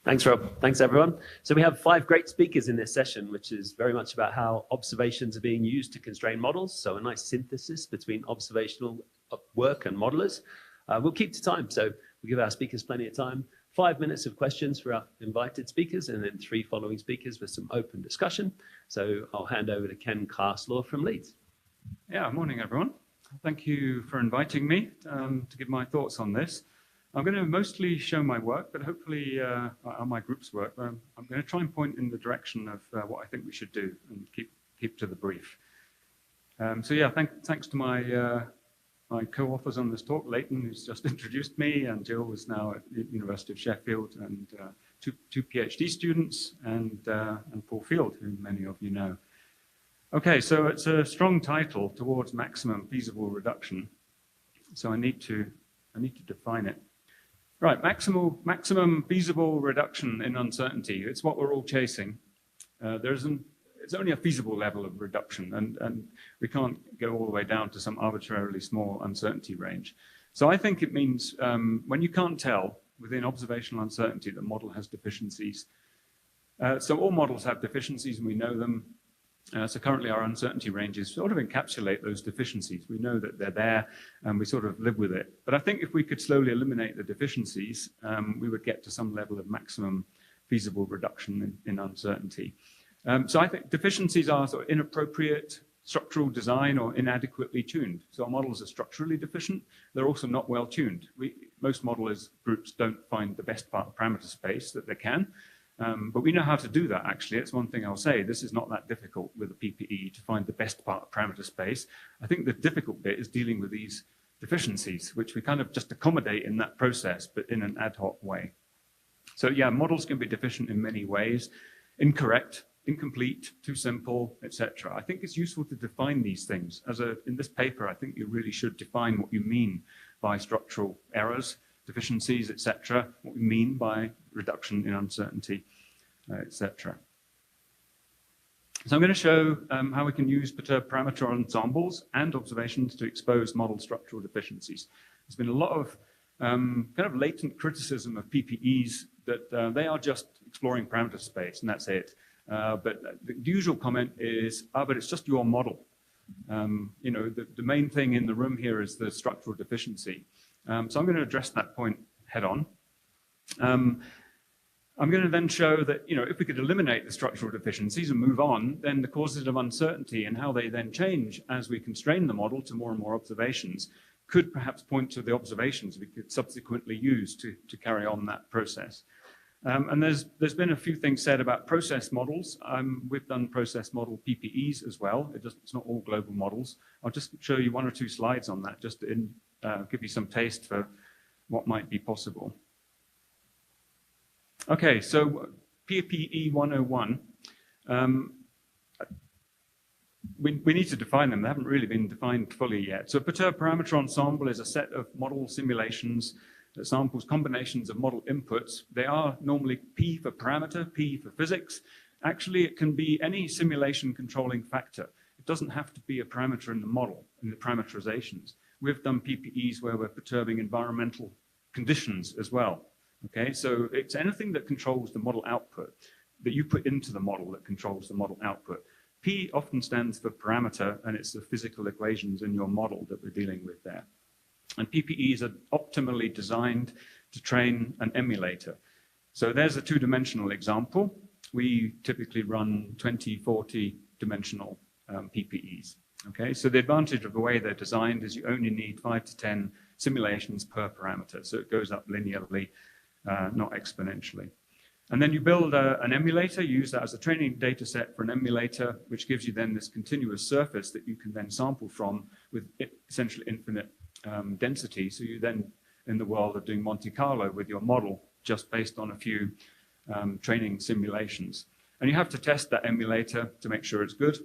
Thanks, Rob. Thanks, everyone. So we have 5 great speakers in this session, which is very much about how observations are being used to constrain models. So a nice synthesis between observational work and modelers. We'll keep to time, so we'll give our speakers plenty of time. 5 minutes of questions for our invited speakers, and then 3 following speakers with some open discussion. So I'll hand over to Ken Carslaw from Leeds. Yeah, morning, everyone. Thank you for inviting me to give my thoughts on this. I'm going to mostly show my work, but hopefully my group's work. I'm going to try and point in the direction of what I think we should do and keep to the brief. So yeah, thanks to my my co-authors on this talk, Leighton, who's just introduced me, and Jill is now at the University of Sheffield, and two PhD students, and Paul Field, who many of you know. Okay, so it's a strong title, Towards Maximum Feasible Reduction. So I need to define it. Right, maximum feasible reduction in uncertainty. It's what we're all chasing. It's only a feasible level of reduction, and we can't go all the way down to some arbitrarily small uncertainty range. So I think it means when you can't tell within observational uncertainty, the model has deficiencies. So all models have deficiencies, and we know them. So currently our uncertainty ranges sort of encapsulate those deficiencies. We know that they're there, and we sort of live with it. But I think if we could slowly eliminate the deficiencies, we would get to some level of maximum feasible reduction in uncertainty. So I think deficiencies are sort of inappropriate structural design or inadequately tuned. So our models are structurally deficient. They're also not well tuned. Most modelers groups don't find the best part of parameter space that they can. But we know how to do that, actually. It's one thing I'll say. This is not that difficult with a PPE to find the best part of parameter space. I think the difficult bit is dealing with these deficiencies, which we kind of just accommodate in that process, but in an ad hoc way. So yeah, models can be deficient in many ways. Incorrect, incomplete, too simple, etc. I think it's useful to define these things. In this paper, I think you really should define what you mean by structural errors, deficiencies, etc., what we mean by reduction in uncertainty, etc. So I'm going to show how we can use perturbed parameter ensembles and observations to expose model structural deficiencies. There's been a lot of kind of latent criticism of PPEs that they are just exploring parameter space, and that's it. But the usual comment is, but it's just your model. You know, the main thing in the room here is the structural deficiency. So I'm going to address that point head on. I'm going to then show that, you know, if we could eliminate the structural deficiencies and move on, then the causes of uncertainty and how they then change as we constrain the model to more and more observations could perhaps point to the observations we could subsequently use to carry on that process. And there's been a few things said about process models. We've done process model PPEs as well. It's not all global models. I'll just show you 1 or 2 slides on that, just to give you some taste for what might be possible. Okay, so PPE 101. We need to define them. They haven't really been defined fully yet. So a perturbed parameter ensemble is a set of model simulations that samples combinations of model inputs. They are normally P for parameter, P for physics. Actually, it can be any simulation controlling factor. It doesn't have to be a parameter in the model, in the parameterizations. We've done PPEs where we're perturbing environmental conditions as well. Okay, so it's anything that controls the model output, that you put into the model that controls the model output. P often stands for parameter, and it's the physical equations in your model that we're dealing with there. And PPEs are optimally designed to train an emulator. So there's a 2-dimensional example. We typically run 20, 40 dimensional PPEs. Okay, so the advantage of the way they're designed is you only need 5 to 10 simulations per parameter. So it goes up linearly, not exponentially. And then you build an emulator, you use that as a training data set for an emulator, which gives you then this continuous surface that you can then sample from with essentially infinite density. So you then, in the world of doing Monte Carlo with your model, just based on a few training simulations. And you have to test that emulator to make sure it's good,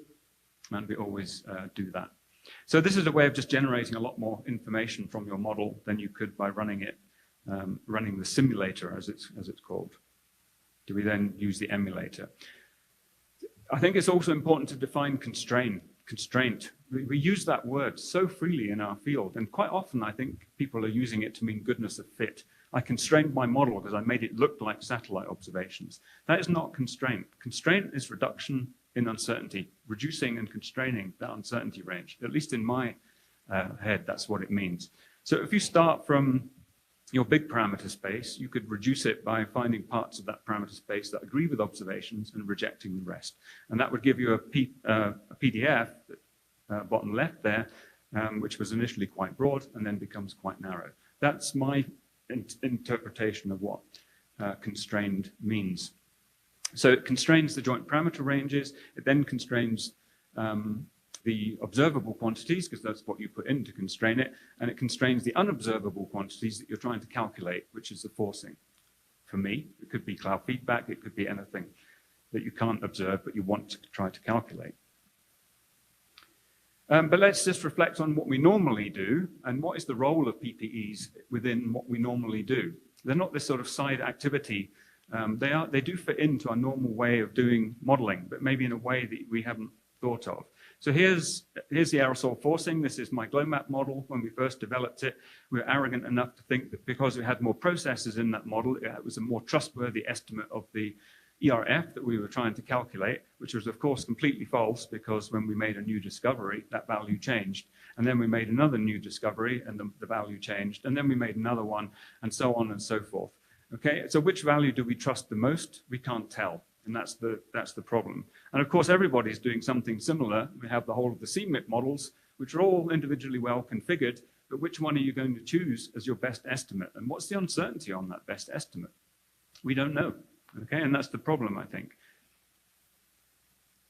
and we always do that. So this is a way of just generating a lot more information from your model than you could by running it, running the simulator, as it's called. Do we then use the emulator? I think it's also important to define constraint. constraint. We use that word so freely in our field, and quite often I think people are using it to mean goodness of fit. I constrained my model because I made it look like satellite observations. That is not constraint. Constraint is reduction in uncertainty, reducing and constraining that uncertainty range. At least in my head, that's what it means. So if you start from your big parameter space, you could reduce it by finding parts of that parameter space that agree with observations and rejecting the rest. And that would give you a PDF, bottom left there, which was initially quite broad and then becomes quite narrow. That's my interpretation of what constrained means. So it constrains the joint parameter ranges. It then constrains the observable quantities, because that's what you put in to constrain it, and it constrains the unobservable quantities that you're trying to calculate, which is the forcing. For me, it could be cloud feedback, it could be anything that you can't observe, but you want to try to calculate. But let's just reflect on what we normally do, and what is the role of PPEs within what we normally do. They're not this sort of side activity. They do fit into our normal way of doing modeling, but maybe in a way that we haven't thought of. So here's the aerosol forcing. This is my GLOMAP model. When we first developed it, we were arrogant enough to think that because we had more processes in that model, it was a more trustworthy estimate of the ERF that we were trying to calculate, which was of course completely false, because when we made a new discovery, that value changed. And then we made another new discovery and the value changed. And then we made another one, and so on and so forth. Okay, so which value do we trust the most? We can't tell. And that's the problem. And of course, everybody's doing something similar. We have the whole of the CMIP models, which are all individually well configured, but which one are you going to choose as your best estimate? And what's the uncertainty on that best estimate? We don't know, okay? And that's the problem, I think.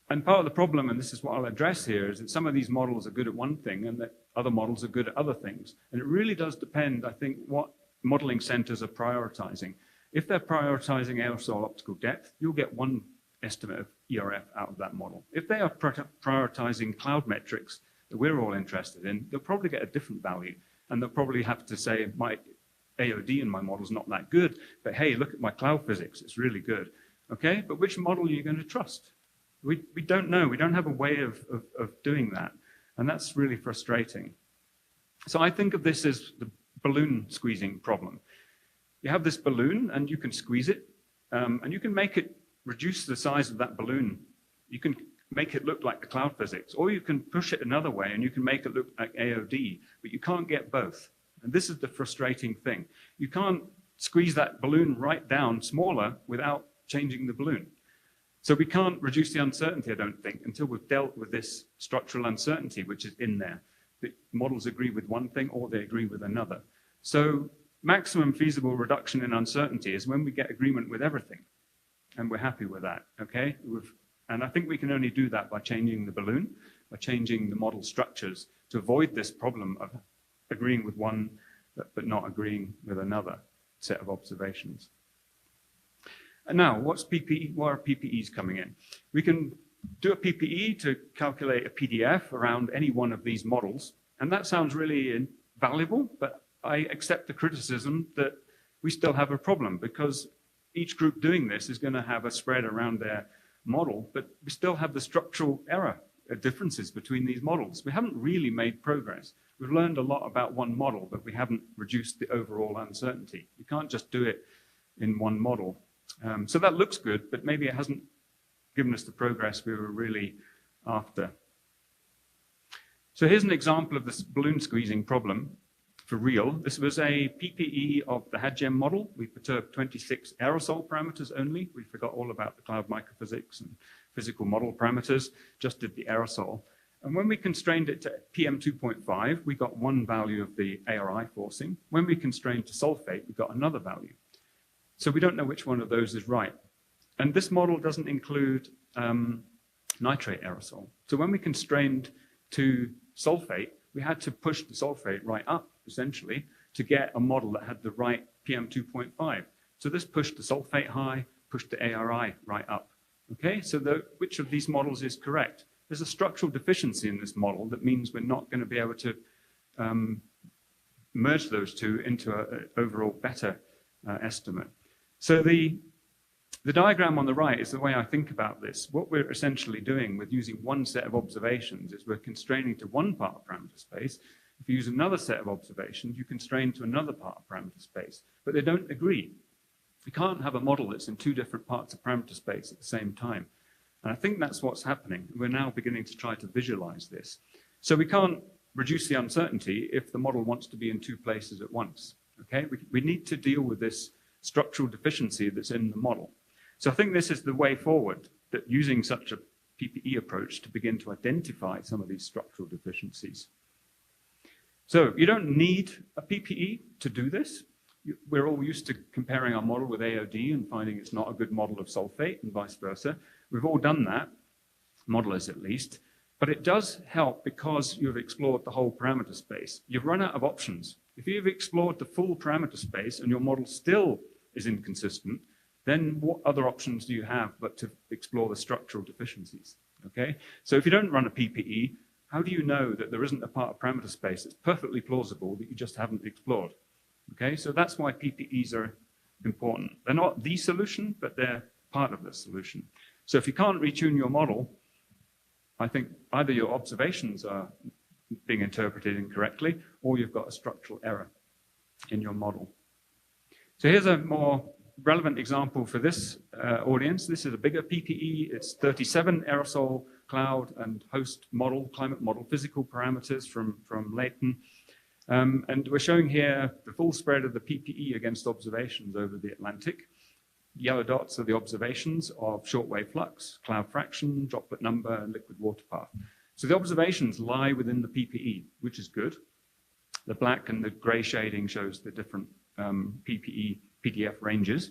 And part of the problem, and this is what I'll address here, is that some of these models are good at one thing and that other models are good at other things. And it really does depend, I think, what modeling centers are prioritizing. If they're prioritizing aerosol optical depth, you'll get one estimate of ERF out of that model. If they are prioritizing cloud metrics that we're all interested in, they'll probably get a different value. And they'll probably have to say, my AOD in my model is not that good, but hey, look at my cloud physics, it's really good. Okay, but which model are you going to trust? We don't know. We don't have a way of doing that. And that's really frustrating. So I think of this as the balloon squeezing problem. You have this balloon and you can squeeze it and you can make it reduce the size of that balloon. You can make it look like the cloud physics, or you can push it another way and you can make it look like AOD, but you can't get both. And this is the frustrating thing. You can't squeeze that balloon right down smaller without changing the balloon. So we can't reduce the uncertainty, I don't think, until we've dealt with this structural uncertainty, which is in there. The models agree with one thing or they agree with another. So maximum feasible reduction in uncertainty is when we get agreement with everything, and we're happy with that, okay? And I think we can only do that by changing the balloon, by changing the model structures to avoid this problem of agreeing with one but not agreeing with another set of observations. And now, why are PPEs coming in? We can do a PPE to calculate a PDF around any one of these models, and that sounds really valuable, but I accept the criticism that we still have a problem, because each group doing this is going to have a spread around their model, but we still have the structural error differences between these models. We haven't really made progress. We've learned a lot about one model, but we haven't reduced the overall uncertainty. You can't just do it in one model. So that looks good, but maybe it hasn't given us the progress we were really after. So here's an example of this balloon squeezing problem for real. This was a PPE of the HADGEM model. We perturbed 26 aerosol parameters only. We forgot all about the cloud microphysics and physical model parameters, just did the aerosol. And when we constrained it to PM2.5, we got one value of the ARI forcing. When we constrained to sulfate, we got another value. So we don't know which one of those is right. And this model doesn't include nitrate aerosol. So when we constrained to sulfate, we had to push the sulfate right up, essentially, to get a model that had the right PM2.5. So this pushed the sulfate high, pushed the ARI right up. Okay, so which of these models is correct? There's a structural deficiency in this model that means we're not going to be able to merge those two into an overall better estimate. So the The diagram on the right is the way I think about this. What we're essentially doing with using one set of observations is we're constraining to one part of parameter space. If you use another set of observations, you constrain to another part of parameter space, but they don't agree. You can't have a model that's in two different parts of parameter space at the same time. And I think that's what's happening. We're now beginning to try to visualize this. So we can't reduce the uncertainty if the model wants to be in two places at once. Okay, we need to deal with this structural deficiency that's in the model. So I think this is the way forward, that using such a PPE approach to begin to identify some of these structural deficiencies. So you don't need a PPE to do this. We're all used to comparing our model with AOD and finding it's not a good model of sulfate and vice versa. We've all done that, modelers at least, but it does help because you've explored the whole parameter space. You've run out of options. If you've explored the full parameter space and your model still is inconsistent, then what other options do you have but to explore the structural deficiencies, okay? So if you don't run a PPE, how do you know that there isn't a part of parameter space that's perfectly plausible that you just haven't explored, okay? So that's why PPEs are important. They're not the solution, but they're part of the solution. So if you can't retune your model, I think either your observations are being interpreted incorrectly or you've got a structural error in your model. So here's a more relevant example for this audience. This is a bigger PPE. It's 37 aerosol, cloud, and host model, climate model, physical parameters from Leighton. And we're showing here the full spread of the PPE against observations over the Atlantic. Yellow dots are the observations of shortwave flux, cloud fraction, droplet number, and liquid water path. So the observations lie within the PPE, which is good. The black and the gray shading shows the different PPE PDF ranges.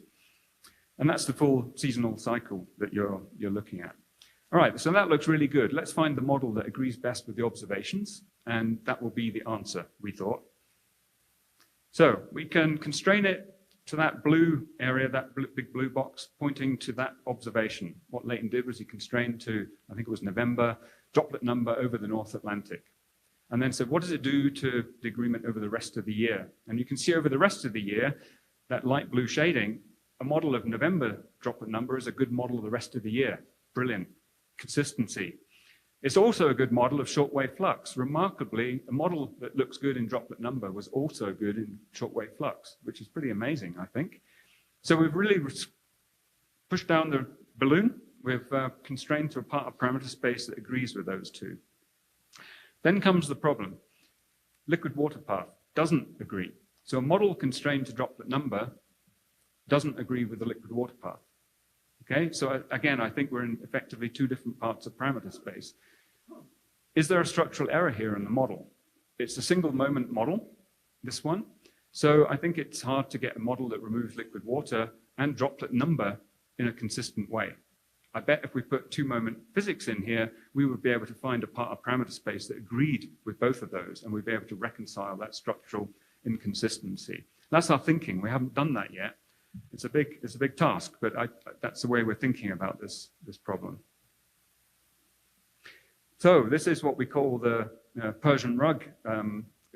And that's the full seasonal cycle that you're looking at. All right, so that looks really good. Let's find the model that agrees best with the observations, and that will be the answer, we thought. So we can constrain it to that blue area, that big blue box, pointing to that observation. What Leighton did was he constrained to, I think it was November, droplet number over the North Atlantic. And then said, what does it do to the agreement over the rest of the year? And you can see over the rest of the year, that light blue shading, a model of November droplet number is a good model of the rest of the year. Brilliant. Consistency. It's also a good model of shortwave flux. Remarkably, a model that looks good in droplet number was also good in shortwave flux, which is pretty amazing, I think. So we've really pushed down the balloon. We've constrained to a part of parameter space that agrees with those two. Then comes the problem. Liquid water path doesn't agree. So a model constrained to droplet number doesn't agree with the liquid water path. Okay, so again, I think we're in effectively two different parts of parameter space. Is there a structural error here in the model? It's a single moment model, this one. So I think it's hard to get a model that removes liquid water and droplet number in a consistent way. I bet if we put two moment physics in here, we would be able to find a part of parameter space that agreed with both of those, and we'd be able to reconcile that structural inconsistency. That's our thinking. We haven't done that yet. It's a big task, but that's the way we're thinking about this problem. So this is what we call the Persian rug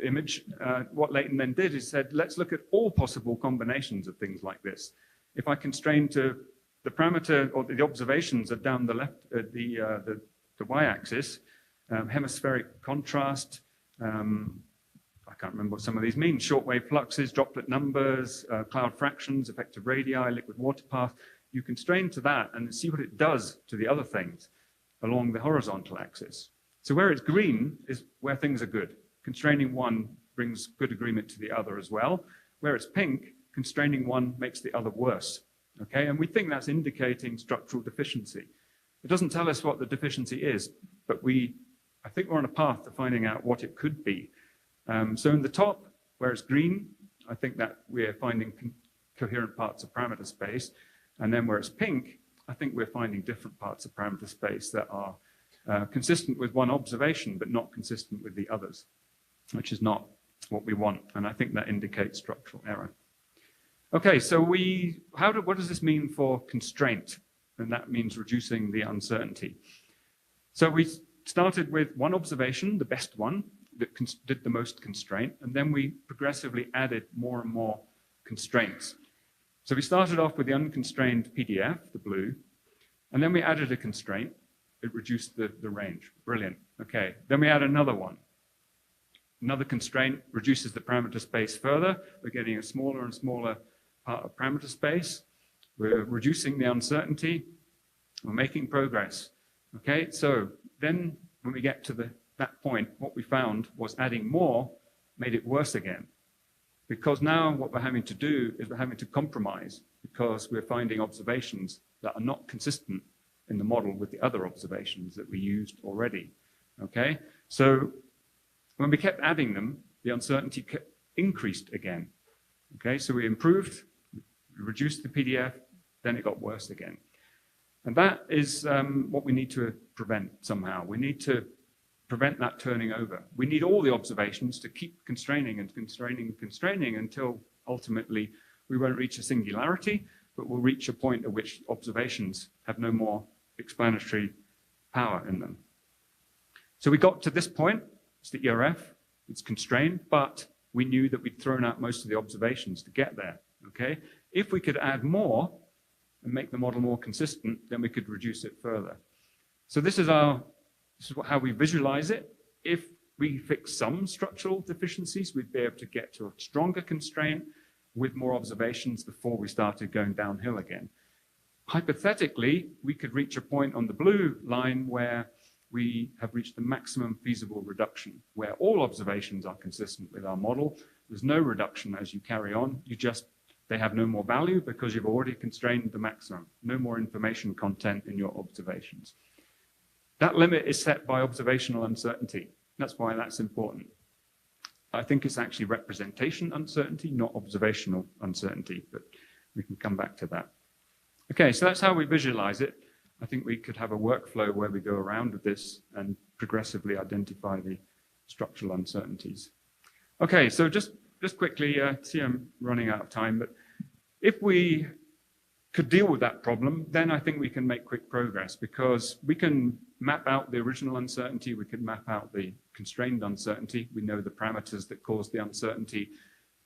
image. What Leighton then did is said, let's look at all possible combinations of things like this. If I constrain to the parameter or the observations are down the left, the y-axis, hemispheric contrast, I can't remember what some of these mean, shortwave fluxes, droplet numbers, cloud fractions, effective radii, liquid water path. You constrain to that and see what it does to the other things along the horizontal axis. So where it's green is where things are good. Constraining one brings good agreement to the other as well. Where it's pink, constraining one makes the other worse. Okay, and we think that's indicating structural deficiency. It doesn't tell us what the deficiency is, but I think we're on a path to finding out what it could be. So in the top, where it's green, I think that we're finding coherent parts of parameter space. And then where it's pink, I think we're finding different parts of parameter space that are consistent with one observation, but not consistent with the others, which is not what we want. And I think that indicates structural error. Okay, so what does this mean for constraint? And that means reducing the uncertainty. So we started with one observation, the best one, that did the most constraint, and then we progressively added more and more constraints. So we started off with the unconstrained PDF, the blue, and then we added a constraint. It reduced the range. Brilliant. Okay, then we add another one. Another constraint reduces the parameter space further. We're getting a smaller and smaller part of parameter space. We're reducing the uncertainty. We're making progress. Okay, so then when we get to that point, what we found was adding more made it worse again. Because now what we're having to do is we're having to compromise because we're finding observations that are not consistent in the model with the other observations that we used already. Okay, so when we kept adding them, the uncertainty increased again. Okay, so we improved, we reduced the PDF, then it got worse again. And that is what we need to prevent somehow. We need to prevent that turning over. We need all the observations to keep constraining and constraining and constraining until ultimately we won't reach a singularity, but we'll reach a point at which observations have no more explanatory power in them. So we got to this point. It's the ERF, it's constrained, but we knew that we'd thrown out most of the observations to get there, okay? If we could add more and make the model more consistent, then we could reduce it further. So this is how we visualize it. If we fix some structural deficiencies, we'd be able to get to a stronger constraint with more observations before we started going downhill again. Hypothetically, we could reach a point on the blue line where we have reached the maximum feasible reduction, where all observations are consistent with our model. There's no reduction as you carry on. They have no more value because you've already constrained the maximum. No more information content in your observations. That limit is set by observational uncertainty. That's why that's important. I think it's actually representation uncertainty, not observational uncertainty, but we can come back to that. Okay, so that's how we visualize it. I think we could have a workflow where we go around with this and progressively identify the structural uncertainties. Okay, so just quickly, see I'm running out of time, but if we could deal with that problem, then I think we can make quick progress because we can map out the original uncertainty, we can map out the constrained uncertainty, we know the parameters that cause the uncertainty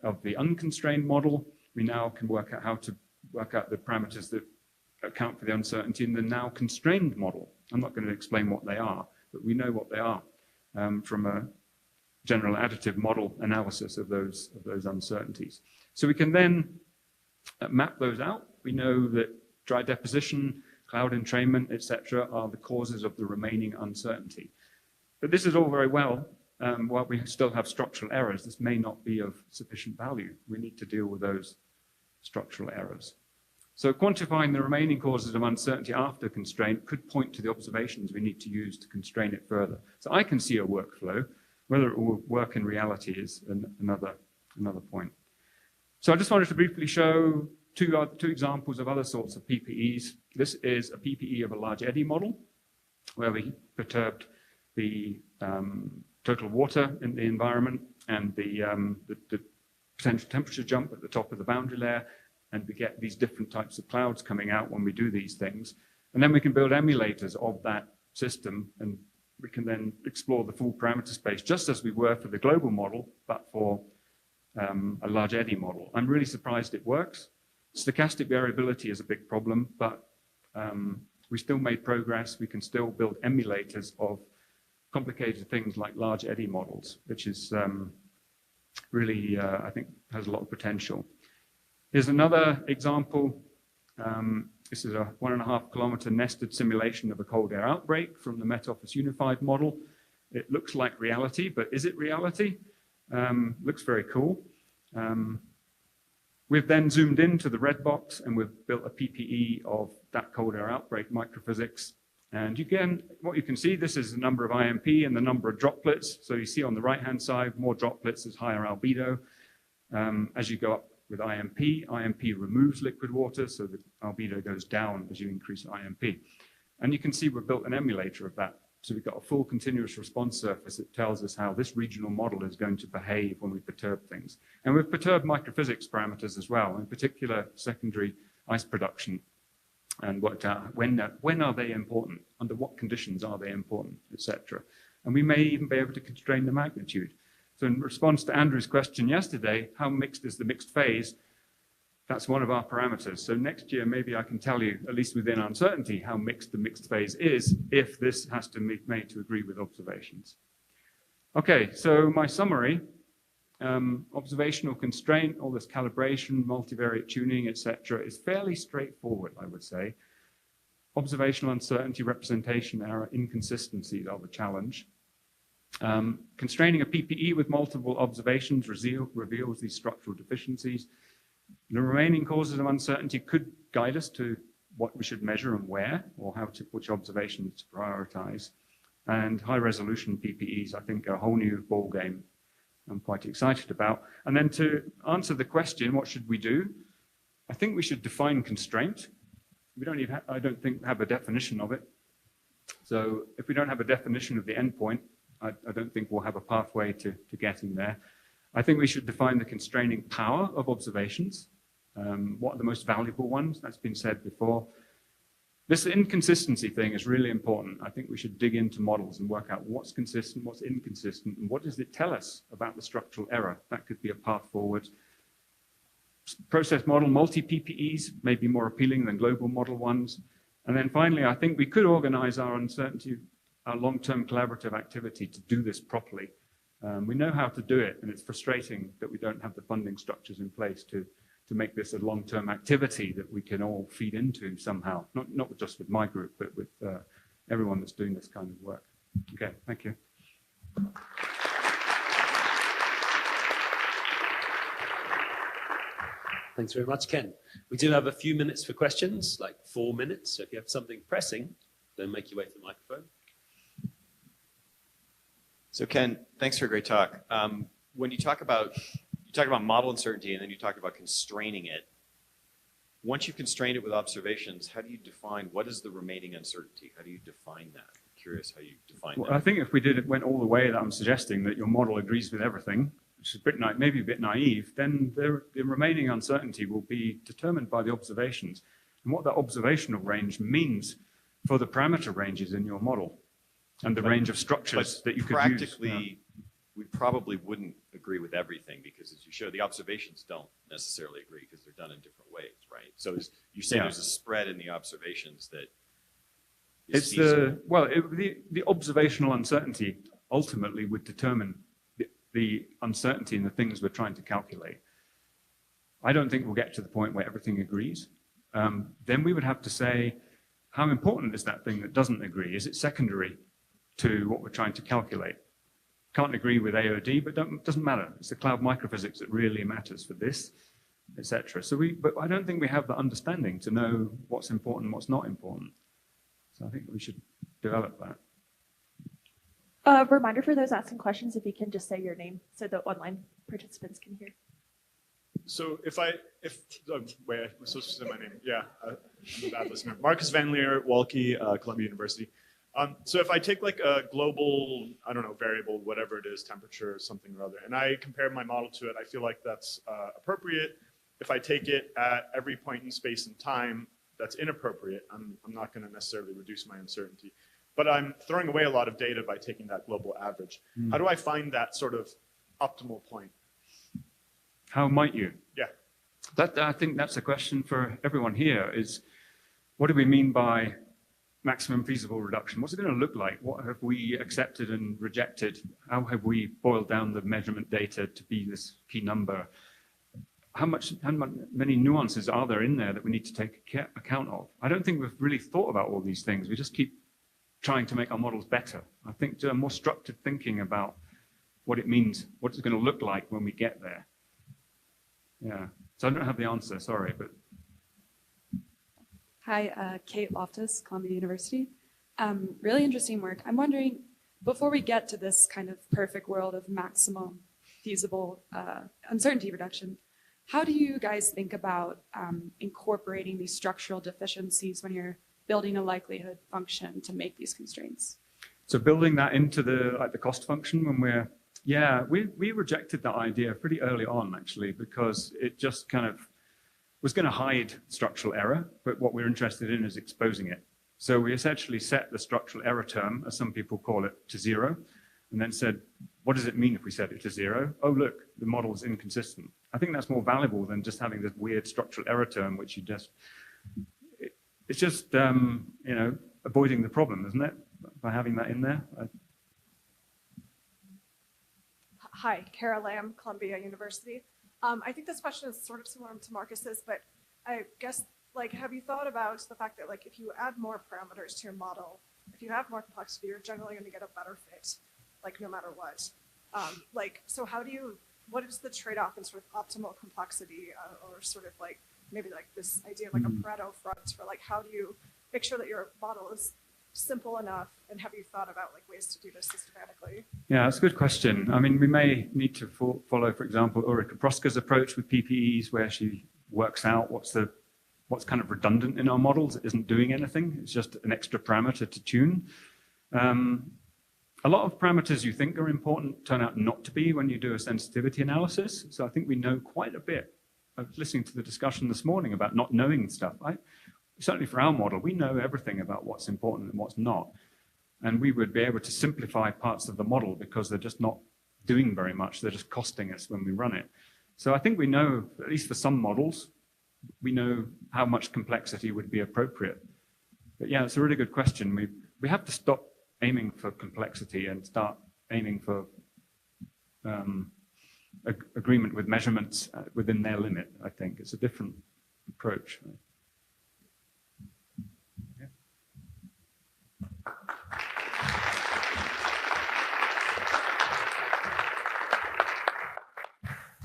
of the unconstrained model, we now can work out how to work out the parameters that account for the uncertainty in the now constrained model. I'm not going to explain what they are, but we know what they are from a general additive model analysis of those uncertainties. So we can then map those out. We know that dry deposition, cloud entrainment, etc., are the causes of the remaining uncertainty. But this is all very well. While we still have structural errors, this may not be of sufficient value. We need to deal with those structural errors. So quantifying the remaining causes of uncertainty after constraint could point to the observations we need to use to constrain it further. So I can see a workflow. Whether it will work in reality is another point. So I just wanted to briefly show two examples of other sorts of PPEs. This is a PPE of a large eddy model, where we perturbed the total water in the environment and the potential temperature jump at the top of the boundary layer, and we get these different types of clouds coming out when we do these things. And then we can build emulators of that system, and we can then explore the full parameter space, just as we were for the global model, but for a large eddy model. I'm really surprised it works. Stochastic variability is a big problem, but we still made progress. We can still build emulators of complicated things like large eddy models, which is really, I think, has a lot of potential. Here's another example. This is a 1.5 kilometer nested simulation of a cold air outbreak from the Met Office Unified model. It looks like reality, but is it reality? Looks very cool. We've then zoomed into the red box and we've built a PPE of that cold air outbreak microphysics. And what you can see, this is the number of IMP and the number of droplets. So you see on the right-hand side, more droplets is higher albedo. As you go up with IMP removes liquid water, so the albedo goes down as you increase IMP. And you can see we've built an emulator of that. So we've got a full continuous response surface that tells us how this regional model is going to behave when we perturb things. And we've perturbed microphysics parameters as well, in particular secondary ice production, and worked out when are they important, under what conditions are they important, etc. And we may even be able to constrain the magnitude. So in response to Andrew's question yesterday, how mixed is the mixed phase? That's one of our parameters. So next year, maybe I can tell you, at least within uncertainty, how mixed the mixed phase is if this has to be made to agree with observations. Okay, so my summary, observational constraint, all this calibration, multivariate tuning, etc., is fairly straightforward, I would say. Observational uncertainty, representation error, inconsistencies are the challenge. Constraining a PPE with multiple observations reveals these structural deficiencies. The remaining causes of uncertainty could guide us to what we should measure and where, or which observations to prioritize. And high-resolution PPEs, I think, are a whole new ballgame I'm quite excited about. And then to answer the question, what should we do? I think we should define constraint. We don't even I don't think have a definition of it. So if we don't have a definition of the endpoint, I don't think we'll have a pathway to getting there. I think we should define the constraining power of observations. What are the most valuable ones? That's been said before. This inconsistency thing is really important. I think we should dig into models and work out what's consistent, what's inconsistent, and what does it tell us about the structural error. That could be a path forward. Process model, multi-PPEs may be more appealing than global model ones. And then finally, I think we could organize our uncertainty, our long-term collaborative activity to do this properly. We know how to do it, and it's frustrating that we don't have the funding structures in place to make this a long-term activity that we can all feed into somehow, not just with my group, but with everyone that's doing this kind of work. Okay, thank you. Thanks very much, Ken. We do have a few minutes for questions, like 4 minutes. So if you have something pressing, don't make your way to the microphone. So Ken, thanks for a great talk. When you talk about model uncertainty and then you talk about constraining it, once you constrain it with observations, how do you define what is the remaining uncertainty? How do you define that? I'm curious how you define that. I think if we went all the way that I'm suggesting, that your model agrees with everything, which is maybe a bit naive, then the remaining uncertainty will be determined by the observations and what that observational range means for the parameter ranges in your model and the range of structures that you could use. Practically, we probably wouldn't agree with everything because, as you show, the observations don't necessarily agree because they're done in different ways, right? So you say there's a spread in the observations that is the observational uncertainty ultimately would determine the uncertainty in the things we're trying to calculate. I don't think we'll get to the point where everything agrees. Then we would have to say, how important is that thing that doesn't agree? Is it secondary to what we're trying to calculate? Can't agree with AOD, but doesn't matter. It's the cloud microphysics that really matters for this, etc. But I don't think we have the understanding to know what's important and what's not important. So I think we should develop that. Reminder for those asking questions, if you can just say your name so the online participants can hear. So wait, I'm supposed to say my name. Yeah, I'm a bad listener. Marcus Van Leer, Walke, Columbia University. So if I take like a global, I don't know, variable, whatever it is, temperature, something or other, and I compare my model to it, I feel like that's appropriate. If I take it at every point in space and time, that's inappropriate. I'm not going to necessarily reduce my uncertainty. But I'm throwing away a lot of data by taking that global average. How do I find that sort of optimal point? How might you? Yeah. I think that's a question for everyone here is, what do we mean by maximum feasible reduction? What's it going to look like? What have we accepted and rejected? How have we boiled down the measurement data to be this key number? How many nuances are there in there that we need to take account of? I don't think we've really thought about all these things. We just keep trying to make our models better. I think to a more structured thinking about what it means, what it's going to look like when we get there. Yeah, so I don't have the answer, sorry, but. Hi, Kate Loftus, Columbia University. Really interesting work. I'm wondering, before we get to this kind of perfect world of maximum feasible uncertainty reduction, how do you guys think about incorporating these structural deficiencies when you're building a likelihood function to make these constraints? So building that into the cost function when we rejected that idea pretty early on actually, because it just kind of was going to hide structural error, but what we're interested in is exposing it. So we essentially set the structural error term, as some people call it, to 0, and then said, what does it mean if we set it to 0? Oh, look, the model is inconsistent. I think that's more valuable than just having this weird structural error term, which you just, it's just, you know, avoiding the problem, isn't it? By having that in there. Hi, Kara Lamb, Columbia University. I think this question is sort of similar to Marcus's, but I guess, like, have you thought about the fact that, like, if you add more parameters to your model, if you have more complexity, you're generally going to get a better fit, like, no matter what. Like, so how do you, what is the trade-off in sort of optimal complexity, or sort of like, maybe like this idea of like a Pareto front, or like, how do you make sure that your model is simple enough, and have you thought about like ways to do this systematically? Yeah, that's a good question. I mean, we may need to follow, for example, Ulrika Proska's approach with PPEs, where she works out what's kind of redundant in our models. It isn't doing anything. It's just an extra parameter to tune. A lot of parameters you think are important turn out not to be when you do a sensitivity analysis. So I think we know quite a bit. I was listening to the discussion this morning about not knowing stuff. Certainly for our model, we know everything about what's important and what's not. And we would be able to simplify parts of the model because they're just not doing very much. They're just costing us when we run it. So I think we know, at least for some models, we know how much complexity would be appropriate. But yeah, it's a really good question. We have to stop aiming for complexity and start aiming for agreement with measurements within their limit, I think. It's a different approach. Yeah.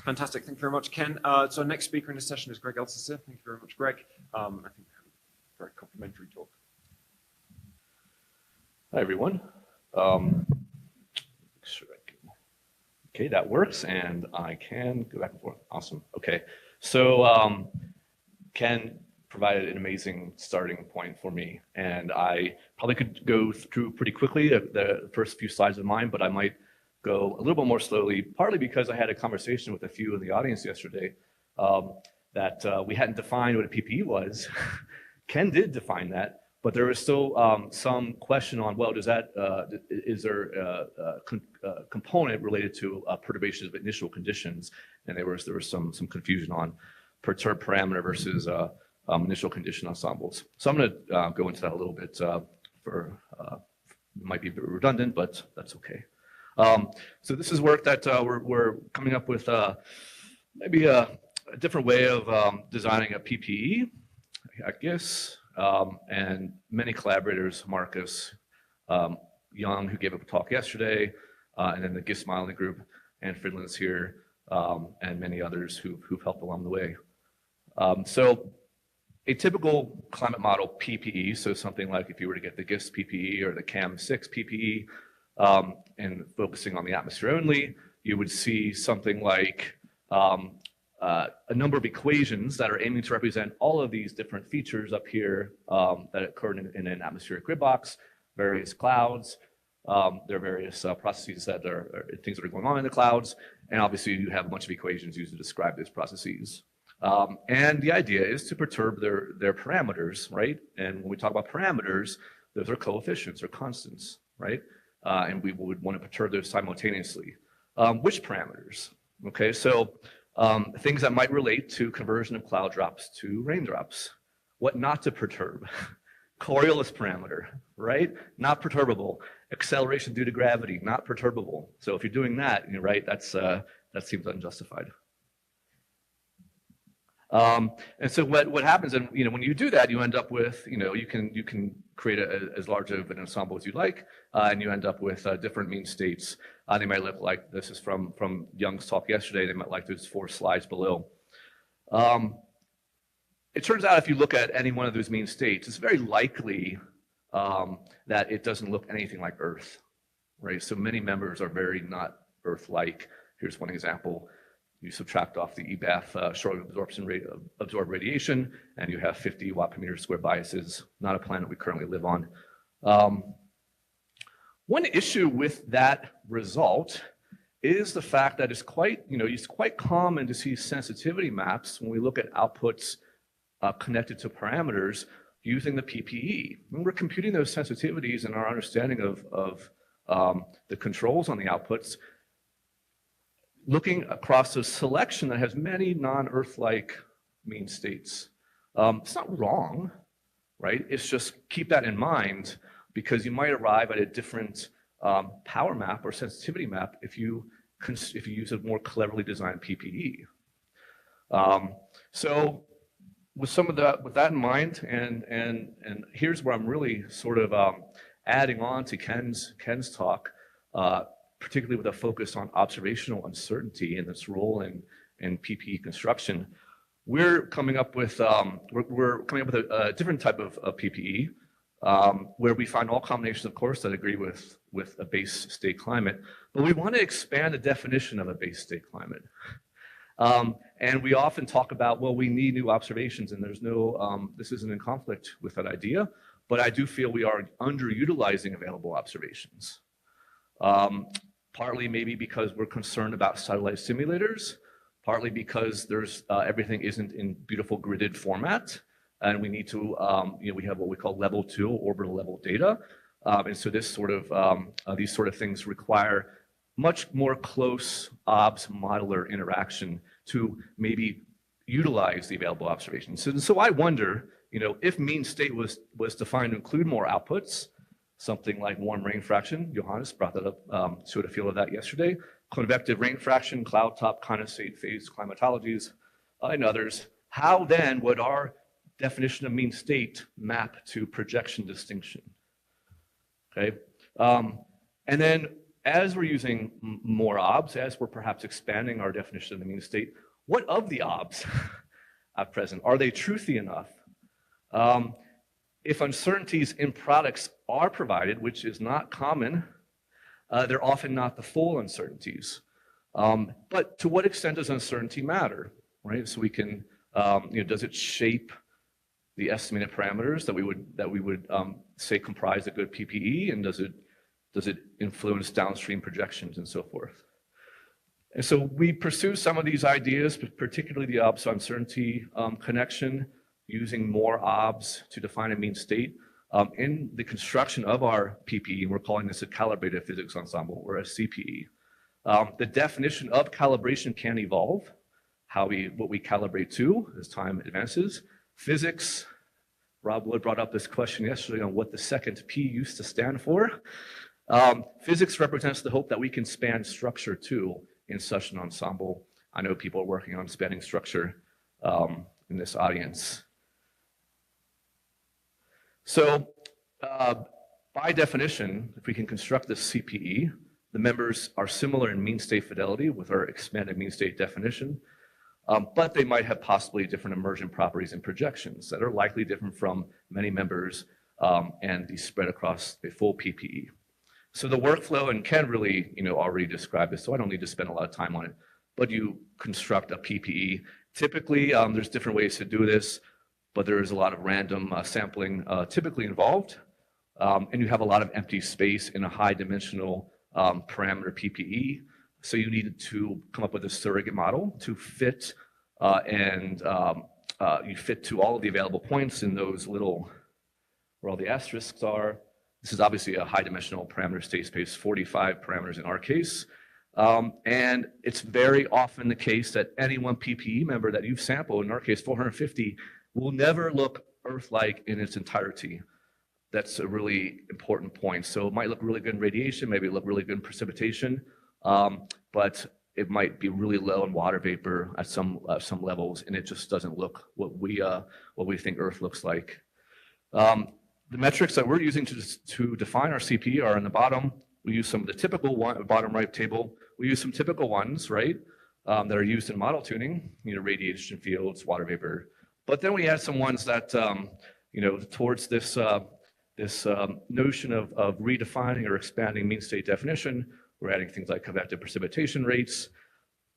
Fantastic. Thank you very much, Ken. So our next speaker in this session is Greg Elsaesser. Thank you very much, Greg. I think very complimentary talk. Hi, everyone. Sure I can. Okay, that works, and I can go back and forth. Awesome. Okay, so Ken provided an amazing starting point for me, and I probably could go through pretty quickly the first few slides of mine, but I might go a little bit more slowly, partly because I had a conversation with a few in the audience yesterday that we hadn't defined what a PPE was. Ken did define that, but there was still some question on, well, is there a component related to perturbations of initial conditions? And there was some confusion on perturbed parameter versus initial condition ensembles. So I'm going to go into that a little bit might be a bit redundant, but that's okay. So this is work that we're coming up with maybe a different way of designing a PPE, I guess. And many collaborators, Marcus, Young, who gave up a talk yesterday, and then the GIST modeling group, and Fridland's here, and many others who've helped along the way. So a typical climate model PPE, so something like if you were to get the GIST PPE or the CAM6 PPE, and focusing on the atmosphere only, you would see something like a number of equations that are aiming to represent all of these different features up here that occur in an atmospheric grid box, various clouds. There are various processes that are things that are going on in the clouds, and obviously you have a bunch of equations used to describe these processes. And the idea is to perturb their parameters, right? And when we talk about parameters, those are coefficients or constants, right? And we would want to perturb those simultaneously. Which parameters? Okay, so things that might relate to conversion of cloud drops to raindrops. What not to perturb? Coriolis parameter, right? Not perturbable. Acceleration due to gravity, not perturbable. So if you're doing that, you're right, that seems unjustified. And so what happens, and when you do that, you end up with, you can create as large of an ensemble as you like, and you end up with different mean states. They might look like, this is from Young's talk yesterday, they might like those 4 slides below. It turns out if you look at any one of those mean states, it's very likely that it doesn't look anything like Earth, right? So many members are very not Earth-like. Here's one example. You subtract off the EBAF short absorption rate of absorbed radiation, and you have 50 watt per meter square biases, not a planet we currently live on. One issue with that result is the fact that it's quite common to see sensitivity maps when we look at outputs connected to parameters using the PPE. When we're computing those sensitivities and our understanding of the controls on the outputs, looking across a selection that has many non-Earth-like mean states. It's not wrong, right? It's just keep that in mind because you might arrive at a different power map or sensitivity map if you use a more cleverly designed PPE. So with that in mind, and here's where I'm really sort of adding on to Ken's talk, particularly with a focus on observational uncertainty and its role in PPE construction. We're coming up with a different type of PPE where we find all combinations, of course, that agree with a base state climate, but we want to expand the definition of a base state climate. And we often talk about, well, we need new observations, and there's no, this isn't in conflict with that idea, but I do feel we are underutilizing available observations. Partly maybe because we're concerned about satellite simulators, partly because there's everything isn't in beautiful gridded format, and we need to, we have what we call level 2 orbital level data, and so this sort of these sort of things require much more close OBS modeler interaction to maybe utilize the available observations. So I wonder, if mean state was defined to include more outputs, something like warm rain fraction, Johannes brought that up, showed a feel of that yesterday, convective rain fraction, cloud top, condensate phase climatologies, and others, how then would our definition of mean state map to projection distinction? Okay, and then as we're using more OBS, as we're perhaps expanding our definition of the mean state, what of the OBS at present? Are they truthy enough? If uncertainties in products are provided, which is not common, they're often not the full uncertainties. But to what extent does uncertainty matter, right? So we can, does it shape the estimated parameters that we would say comprise a good PPE, and does it influence downstream projections and so forth? And so we pursue some of these ideas, particularly the OBS uncertainty connection, using more OBS to define a mean state. In the construction of our PPE, we're calling this a calibrated physics ensemble, or a CPE. The definition of calibration can evolve, what we calibrate to as time advances. Physics, Rob Wood brought up this question yesterday on what the second P used to stand for. Physics represents the hope that we can span structure too in such an ensemble. I know people are working on spanning structure in this audience. So by definition, if we can construct this CPE, the members are similar in mean state fidelity with our expanded mean state definition, but they might have possibly different emergent properties and projections that are likely different from many members and these spread across the full PPE. So the workflow, and Ken really already described this, so I don't need to spend a lot of time on it, but you construct a PPE. Typically, there's different ways to do this, but there is a lot of random sampling typically involved, and you have a lot of empty space in a high dimensional parameter PPE. So you needed to come up with a surrogate model to fit, and you fit to all of the available points in those little, where all the asterisks are. This is obviously a high dimensional parameter state space, 45 parameters in our case. And it's very often the case that any one PPE member that you've sampled, in our case 450, will never look Earth-like in its entirety. That's a really important point. So it might look really good in radiation, maybe look really good in precipitation, but it might be really low in water vapor at some levels, and it just doesn't look what we think Earth looks like. The metrics that we're using to define our CPE are in the bottom. We use some of the typical bottom right table. We use some typical ones, right, that are used in model tuning, radiation fields, water vapor. But then we add some ones that, towards this notion of redefining or expanding mean state definition. We're adding things like convective precipitation rates,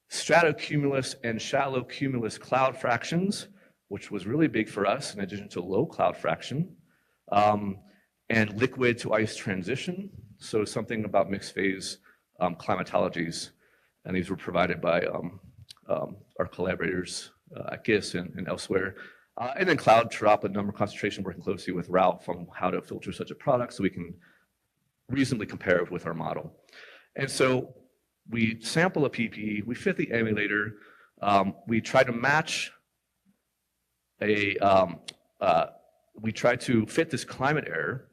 stratocumulus and shallow cumulus cloud fractions, which was really big for us in addition to low cloud fraction, and liquid to ice transition. So something about mixed phase climatologies, and these were provided by our collaborators at GIS and elsewhere. And then cloud droplet number concentration, working closely with Ralph on how to filter such a product so we can reasonably compare it with our model. And so we sample a PPE, we fit the emulator, we try to match we try to fit this climate error.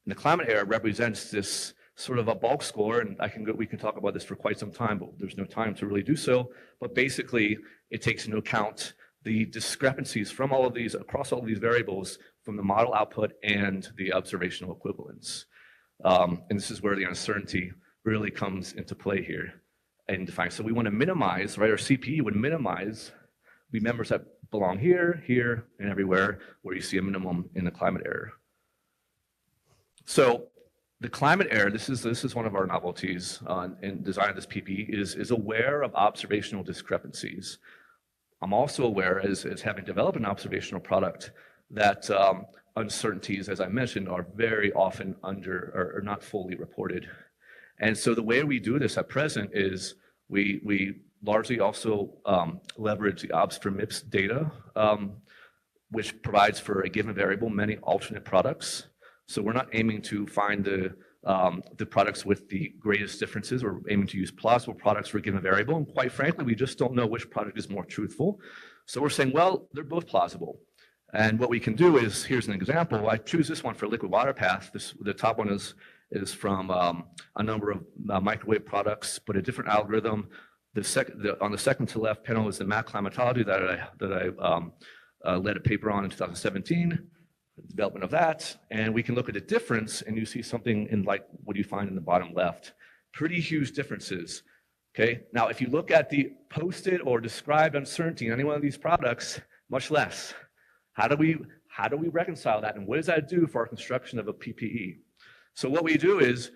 And the climate error represents this sort of a bulk score, and we can talk about this for quite some time, but there's no time to really do so. But basically, it takes into account the discrepancies from all of these, across all of these variables, from the model output and the observational equivalence. And this is where the uncertainty really comes into play here and define. So we want to minimize, right? Our CPE would minimize the members that belong here, here, and everywhere where you see a minimum in the climate error. So the climate error, this is one of our novelties in design of this PPE, is aware of observational discrepancies. I'm also aware, as having developed an observational product, that uncertainties, as I mentioned, are very often or not fully reported. And so the way we do this at present is we largely also leverage the obs for MIPS data, which provides for a given variable many alternate products. So we're not aiming to find the products with the greatest differences. We're aiming to use plausible products for a given variable. And quite frankly, we just don't know which product is more truthful. So we're saying, well, they're both plausible. And what we can do is, here's an example. I choose this one for liquid water path. The top one is from a number of microwave products, but a different algorithm. On the second to left panel is the MAC climatology that I led a paper on in 2017, the development of that. And we can look at the difference, and you see something in like what you find in the bottom left. Pretty huge differences. Okay. Now, if you look at the posted or described uncertainty in any one of these products, much less. How do we reconcile that, and what does that do for our construction of a PPE? So what we do is,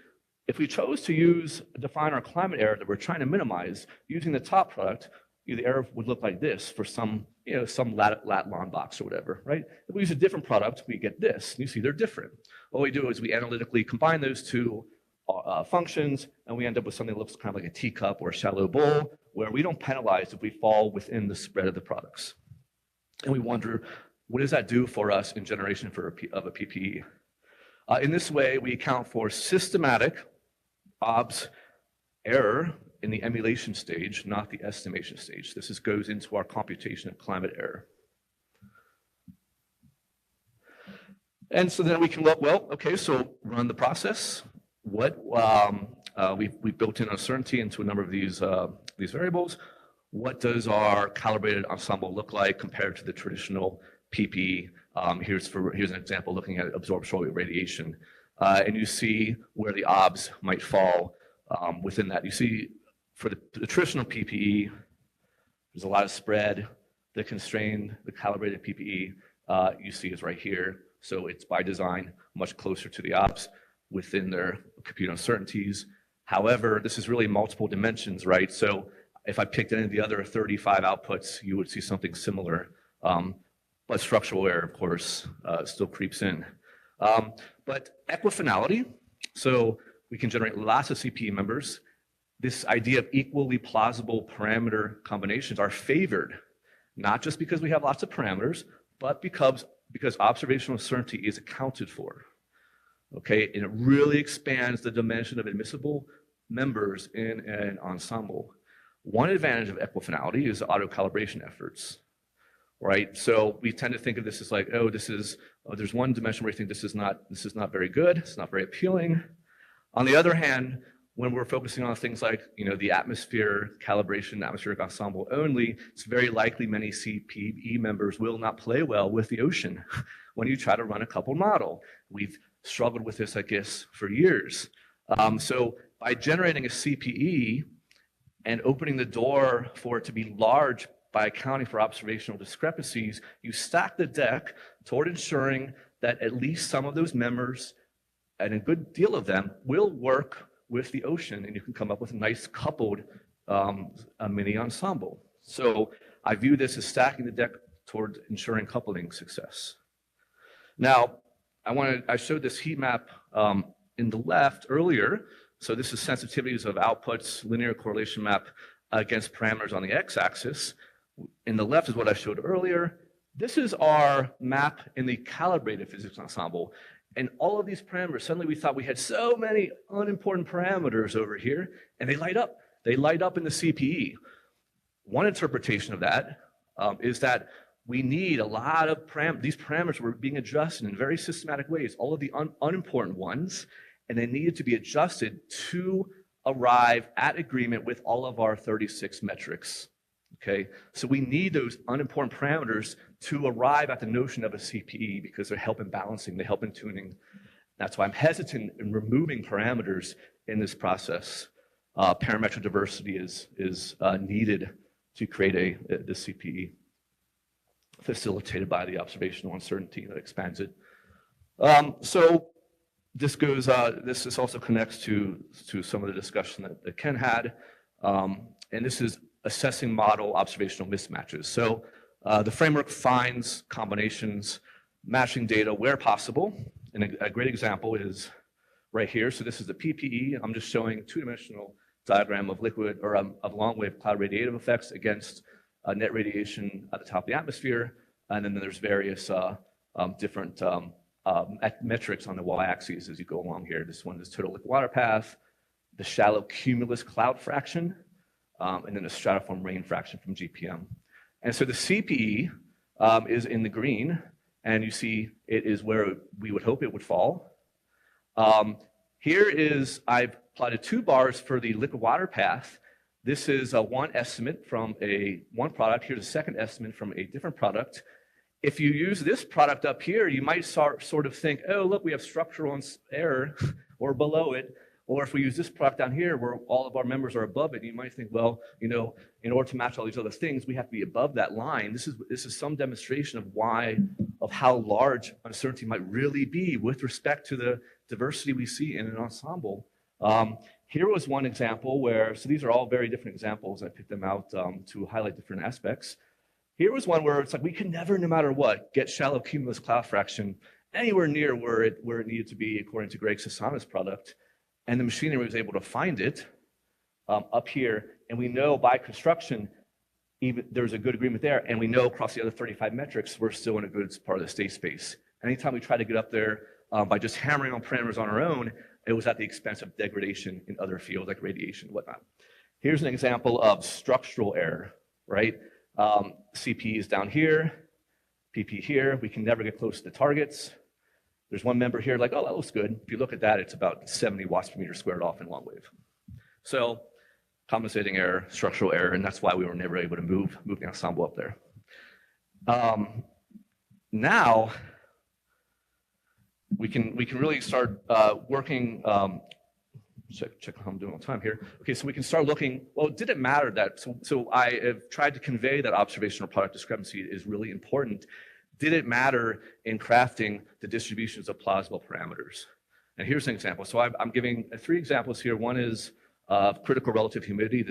if we chose to define our climate error that we're trying to minimize using the top product, the error would look like this for some lat long box or whatever, right? If we use a different product, we get this. You see, they're different. What we do is we analytically combine those two functions, and we end up with something that looks kind of like a teacup or a shallow bowl, where we don't penalize if we fall within the spread of the products. And we wonder, what does that do for us in generation of a PPE? In this way, we account for systematic OBS error in the emulation stage, not the estimation stage. This goes into our computation of climate error. And so then we can look, well, okay, so run the process. We built in uncertainty into a number of these variables. What does our calibrated ensemble look like compared to the traditional PPE? Here's an example looking at absorbed short-wave radiation. And you see where the OBS might fall within that. You see for the traditional PPE, there's a lot of spread. The constrained, the calibrated PPE you see is right here. So it's by design much closer to the OBS within their compute uncertainties. However, this is really multiple dimensions, right? So if I picked any of the other 35 outputs, you would see something similar. But structural error, of course, still creeps in. But equifinality, so we can generate lots of CPE members. This idea of equally plausible parameter combinations are favored, not just because we have lots of parameters, but because observational certainty is accounted for. Okay, and it really expands the dimension of admissible members in an ensemble. One advantage of equifinality is auto-calibration efforts. Right, so we tend to think of this as like, there's one dimension where we think this is not very good, it's not very appealing. On the other hand, when we're focusing on things like the atmosphere calibration, atmospheric ensemble only, it's very likely many CPE members will not play well with the ocean when you try to run a coupled model. We've struggled with this, I guess, for years. So by generating a CPE and opening the door for it to be large by accounting for observational discrepancies, you stack the deck toward ensuring that at least some of those members, and a good deal of them, will work with the ocean, and you can come up with a nice coupled mini ensemble. So I view this as stacking the deck toward ensuring coupling success. Now, I showed this heat map in the left earlier. So this is sensitivities of outputs, linear correlation map against parameters on the x-axis. In the left is what I showed earlier. This is our map in the calibrated physics ensemble. And all of these parameters, suddenly we thought we had so many unimportant parameters over here, and they light up. they light up in the CPE. One interpretation of that is that we need a lot of these parameters were being adjusted in very systematic ways, all of the unimportant ones, and they needed to be adjusted to arrive at agreement with all of our 36 metrics. Okay, so we need those unimportant parameters to arrive at the notion of a CPE because they help in balancing, they help in tuning. That's why I'm hesitant in removing parameters in this process. Parametric diversity is needed to create the CPE, facilitated by the observational uncertainty that expands it. So this goes. This also connects to some of the discussion that Ken had, and this is assessing model observational mismatches. So the framework finds combinations, matching data where possible. And a great example is right here. So this is the PPE. I'm just showing a two-dimensional diagram of liquid or of long-wave cloud radiative effects against net radiation at the top of the atmosphere. And then there's various different metrics on the y-axis as you go along here. This one is total liquid water path, the shallow cumulus cloud fraction, and then the stratiform rain fraction from GPM. And so the CPE is in the green, and you see it is where we would hope it would fall. Here is, I've plotted 2 bars for the liquid water path. This is one estimate from one product. Here's a second estimate from a different product. If you use this product up here, you might sort of think, oh, look, we have structural error or below it. Or if we use this product down here where all of our members are above it, you might think, well, you know, in order to match all these other things, we have to be above that line. This is some demonstration of how large uncertainty might really be with respect to the diversity we see in an ensemble. Here was one example where, so these are all very different examples. I picked them out to highlight different aspects. Here was one where it's like we can never, no matter what, get shallow cumulus cloud fraction anywhere near where it needed to be according to Greg Sasana's product. And the machinery was able to find it up here. And we know by construction, even there's a good agreement there. And we know across the other 35 metrics, we're still in a good part of the state space. Anytime we try to get up there by just hammering on parameters on our own, it was at the expense of degradation in other fields like radiation and whatnot. Here's an example of structural error, right? CP is down here, PP here. We can never get close to the targets. There's one member here like, oh, that looks good. If you look at that, it's about 70 watts per meter squared off in long wave. So compensating error, structural error, and that's why we were never able to move the ensemble up there. Now we can really start working. Check how I'm doing on time here. Okay, so we can start looking. Well, did it matter that? So I have tried to convey that observational product discrepancy is really important. Did it matter in crafting the distributions of plausible parameters? And here's an example. So I'm giving 3 examples here. One is critical relative humidity.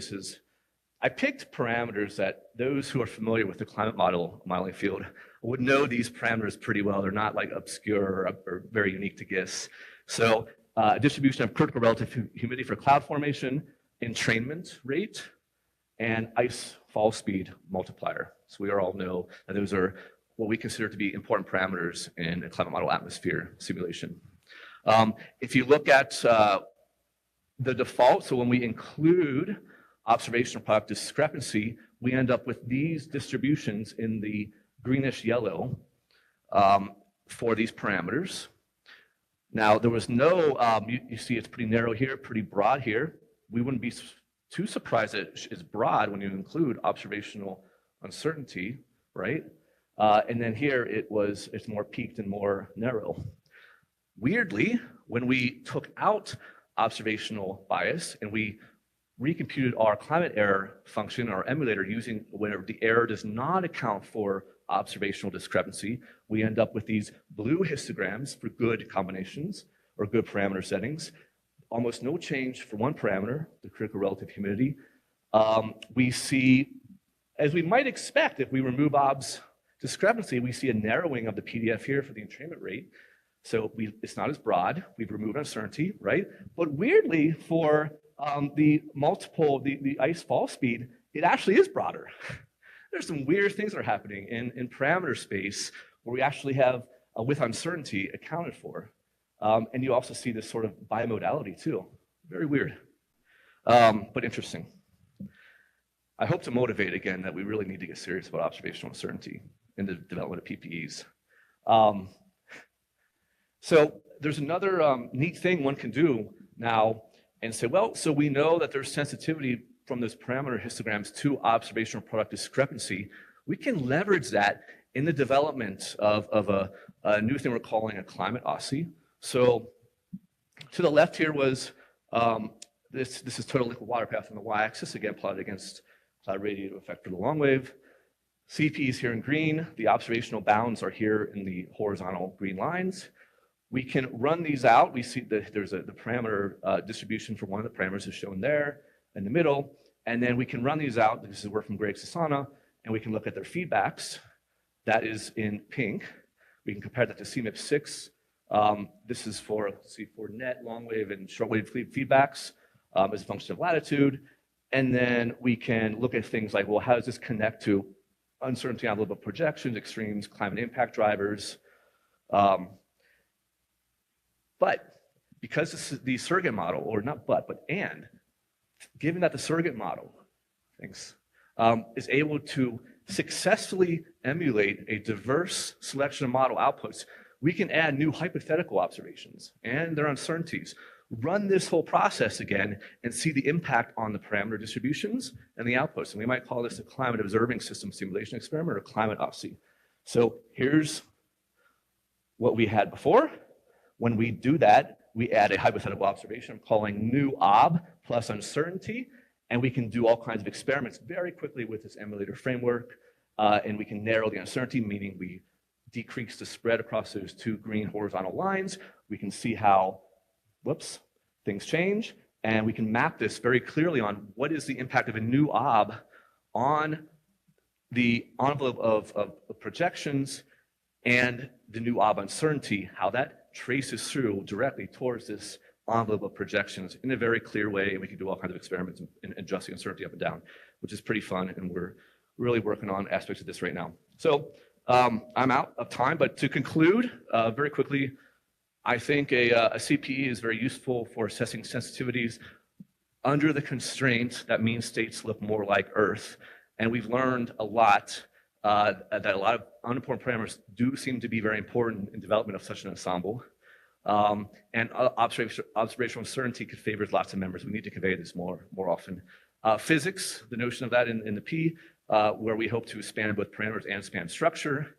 I picked parameters that those who are familiar with the climate modeling field would know these parameters pretty well. They're not like obscure or very unique to GISS. So distribution of critical relative humidity for cloud formation, entrainment rate, and ice fall speed multiplier. So we all know that those are what we consider to be important parameters in a climate model atmosphere simulation. If you look at the default, so when we include observational product discrepancy, we end up with these distributions in the greenish yellow for these parameters. Now, there was no, you see it's pretty narrow here, pretty broad here. We wouldn't be too surprised that it's broad when you include observational uncertainty, right? And then here it's more peaked and more narrow. Weirdly, when we took out observational bias and we recomputed our climate error function, our emulator, using whenever the error does not account for observational discrepancy, we end up with these blue histograms for good combinations or good parameter settings. Almost no change for one parameter, the critical relative humidity. We see, as we might expect, if we remove obs discrepancy, we see a narrowing of the PDF here for the entrainment rate. So it's not as broad. We've removed uncertainty, right? But weirdly, for the ice fall speed, it actually is broader. There's some weird things that are happening in parameter space where we actually have with uncertainty accounted for. And you also see this sort of bimodality too. Very weird, but interesting. I hope to motivate again that we really need to get serious about observational uncertainty in the development of PPEs. So there's another neat thing one can do now and say, well, so we know that there's sensitivity from those parameter histograms to observational product discrepancy. We can leverage that in the development of a new thing we're calling a climate OSCE. So to the left here was, this is total liquid water path on the y-axis, again plotted against radiative effect for the long wave. CP is here in green. The observational bounds are here in the horizontal green lines. We can run these out. We see that there's the parameter distribution for one of the parameters is shown there in the middle. And then we can run these out. This is work from Greg Sasana, and we can look at their feedbacks. That is in pink. We can compare that to CMIP6. This is for, let's see, for net, long wave, and short wave feedbacks as a function of latitude. And then we can look at things like, well, how does this connect to uncertainty envelope projections, extremes, climate impact drivers? But because this is the surrogate model, or not but and, given that the surrogate model, is able to successfully emulate a diverse selection of model outputs, we can add new hypothetical observations and their uncertainties, run this whole process again, and see the impact on the parameter distributions and the outputs. And we might call this a climate observing system simulation experiment or climate OSCE. So here's what we had before. When we do that, we add a hypothetical observation I'm calling new ob plus uncertainty, and we can do all kinds of experiments very quickly with this emulator framework, and we can narrow the uncertainty, meaning we decrease the spread across those two green horizontal lines. We can see how, things change, and we can map this very clearly on what is the impact of a new ob on the envelope of projections and the new ob uncertainty, how that traces through directly towards this envelope of projections in a very clear way, and we can do all kinds of experiments and adjust the uncertainty up and down, which is pretty fun, and we're really working on aspects of this right now. So I'm out of time, but to conclude very quickly, I think a CPE is very useful for assessing sensitivities under the constraint that mean states look more like Earth, and we've learned a lot that a lot of unimportant parameters do seem to be very important in development of such an ensemble. And observational uncertainty favors lots of members. We need to convey this more often. Physics, the notion of that in the P, where we hope to span both parameters and span structure.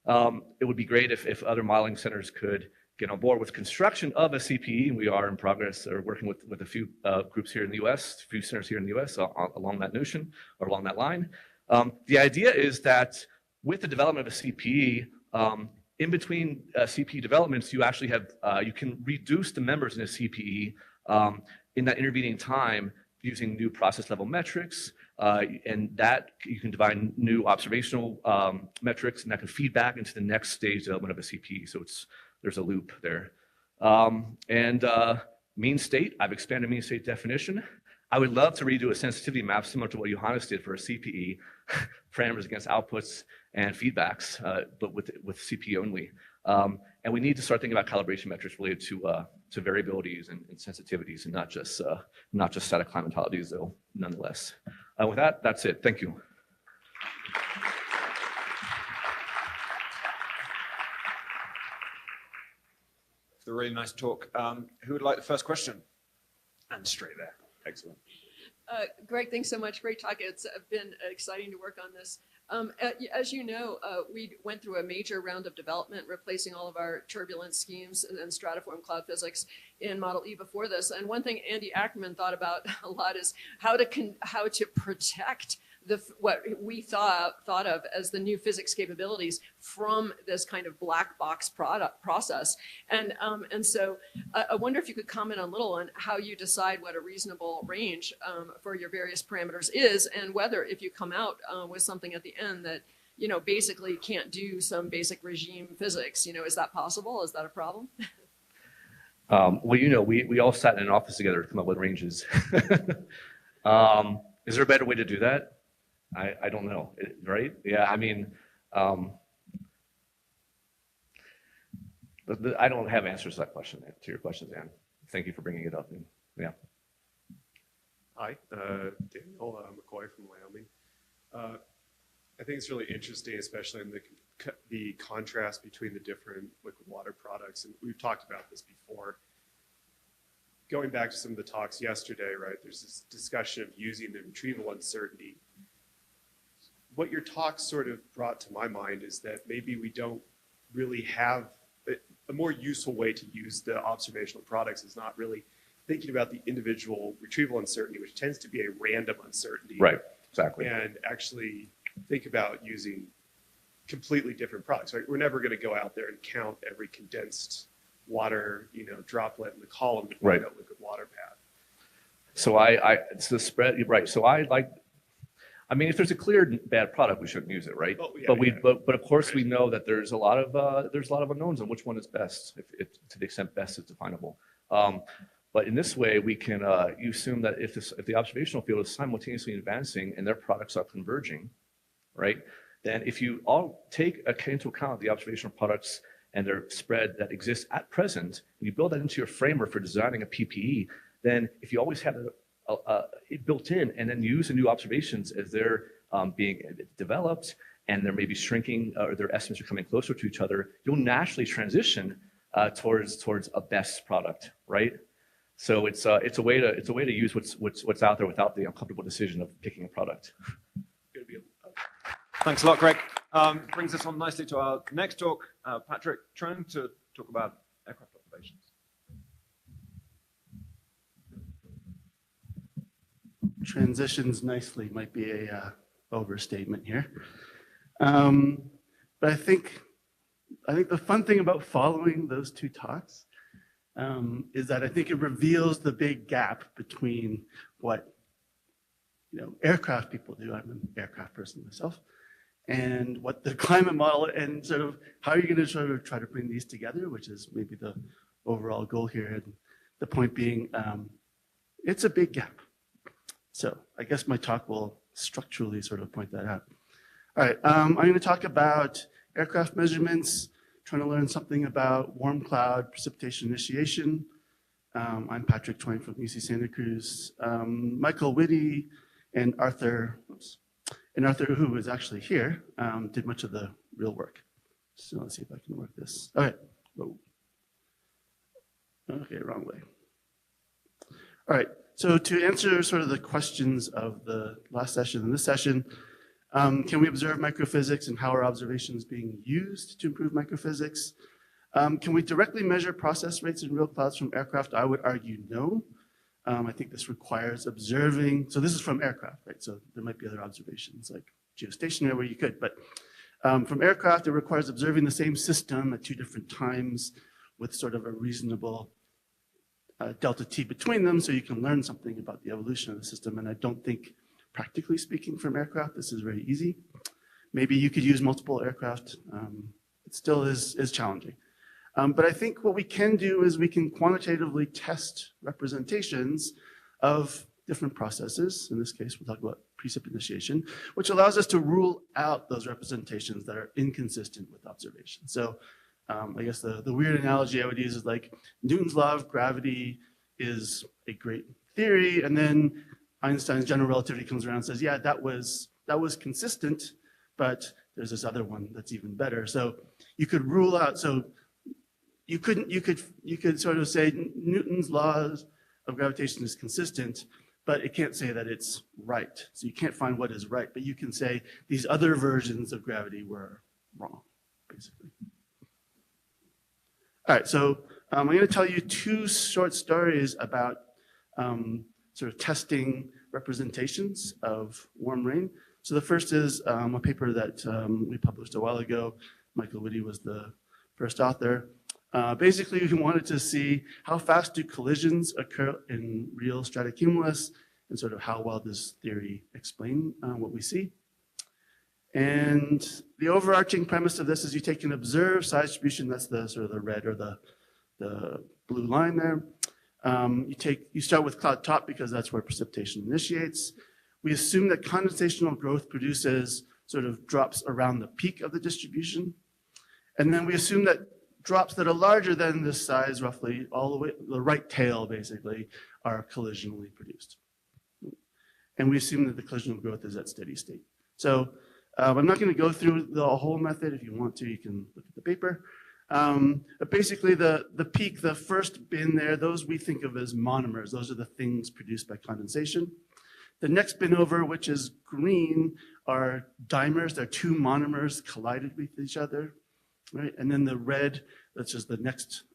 It would be great if other modeling centers could get on board with construction of a CPE, and we are in progress or working with a few groups here in the US, a few centers here in the US along that notion or along that line. The idea is that with the development of a CPE, in between CPE developments, you actually have, you can reduce the members in a CPE in that intervening time using new process level metrics, and that you can define new observational metrics, and that can feed back into the next stage development of a CPE. So there's a loop there. Mean state, I've expanded mean state definition. I would love to redo a sensitivity map similar to what Johannes did for a CPE, parameters against outputs and feedbacks, but with CPE only. And we need to start thinking about calibration metrics related to variabilities and sensitivities, and not just static climatologies, though, nonetheless. With that, that's it. Thank you. It's a really nice talk. Who would like the first question? And straight there. Excellent. Greg, thanks so much. Great talk. It's been exciting to work on this. As you know, we went through a major round of development, replacing all of our turbulence schemes and stratiform cloud physics in Model E before this. And one thing Andy Ackerman thought about a lot is how to protect what we thought of as the new physics capabilities from this kind of black box process. And so I wonder if you could comment a little on how you decide what a reasonable range for your various parameters is, and whether if you come out with something at the end that, you know, basically can't do some basic regime physics, you know, is that possible? Is that a problem? Well, you know, we all sat in an office together to come up with ranges. Is there a better way to do that? I don't know, right? Yeah, I mean, I don't have answers to that question, to your question, Dan. Thank you for bringing it up. And, yeah. Hi, Daniel McCoy from Wyoming. I think it's really interesting, especially in the contrast between the different liquid water products. And we've talked about this before. Going back to some of the talks yesterday, right, there's this discussion of using the retrieval uncertainty. What your talk sort of brought to my mind is that maybe we don't really have a more useful way to use the observational products is not really thinking about the individual retrieval uncertainty, which tends to be a random uncertainty. Right, exactly. And actually think about using completely different products, right? We're never going to go out there and count every condensed water, droplet in the column to find out liquid water path. So it's the spread, right? So if there's a clear bad product, we shouldn't use it, right? Oh, yeah, But of course we know that there's a lot of unknowns on which one is best, if to the extent best is definable. But in this way, we can you assume that if the observational field is simultaneously advancing and their products are converging, right? Then if you all take into account the observational products and their spread that exists at present, and you build that into your framework for designing a PPE, then if you always have it built in and then use the new observations as they're being developed and they're maybe shrinking or their estimates are coming closer to each other, you'll naturally transition towards a best product, right? So it's a way to use what's out there without the uncomfortable decision of picking a product. Thanks a lot, Greg. Brings us on nicely to our next talk, Patrick trying to talk about aircraft observations. Transitions nicely might be a overstatement here. But I think the fun thing about following those two talks is that I think it reveals the big gap between what aircraft people do. I'm an aircraft person myself. And what the climate model and sort of how you're going to sort of try to bring these together, which is maybe the overall goal here. And the point being, it's a big gap. So I guess my talk will structurally sort of point that out. All right, I'm going to talk about aircraft measurements, trying to learn something about warm cloud precipitation initiation. I'm Patrick Chuang from UC Santa Cruz. Michael Whitty and Arthur, who is actually here, did much of the real work. So let's see if I can work this. All right. Whoa. Okay, wrong way. All right. So to answer sort of the questions of the last session and this session, can we observe microphysics and how are observations being used to improve microphysics? Can we directly measure process rates in real clouds from aircraft? I would argue no. I think this requires observing. So this is from aircraft, right? So there might be other observations like geostationary where you could, but from aircraft, it requires observing the same system at two different times with sort of a reasonable delta t between them so you can learn something about the evolution of the system. And I don't think, practically speaking, from aircraft, this is very easy. Maybe you could use multiple aircraft. It still is challenging. But I think what we can do is we can quantitatively test representations of different processes. In this case, we'll talk about precip initiation, which allows us to rule out those representations that are inconsistent with observation. So I guess the weird analogy I would use is like Newton's law of gravity is a great theory, and then Einstein's general relativity comes around and says, yeah, that was consistent, but there's this other one that's even better. So you could rule out, so you could sort of say Newton's laws of gravitation is consistent, but it can't say that it's right. So you can't find what is right, but you can say these other versions of gravity were wrong, basically. All right, so I'm going to tell you two short stories about sort of testing representations of warm rain. So the first is a paper that we published a while ago. Michael Whitty was the first author. Basically, we wanted to see how fast do collisions occur in real stratocumulus and sort of how well does theory explain what we see. And the overarching premise of this is you take an observed size distribution, that's the sort of the red or the blue line there. You start with cloud top because that's where precipitation initiates. We assume that condensational growth produces sort of drops around the peak of the distribution. And then we assume that drops that are larger than this size, roughly all the way, the right tail basically, are collisionally produced. and we assume that the collisional growth is at steady state. So I'm not going to go through the whole method. If you want to, you can look at the paper. But basically, the peak, the first bin there, those we think of as monomers. Those are the things produced by condensation. The next bin over, which is green, are dimers. They're two monomers collided with each other, right? And then the red, that's just the next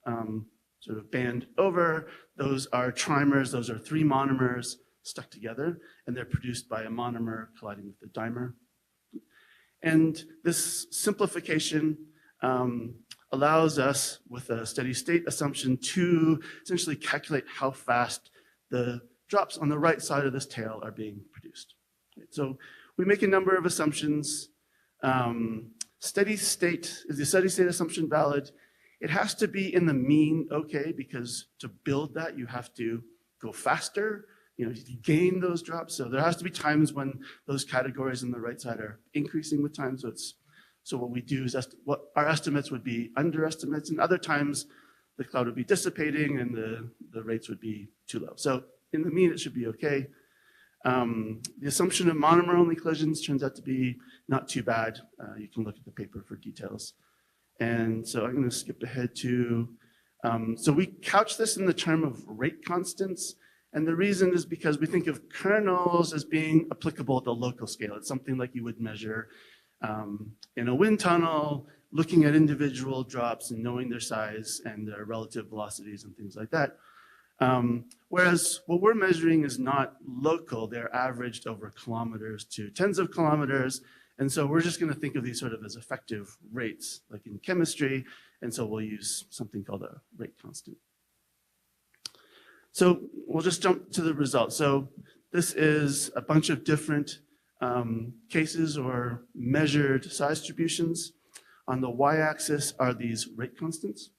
sort of band over. Those are trimers. Those are three monomers stuck together, and they're produced by a monomer colliding with the dimer. And this simplification allows us, with a steady state assumption, to essentially calculate how fast the drops on the right side of this tail are being produced. So we make a number of assumptions. Steady state, is the steady state assumption valid? It has to be in the mean, okay, because to build that, you have to go faster, you gain those drops. So there has to be times when those categories on the right side are increasing with time. So what we do is what our estimates would be underestimates, and other times the cloud would be dissipating and the rates would be too low. So in the mean, it should be okay. The assumption of monomer-only collisions turns out to be not too bad. You can look at the paper for details. And so I'm going to skip ahead to, so we couch this in the term of rate constants. And the reason is because we think of kernels as being applicable at the local scale. It's something like you would measure in a wind tunnel, looking at individual drops and knowing their size and their relative velocities and things like that. Whereas what we're measuring is not local, they're averaged over kilometers to tens of kilometers. And so we're just going to think of these sort of as effective rates, like in chemistry. And so we'll use something called a rate constant. So we'll just jump to the results. So this is a bunch of different cases or measured size distributions. On the y-axis are these rate constants.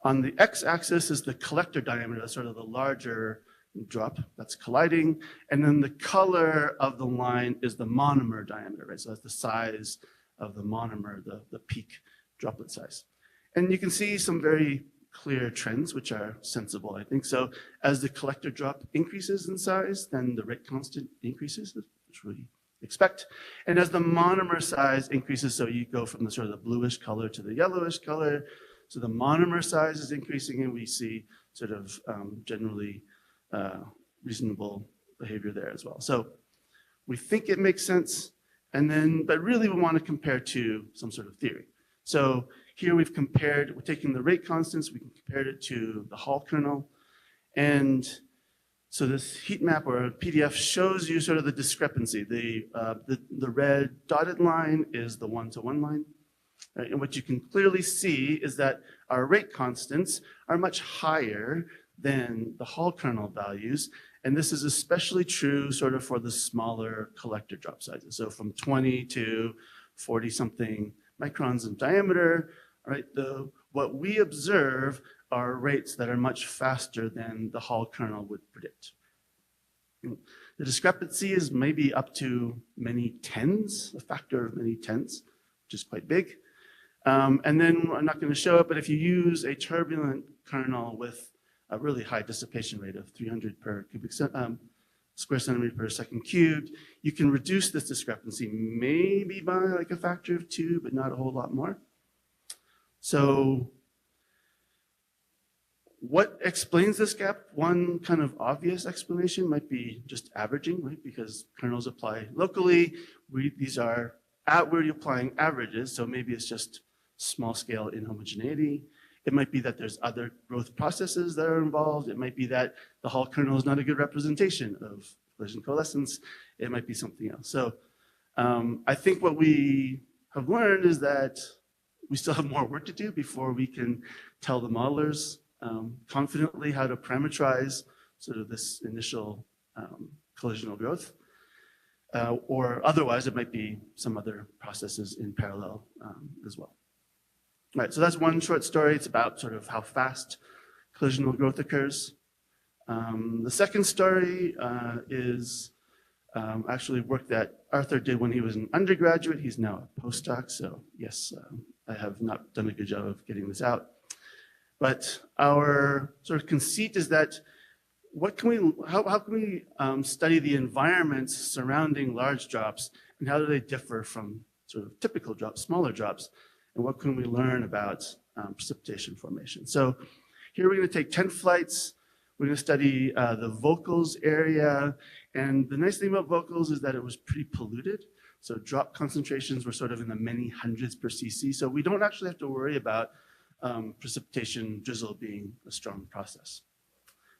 On the x-axis is the collector diameter, that's sort of the larger drop that's colliding. And then the color of the line is the monomer diameter, right? So that's the size of the monomer, the peak droplet size. And you can see some very clear trends, which are sensible, I think. So as the collector drop increases in size, then the rate constant increases, which we expect. And as the monomer size increases, so you go from the sort of the bluish color to the yellowish color, so the monomer size is increasing, and we see sort of generally reasonable behavior there as well. So we think it makes sense, but really we want to compare to some sort of theory. So here we're taking the rate constants, we compared it to the Hall kernel, and so this heat map or PDF shows you sort of the discrepancy. The red dotted line is the one-to-one line. Right? And what you can clearly see is that our rate constants are much higher than the Hall kernel values. And this is especially true sort of for the smaller collector drop sizes. So from 20 to 40 something microns in diameter, right? What we observe are rates that are much faster than the Hall kernel would predict. The discrepancy is maybe up to many tens, a factor of many tens, which is quite big. And then I'm not going to show it, but if you use a turbulent kernel with a really high dissipation rate of 300 per cubic square centimeter per second cubed, you can reduce this discrepancy maybe by like a factor of 2, but not a whole lot more. So what explains this gap? One kind of obvious explanation might be just averaging, right? Because kernels apply locally. These are where you're applying averages, so maybe it's just small scale inhomogeneity. It might be that there's other growth processes that are involved. It might be that the Hall kernel is not a good representation of collision coalescence. It might be something else. So I think what we have learned is that we still have more work to do before we can tell the modelers confidently how to parameterize sort of this initial collisional growth. Or otherwise, it might be some other processes in parallel as well. All right, so that's one short story. It's about sort of how fast collisional growth occurs. The second story is actually work that Arthur did when he was an undergraduate. He's now a postdoc, so yes, I have not done a good job of getting this out. But our sort of conceit is that how can we study the environments surrounding large drops, and how do they differ from sort of typical drops, smaller drops, and what can we learn about precipitation formation? So here we're going to take 10 flights. We're going to study the vocals area, and the nice thing about vocals is that it was pretty polluted. So drop concentrations were sort of in the many hundreds per cc. So we don't actually have to worry about precipitation drizzle being a strong process.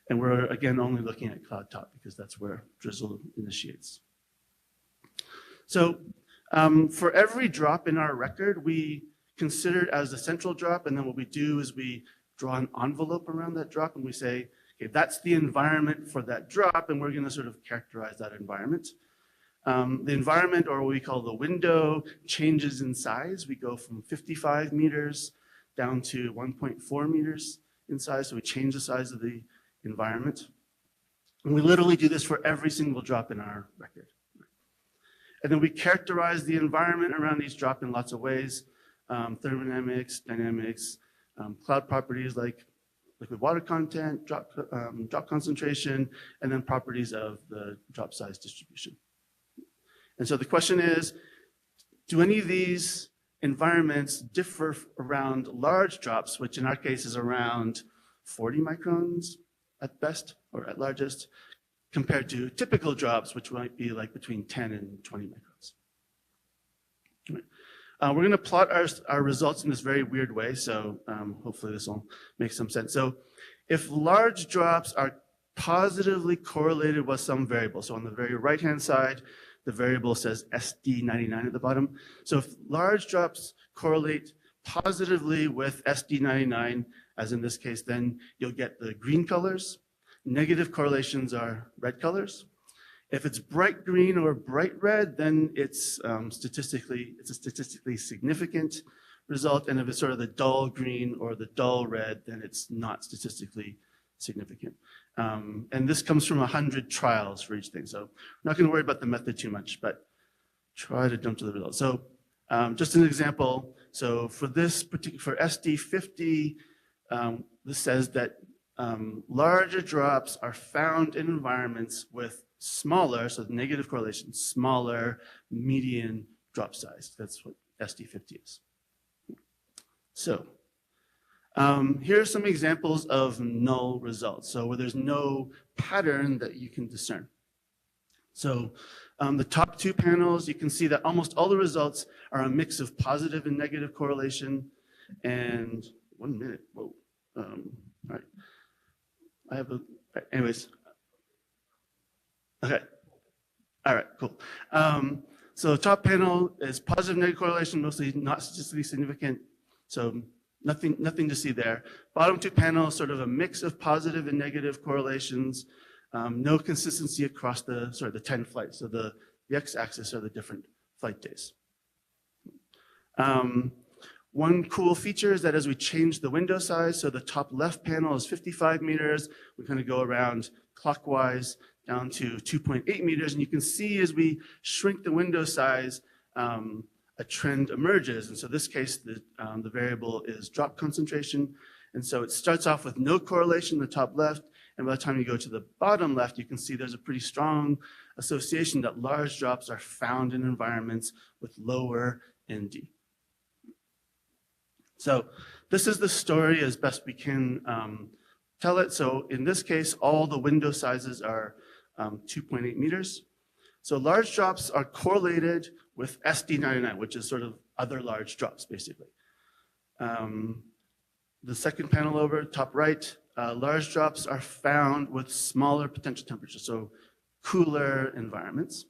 And we're, again, only looking at cloud top because that's where drizzle initiates. So for every drop in our record, we consider it as the central drop. And then what we do is we draw an envelope around that drop and we say, okay, that's the environment for that drop. And we're going to sort of characterize that environment. The environment, or what we call the window, changes in size. We go from 55 meters down to 1.4 meters in size. So we change the size of the environment. And we literally do this for every single drop in our record. And then we characterize the environment around each drop in lots of ways. Thermodynamics, dynamics, cloud properties like liquid water content, drop concentration, and then properties of the drop size distribution. And so the question is, do any of these environments differ around large drops, which in our case is around 40 microns at best or at largest, compared to typical drops, which might be like between 10 and 20 microns. We're going to plot our results in this very weird way, so hopefully this will make some sense. So if large drops are positively correlated with some variable, so on the very right-hand side, the variable says SD99 at the bottom. So if large drops correlate positively with SD99, as in this case, then you'll get the green colors. Negative correlations are red colors. If it's bright green or bright red, then it's a statistically significant result. And if it's sort of the dull green or the dull red, then it's not statistically significant. And this comes from 100 trials for each thing. So I'm not going to worry about the method too much, but try to jump to the results. So just an example. So for this particular, for SD50, this says that larger drops are found in environments with smaller, so negative correlation, smaller median drop size. That's what SD50 is. So here are some examples of null results, so where there's no pattern that you can discern. So the top two panels, you can see that almost all the results are a mix of positive and negative correlation. And 1 minute, whoa. All right. I have anyways. Okay. All right, cool. So top panel is positive negative correlation, mostly not statistically significant. So nothing to see there. Bottom two panels, sort of a mix of positive and negative correlations. No consistency across the 10 flights. So the x-axis are the different flight days. One cool feature is that as we change the window size, so the top left panel is 55 meters, we kind of go around clockwise down to 2.8 meters, and you can see as we shrink the window size, a trend emerges. And so in this case, the variable is drop concentration. And so it starts off with no correlation in the top left, and by the time you go to the bottom left, you can see there's a pretty strong association that large drops are found in environments with lower ND. So this is the story as best we can tell it. So in this case, all the window sizes are 2.8 meters. So large drops are correlated with SD99, which is sort of other large drops, basically. The second panel over, top right, large drops are found with smaller potential temperatures, so cooler environments.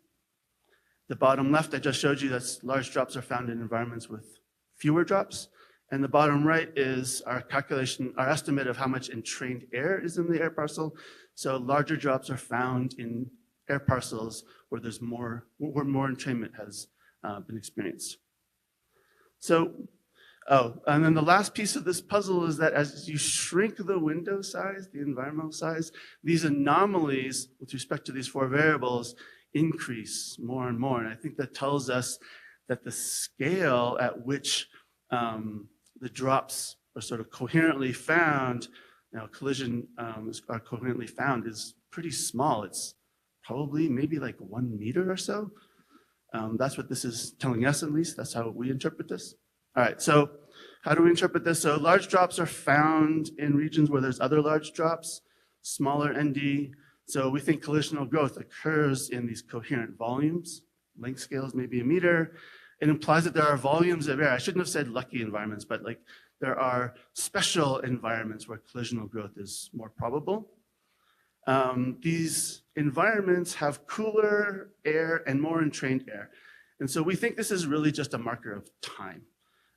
The bottom left, I just showed you that large drops are found in environments with fewer drops. And the bottom right is our calculation, our estimate of how much entrained air is in the air parcel. So larger drops are found in air parcels where there's more entrainment has been experienced. So, and then the last piece of this puzzle is that as you shrink the window size, the environmental size, these anomalies with respect to these four variables increase more and more. And I think that tells us that the scale at which the drops are sort of coherently found Now, collision are coherently found is pretty small. It's probably maybe like 1 meter or so. That's what this is telling us, at least. That's how we interpret this. All right, so how do we interpret this? So large drops are found in regions where there's other large drops, smaller ND. So we think collisional growth occurs in these coherent volumes. Length scales maybe a meter. It implies that there are volumes of air. I shouldn't have said lucky environments, but like there are special environments where collisional growth is more probable. These environments have cooler air and more entrained air. And so we think this is really just a marker of time.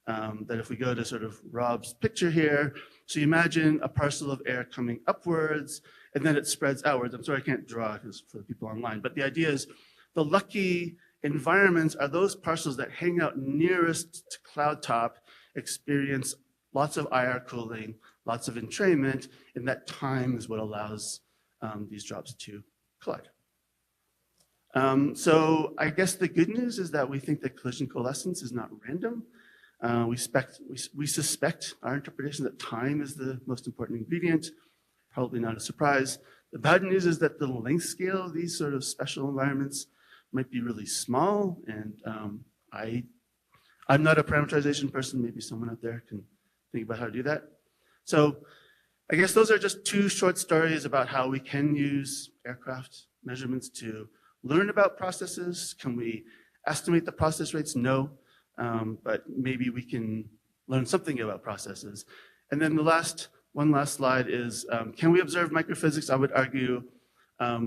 That if we go to sort of Rob's picture here, so you imagine a parcel of air coming upwards and then it spreads outwards. I'm sorry I can't draw because for the people online, but the idea is the lucky environments are those parcels that hang out nearest to cloud top, experience lots of IR cooling, lots of entrainment, and that time is what allows these drops to collide. So I guess the good news is that we think that collision coalescence is not random. We suspect our interpretation that time is the most important ingredient, probably not a surprise. The bad news is that the length scale of these sort of special environments might be really small, and I'm not a parameterization person. Maybe someone out there can think about how to do that. So I guess those are just 2 short stories about how we can use aircraft measurements to learn about processes. Can we estimate the process rates? No. But maybe we can learn something about processes. And then one last slide is, can we observe microphysics? I would argue,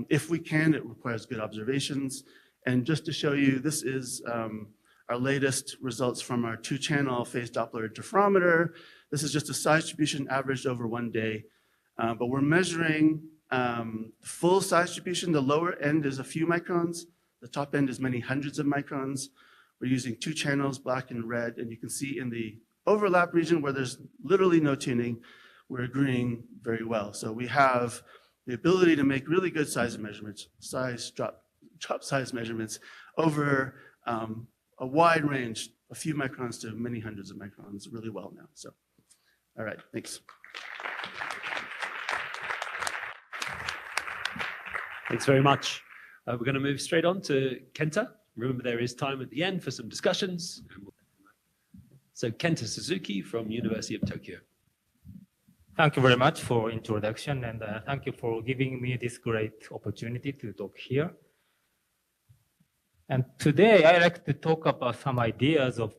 if we can, it requires good observations. And just to show you, this is our latest results from our 2-channel phase Doppler interferometer. This is just a size distribution averaged over 1 day. But we're measuring full size distribution. The lower end is a few microns. The top end is many hundreds of microns. We're using 2 channels, black and red, and you can see in the overlap region where there's literally no tuning, we're agreeing very well. So we have the ability to make really good size measurements, drop size measurements over a wide range, a few microns to many hundreds of microns, really well now. So, all right, thanks. Thanks very much. We're going to move straight on to Kenta. Remember, there is time at the end for some discussions. So Kenta Suzuki from University of Tokyo. Thank you very much for introduction, and thank you for giving me this great opportunity to talk here. And today I'd like to talk about some ideas of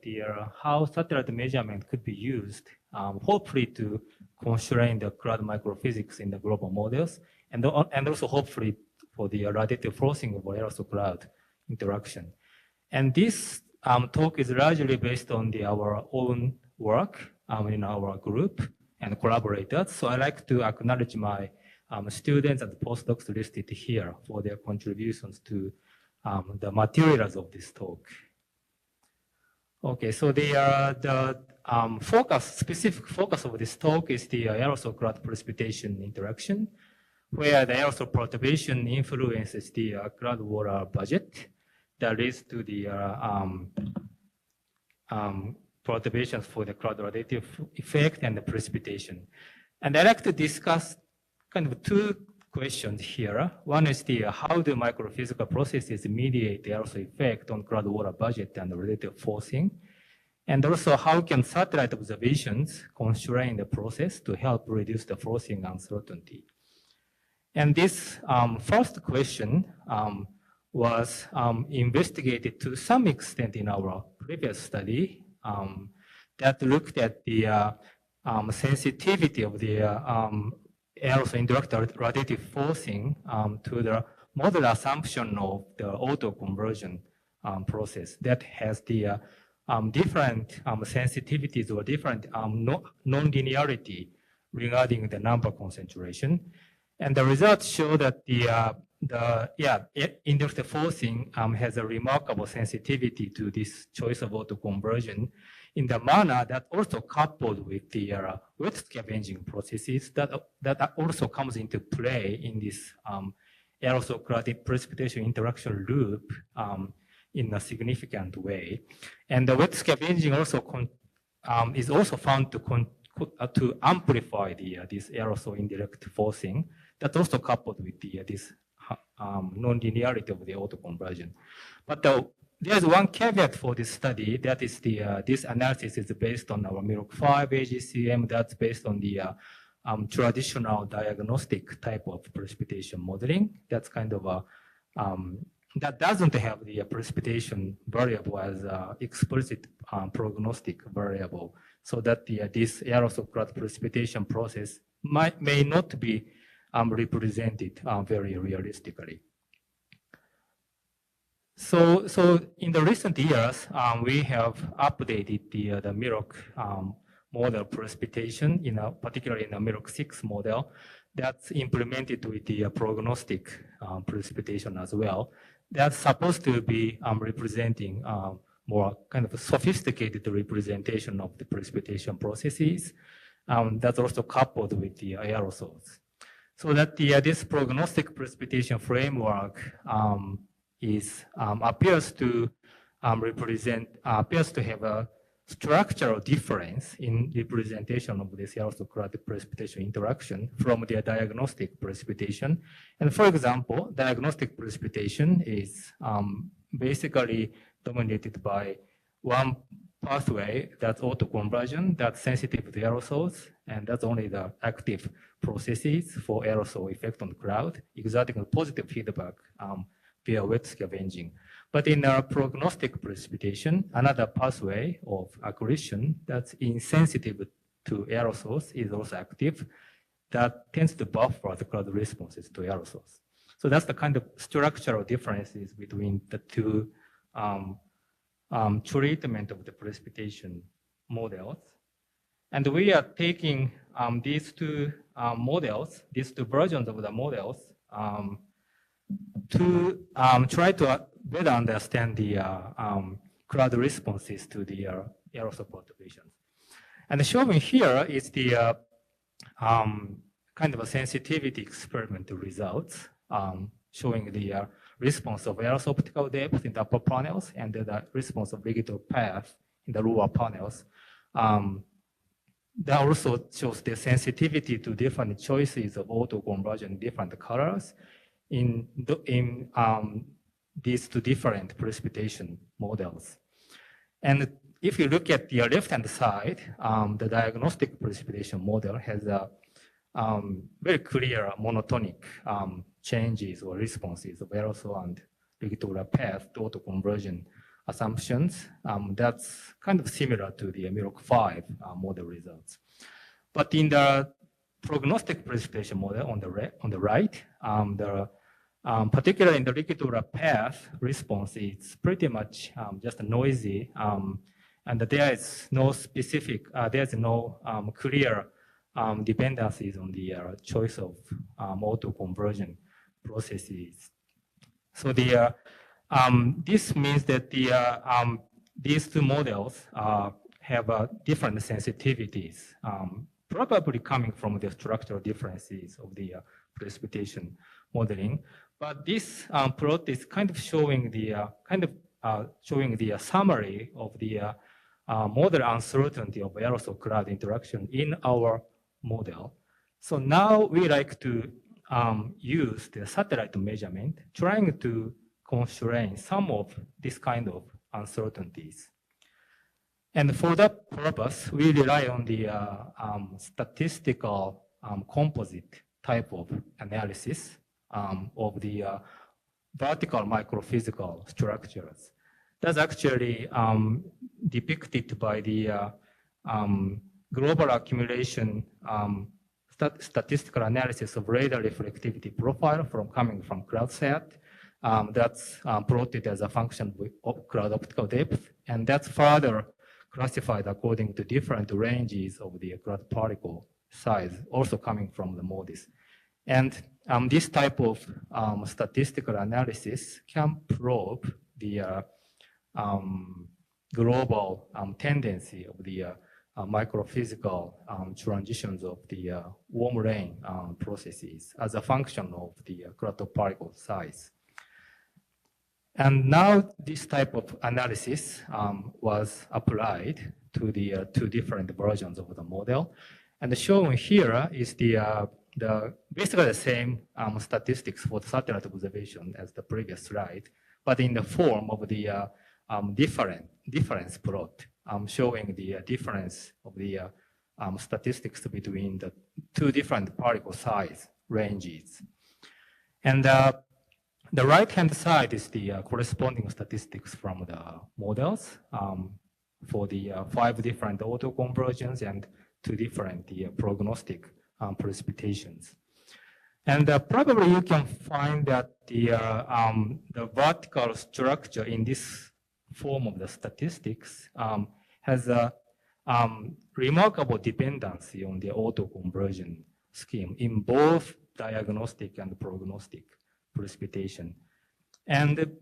how satellite measurement could be used, hopefully to constrain the cloud microphysics in the global models, and also hopefully for the radiative forcing of aerosol cloud interaction. And this talk is largely based on our own work in our group and collaborators. So I'd like to acknowledge my students and postdocs listed here for their contributions to the materials of this talk. Okay, so the specific focus of this talk is the aerosol cloud precipitation interaction, where the aerosol perturbation influences the cloud water budget that leads to the perturbations for the cloud radiative effect and the precipitation. And I'd like to discuss kind of 2 questions here. One is how do microphysical processes mediate the aerosol effect on cloud water budget and the radiative forcing? And also, how can satellite observations constrain the process to help reduce the forcing uncertainty? And this first question was investigated to some extent in our previous study that looked at the sensitivity of the aerosol indirect radiative forcing to the model assumption of the auto conversion process that has the different sensitivities or different non-linearity regarding the number concentration. And the results show that indirect forcing has a remarkable sensitivity to this choice of auto conversion in the manner that also coupled with the wet scavenging processes that also comes into play in this aerosol cloud precipitation interaction loop in a significant way. And the wet scavenging also is also found to to amplify this aerosol indirect forcing. That's also coupled with this non-linearity of the autoconversion. But there's one caveat for this study. That is this analysis is based on our MIROC5 AGCM. That's based on the traditional diagnostic type of precipitation modeling. That's kind of a that doesn't have the precipitation variable as explicit prognostic variable, so that this aerosol cloud precipitation process may not be represented very realistically. So in the recent years, we have updated the MIROC model precipitation, particularly in the MIROC6 model, that's implemented with the prognostic precipitation as well. That's supposed to be representing more kind of a sophisticated representation of the precipitation processes. That's also coupled with the aerosols. So that this prognostic precipitation framework appears to have a structural difference in representation of this aerosol cloud precipitation interaction from the diagnostic precipitation. And for example, diagnostic precipitation is basically dominated by one pathway, that's autoconversion, that's sensitive to aerosols, and that's only the active processes for aerosol effect on the cloud, exerting a positive feedback via wet scavenging. But in our prognostic precipitation, another pathway of accretion that's insensitive to aerosols is also active, that tends to buffer the cloud responses to aerosols. So that's the kind of structural differences between the two treatment of the precipitation models. And we are taking these two models, these two versions of the models, to try to better understand the cloud responses to the aerosol perturbations. And shown here is the kind of a sensitivity experiment results showing the response of aerosol optical depth in the upper panels and the response of ligature path in the lower panels. That also shows the sensitivity to different choices of autoconversion in different colors in these two different precipitation models. And if you look at the left-hand side, the diagnostic precipitation model has a very clear monotonic changes or responses of aerosol and ligature path to autoconversion assumptions. That's kind of similar to the MIROC5 model results. But in the prognostic precipitation model on the right, particularly in the ligature path response, it's pretty much just noisy, and there is no specific, there's no clear dependencies on the choice of autoconversion processes. So this means that these two models have different sensitivities, probably coming from the structural differences of the precipitation modeling. But this plot is kind of showing the summary of the model uncertainty of aerosol cloud interaction in our model. So now we like to use the satellite measurement, trying to constrain some of this kind of uncertainties. And for that purpose, we rely on the statistical composite type of analysis of the vertical microphysical structures. That's actually depicted by the global accumulation statistical analysis of radar reflectivity profile coming from CloudSat. That's plotted as a function of cloud optical depth, and that's further classified according to different ranges of the cloud particle size, also coming from the MODIS. And this type of statistical analysis can probe the global tendency of the microphysical transitions of the warm rain processes as a function of the cloud particle size. And now this type of analysis was applied to the two different versions of the model. And shown here is the basically the same statistics for the satellite observation as the previous slide, but in the form of the difference plot, showing the difference of the statistics between the two different particle size ranges. And the right-hand side is the corresponding statistics from the models for the 5 different auto-conversions and 2 different prognostic precipitations. And probably you can find that the vertical structure in this form of the statistics has a remarkable dependency on the auto-conversion scheme in both diagnostic and prognostic precipitation. And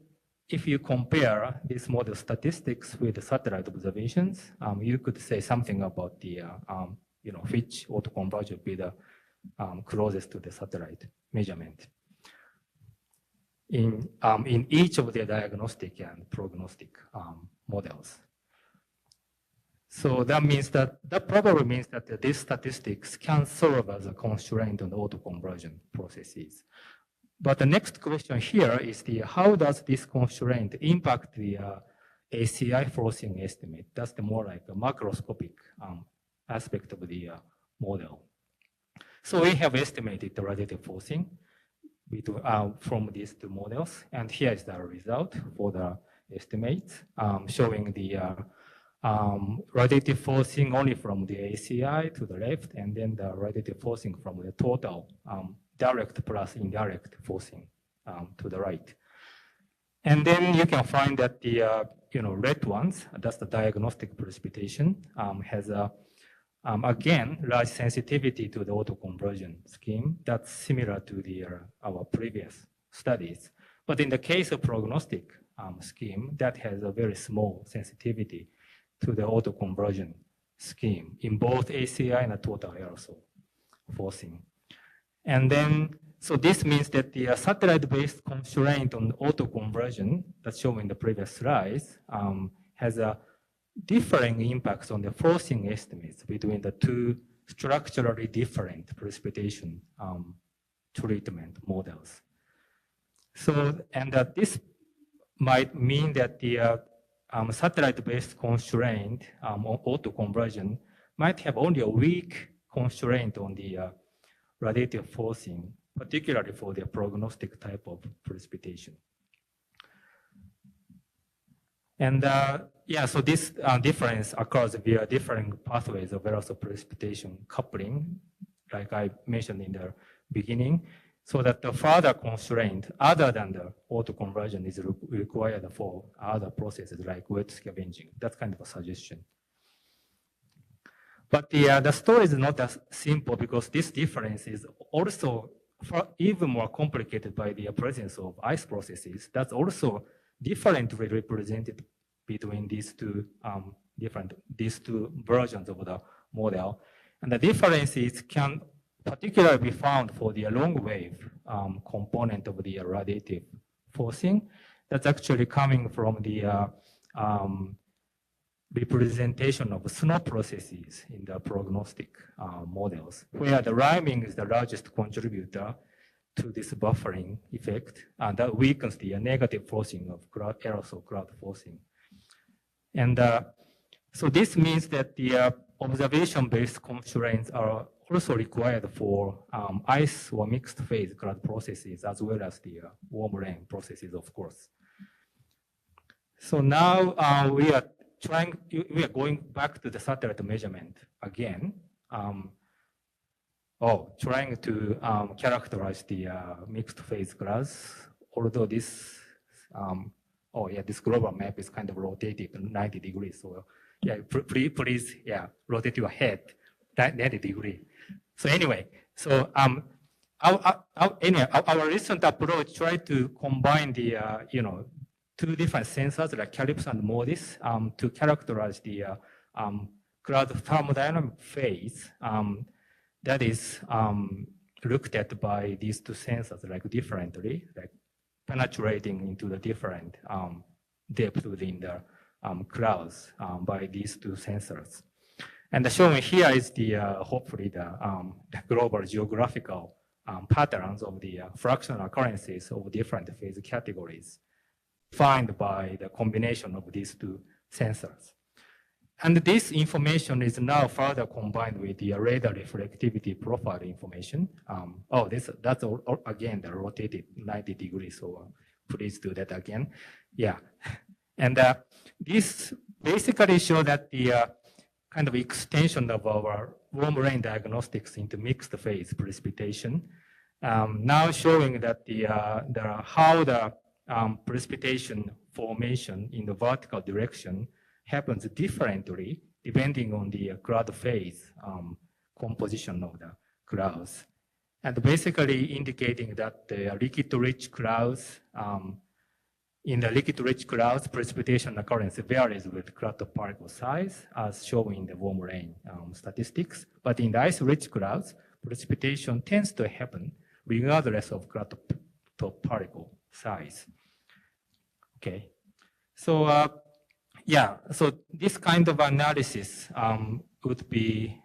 if you compare this model statistics with the satellite observations, you could say something about the which auto-conversion would be the closest to the satellite measurement in each of the diagnostic and prognostic models. So that means that probably means that these statistics can serve as a constraint on the auto-conversion processes. But the next question here is how does this constraint impact the ACI forcing estimate? That's the more like a macroscopic aspect of the model. So we have estimated the radiative forcing from these 2 models, and here is the result for the estimates showing the radiative forcing only from the ACI to the left, and then the radiative forcing from the total direct plus indirect forcing to the right. And then you can find that the red ones, that's the diagnostic precipitation, has again large sensitivity to the auto-conversion scheme. That's similar to our previous studies. But in the case of prognostic scheme, that has a very small sensitivity to the auto-conversion scheme in both ACI and the total aerosol forcing. And then, so this means that the satellite-based constraint on auto-conversion that's shown in the previous slides has a differing impacts on the forcing estimates between the 2 structurally different precipitation treatment models. So, and this might mean that the satellite-based constraint on auto-conversion might have only a weak constraint on the radiative forcing, particularly for the prognostic type of precipitation. And so this difference occurs via different pathways of aerosol precipitation coupling, like I mentioned in the beginning, so that the further constraint other than the auto-conversion is required for other processes like wet scavenging. That's kind of a suggestion. But the story is not as simple because this difference is also even more complicated by the presence of ice processes. That's also differently represented between these two versions of the model. And the differences can particularly be found for the long wave component of the radiative forcing. That's actually coming from the representation of snow processes in the prognostic models, where the riming is the largest contributor to this buffering effect, and that weakens the negative forcing of aerosol cloud forcing. And so this means that the observation-based constraints are also required for ice or mixed phase cloud processes, as well as the warm rain processes, of course. So now we are going back to the satellite measurement again, trying to characterize the mixed phase clouds, although this, this global map is kind of rotated 90 degrees. So please, rotate your head 90 degrees. So anyway, so our recent approach tried to combine the, 2 different sensors like Calypso and MODIS to characterize the cloud thermodynamic phase that is looked at by these 2 sensors like differently, like penetrating into the different depth within the clouds by these two sensors. And shown here is the hopefully the global geographical patterns of the fractional occurrences of different phase categories found by the combination of these two sensors. And this information is now further combined with the radar reflectivity profile information. That's again the rotated 90 degrees, so please do that again. Yeah, and this basically shows that the kind of extension of our warm rain diagnostics into mixed phase precipitation. Now showing that how the precipitation formation in the vertical direction happens differently depending on the cloud phase composition of the clouds. And basically indicating that the liquid-rich clouds, in the liquid-rich clouds, precipitation occurrence varies with cloud particle size as shown in the warm rain statistics. But in the ice-rich clouds, precipitation tends to happen regardless of cloud particle size. Okay, so so this kind of analysis could be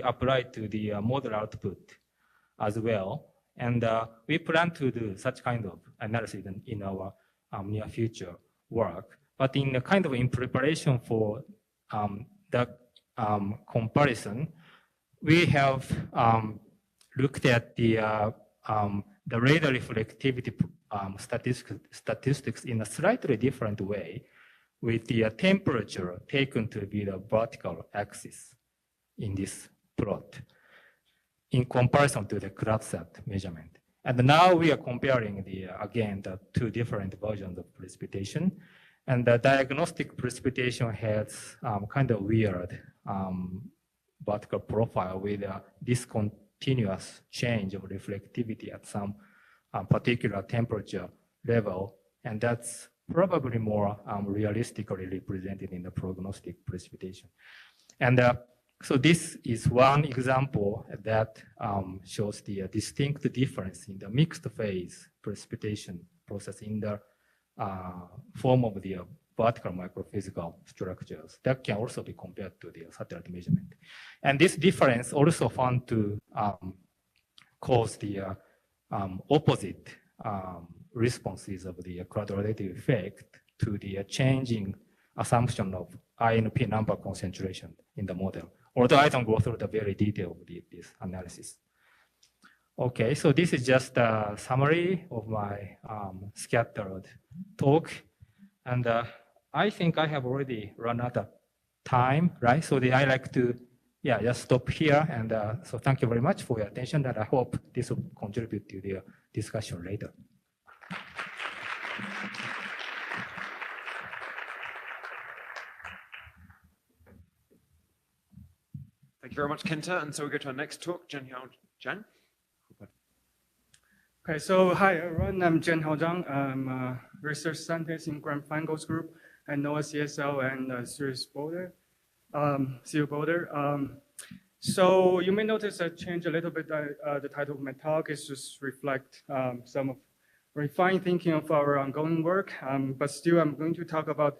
applied to the model output as well. And we plan to do such kind of analysis in our near future work. But in preparation for the comparison, we have looked at the radar reflectivity statistics in a slightly different way, with the temperature taken to be the vertical axis in this plot in comparison to the CloudSat measurement. And now we are comparing again the two different versions of precipitation. And the diagnostic precipitation has kind of weird vertical profile with a discontinuous change of reflectivity at some particular temperature level. And that's probably more realistically represented in the prognostic precipitation. And so this is one example that shows the distinct difference in the mixed phase precipitation process in the form of the vertical microphysical structures that can also be compared to the satellite measurement. And this difference also found to cause the opposite responses of the cloud-relative effect to the changing assumption of INP number concentration in the model. Although I don't go through the very detail of this analysis. Okay, so this is just a summary of my scattered talk. And I think I have already run out of time, right? So I like to, just stop here. And so thank you very much for your attention. And I hope this will contribute to the discussion later. Thank you very much, Kenta. And so we go to our next talk, Jianhao Zhang. Okay, so hi everyone, I'm Jianhao Zhang. I'm a research scientist in Graham Feingold's group at NOAA CSL and Sirius Boulder. So you may notice I changed a little bit the title of my talk is just reflect some of refined thinking of our ongoing work, but still I'm going to talk about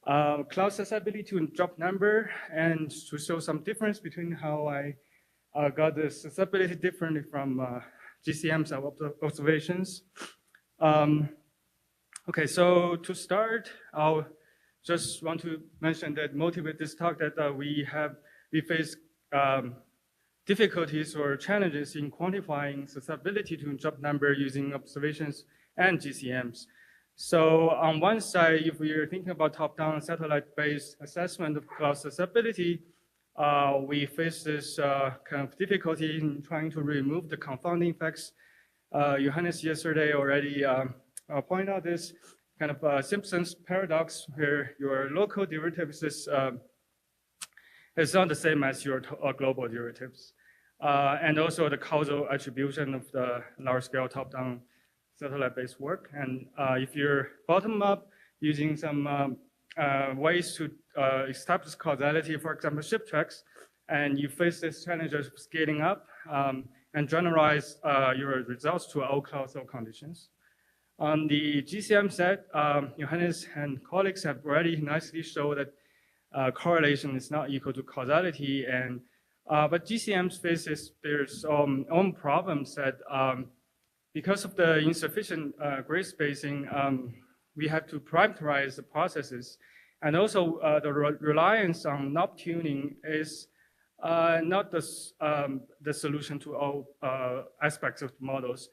cloud accessibility to drop number and to show some difference between how I got the accessibility differently from GCM's observations. Okay, so to start, I'll just want to mention that motivate this talk that we face difficulties or challenges in quantifying accessibility to drop number using observations and GCMs. So on one side, if we are thinking about top-down satellite-based assessment of cloud accessibility, we face this kind of difficulty in trying to remove the confounding effects. Johannes yesterday already pointed out this kind of Simpson's paradox, where your local derivatives is not the same as your global derivatives. And also the causal attribution of the large-scale top-down satellite-based work. And if you're bottom-up using some ways to establish causality, for example, ship tracks, and you face this challenge of scaling up and generalize your results to all causal conditions. On the GCM set, Johannes and colleagues have already nicely shown that correlation is not equal to causality, and but GCM faces their own problems that because of the insufficient grid spacing, we have to parameterize the processes, and also the reliance on knob tuning is not the solution to all aspects of the models.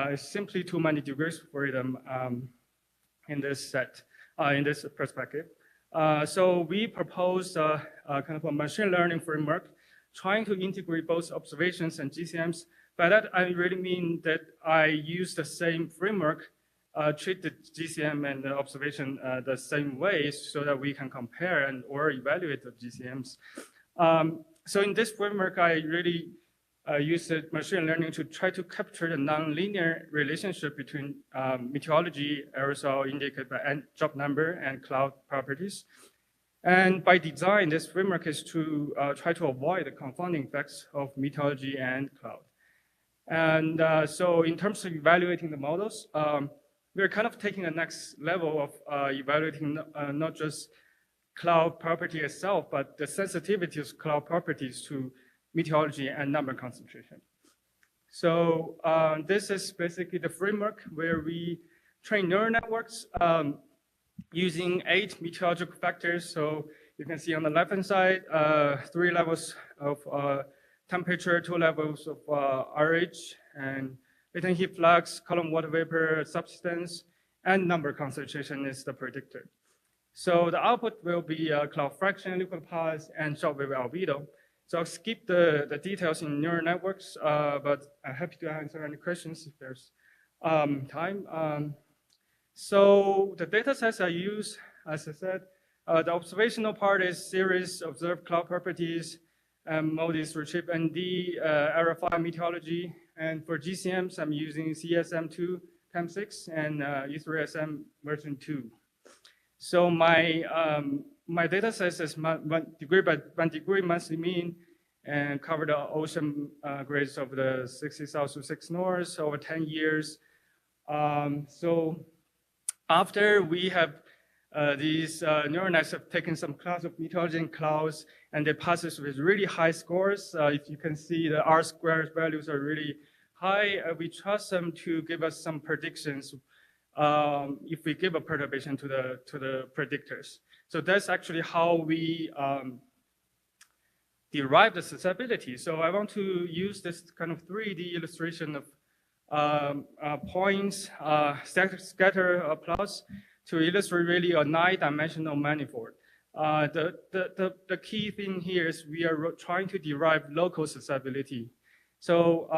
It's simply too many degrees of freedom in this set, in this perspective. So we proposed kind of a machine learning framework trying to integrate both observations and GCMs. By that, I really mean that I use the same framework, treat the GCM and the observation the same way so that we can compare and or evaluate the GCMs. So in this framework, I really use the machine learning to try to capture the nonlinear relationship between meteorology, aerosol indicated by job number, and cloud properties. And by design, this framework is to try to avoid the confounding effects of meteorology and cloud. And so in terms of evaluating the models, we're kind of taking the next level of evaluating not just cloud property itself, but the sensitivity of cloud properties to meteorology and number concentration. So this is basically the framework where we train neural networks using 8 meteorological factors. So you can see on the left-hand side, 3 levels of temperature, 2 levels of RH, and latent heat flux, column water vapor, substance, and number concentration is the predictor. So the output will be cloud fraction, liquid pulse, and shortwave albedo. So I'll skip the details in neural networks, but I'm happy to answer any questions if there's time. So the data sets I use, as I said, the observational part is series observed cloud properties, MODIS, retrieve ND, aerophile meteorology. And for GCMs, I'm using CSM2, CAM6, and E3SM version 2. So my data set is 1 degree by 1 degree monthly mean, and cover the ocean grades of the 60 south to 6 north over 10 years. So after we have these neural nets have taken some class of meteorology and clouds, and they pass this with really high scores. If you can see the R-squared values are really high, we trust them to give us some predictions if we give a perturbation to the predictors. So that's actually how we derive the susceptibility. So I want to use this kind of 3D illustration of points, scatter plots to illustrate really a 9-dimensional manifold. The key thing here is we are trying to derive local susceptibility. So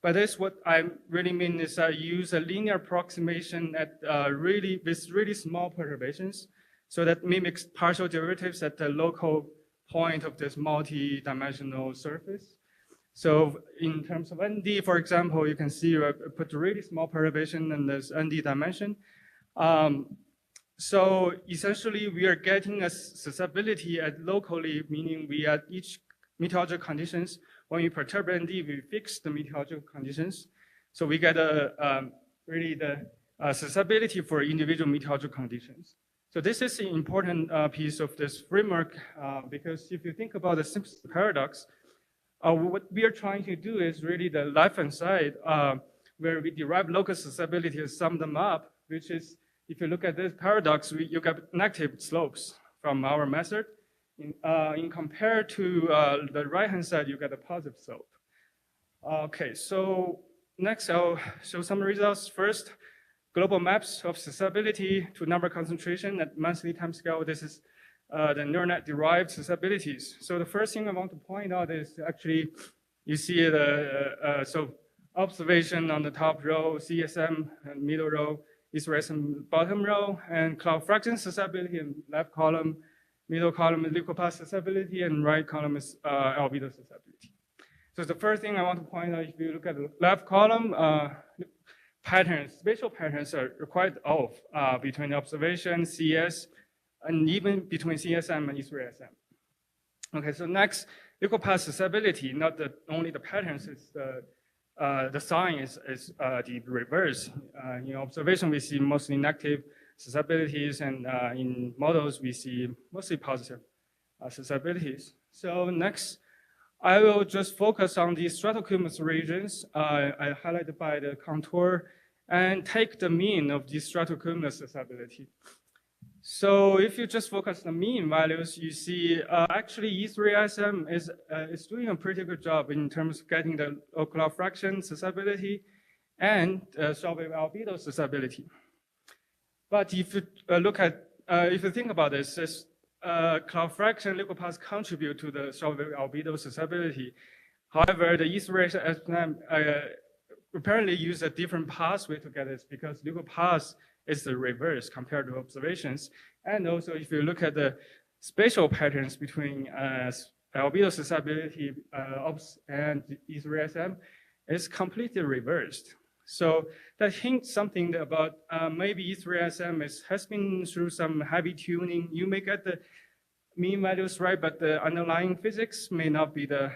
by this, what I really mean is I use a linear approximation at with really small perturbations, so that mimics partial derivatives at the local point of this multi-dimensional surface. So in terms of ND, for example, you can see I put a really small perturbation in this ND dimension. So essentially, we are getting a susceptibility at locally, meaning we at each meteorological conditions. When we perturb ND, we fix the meteorological conditions. So we get really the susceptibility for individual meteorological conditions. So this is an important piece of this framework because if you think about the Simpson paradox, what we are trying to do is really the left-hand side where we derive local susceptibility and sum them up, which is, if you look at this paradox, you get negative slopes from our method. In compared to the right-hand side, you get a positive slope. Okay, so next I'll show some results. First, global maps of susceptibility to number concentration at monthly time scale. This is the neural net derived susceptibilities. So the first thing I want to point out is actually, you see so observation on the top row, CSM and middle row, E3SM bottom row, and cloud fraction susceptibility in left column, middle column is liquid pulse susceptibility, and right column is albedo susceptibility. So the first thing I want to point out, if you look at the left column, patterns, spatial patterns are quite off between observation, CS, and even between CSM and E3SM. Okay, so next, liquid pulse susceptibility, not only the patterns, it's the the sign is the reverse. In observation, we see mostly negative susceptibilities, and in models, we see mostly positive susceptibilities. So next, I will just focus on the stratocumulus regions I highlighted by the contour and take the mean of the stratocumulus susceptibility. So if you just focus on the mean values, you see actually E3SM is doing a pretty good job in terms of getting the cloud fraction susceptibility and shortwave albedo susceptibility. But if you if you think about this, cloud fraction leucopaths contribute to the shortwave albedo susceptibility. However, the E3SM apparently use a different pathway to get this because leucopaths is the reverse compared to observations. And also, if you look at the spatial patterns between albedo susceptibility OBS and E3SM, it's completely reversed. So that hints something about maybe E3SM has been through some heavy tuning. You may get the mean values right, but the underlying physics may not be the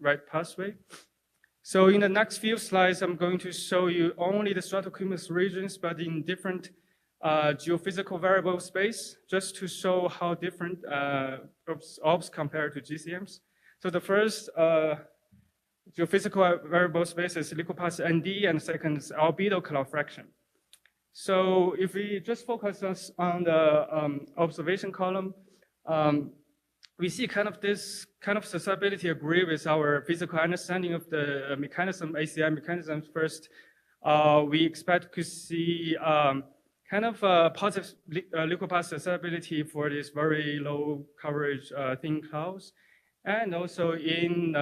right pathway. So in the next few slides, I'm going to show you only the stratocumulus regions, but in different geophysical variable space, just to show how different OBS compare to GCMs. So the first geophysical variable space is leucopath ND, and second is albedo cloud fraction. So if we just focus on the observation column, we see this kind of susceptibility agree with our physical understanding of the mechanism, ACI mechanisms. First, we expect to see positive leucopath susceptibility for this very low coverage thin clouds, and also in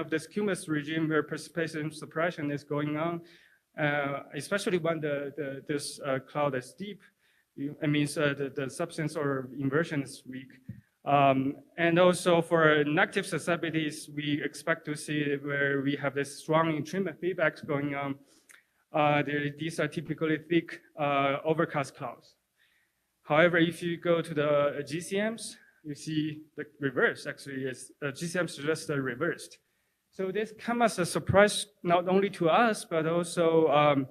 this cumulus regime where precipitation suppression is going on, especially when this cloud is deep. It means the substance or inversion is weak. And also for negative susceptibilities, we expect to see where we have this strong entrainment feedbacks going on. These are typically thick overcast clouds. However, if you go to the GCMs, you see the reverse. Actually, GCMs suggest the reversed. So this comes as a surprise not only to us, but also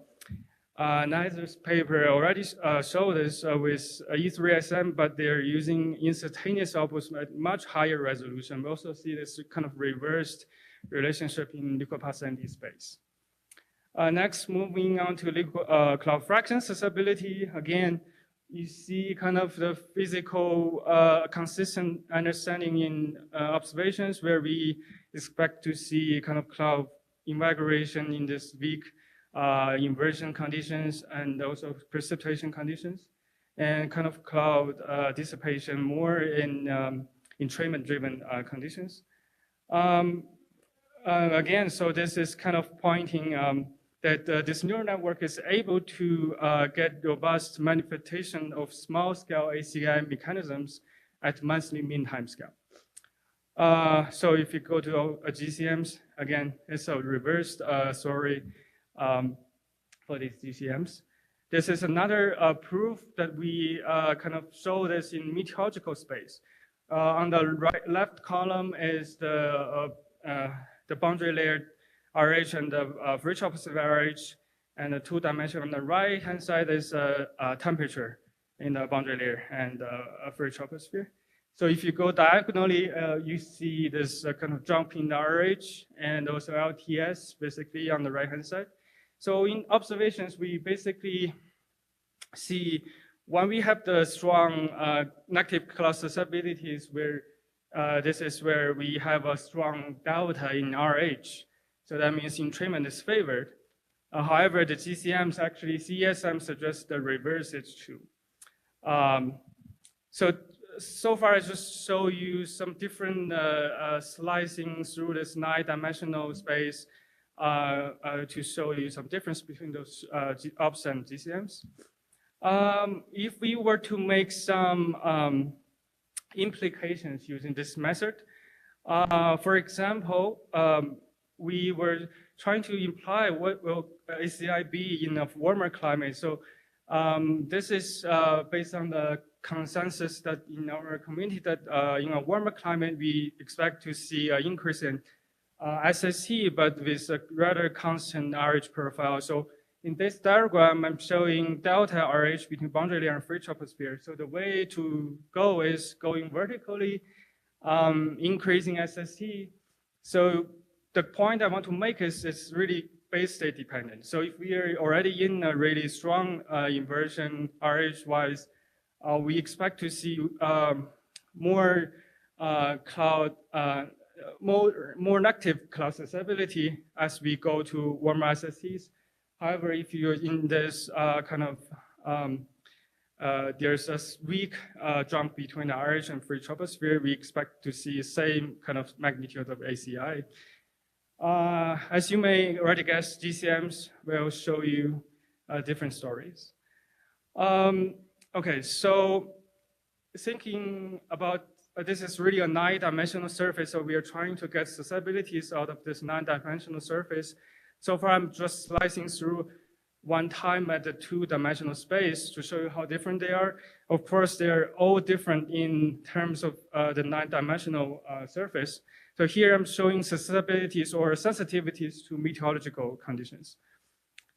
Neither's paper already showed this with E3SM, but they're using instantaneous outputs at much higher resolution. We also see this kind of reversed relationship in leucopath ND space. Next, moving on to cloud fraction susceptibility. Again, you see kind of the physical consistent understanding in observations where we expect to see kind of cloud invagoration in this weak inversion conditions and also precipitation conditions, and kind of cloud dissipation more in entrainment-driven conditions. Again, so this is kind of pointing that this neural network is able to get robust manifestation of small-scale ACI mechanisms at monthly mean time scale. So if you go to GCMs, again, it's a reversed story for these GCMs. This is another proof that we kind of show this in meteorological space. On the left column is the boundary layer RH and the Fridge opposite RH, and the two-dimensional on the right-hand side is temperature in the boundary layer and Fridge troposphere. So if you go diagonally, you see this kind of jump in the RH and also LTS basically on the right-hand side. So in observations, we basically see when we have the strong negative cloud susceptibilities where this is where we have a strong delta in RH. So that means entrainment is favored. However, the GCMs actually, CSM suggests the reverse is true. So far I just show you some different slicing through this 9-dimensional space to show you some difference between those OBS and GCMs. If we were to make some implications using this method, for example, we were trying to imply what will ACI be in a warmer climate. So this is based on the consensus that in our community that in a warmer climate, we expect to see an increase in SST, but with a rather constant RH profile. So in this diagram, I'm showing delta RH between boundary layer and free troposphere. So the way to go is going vertically, increasing SST. So the point I want to make is it's really base state dependent. So if we are already in a really strong inversion RH-wise, we expect to see more cloud, more negative cloud susceptibility as we go to warmer SSTs. However, if you're in this there's a weak jump between the RH and free troposphere, we expect to see same kind of magnitude of ACI. As you may already guess, GCMs will show you different stories. Okay, so thinking about this is really a 9-dimensional surface, so we are trying to get susceptibilities out of this 9-dimensional surface. So far, I'm just slicing through one time at the 2-dimensional space to show you how different they are. Of course, they're all different in terms of the 9-dimensional surface. So here I'm showing susceptibilities or sensitivities to meteorological conditions.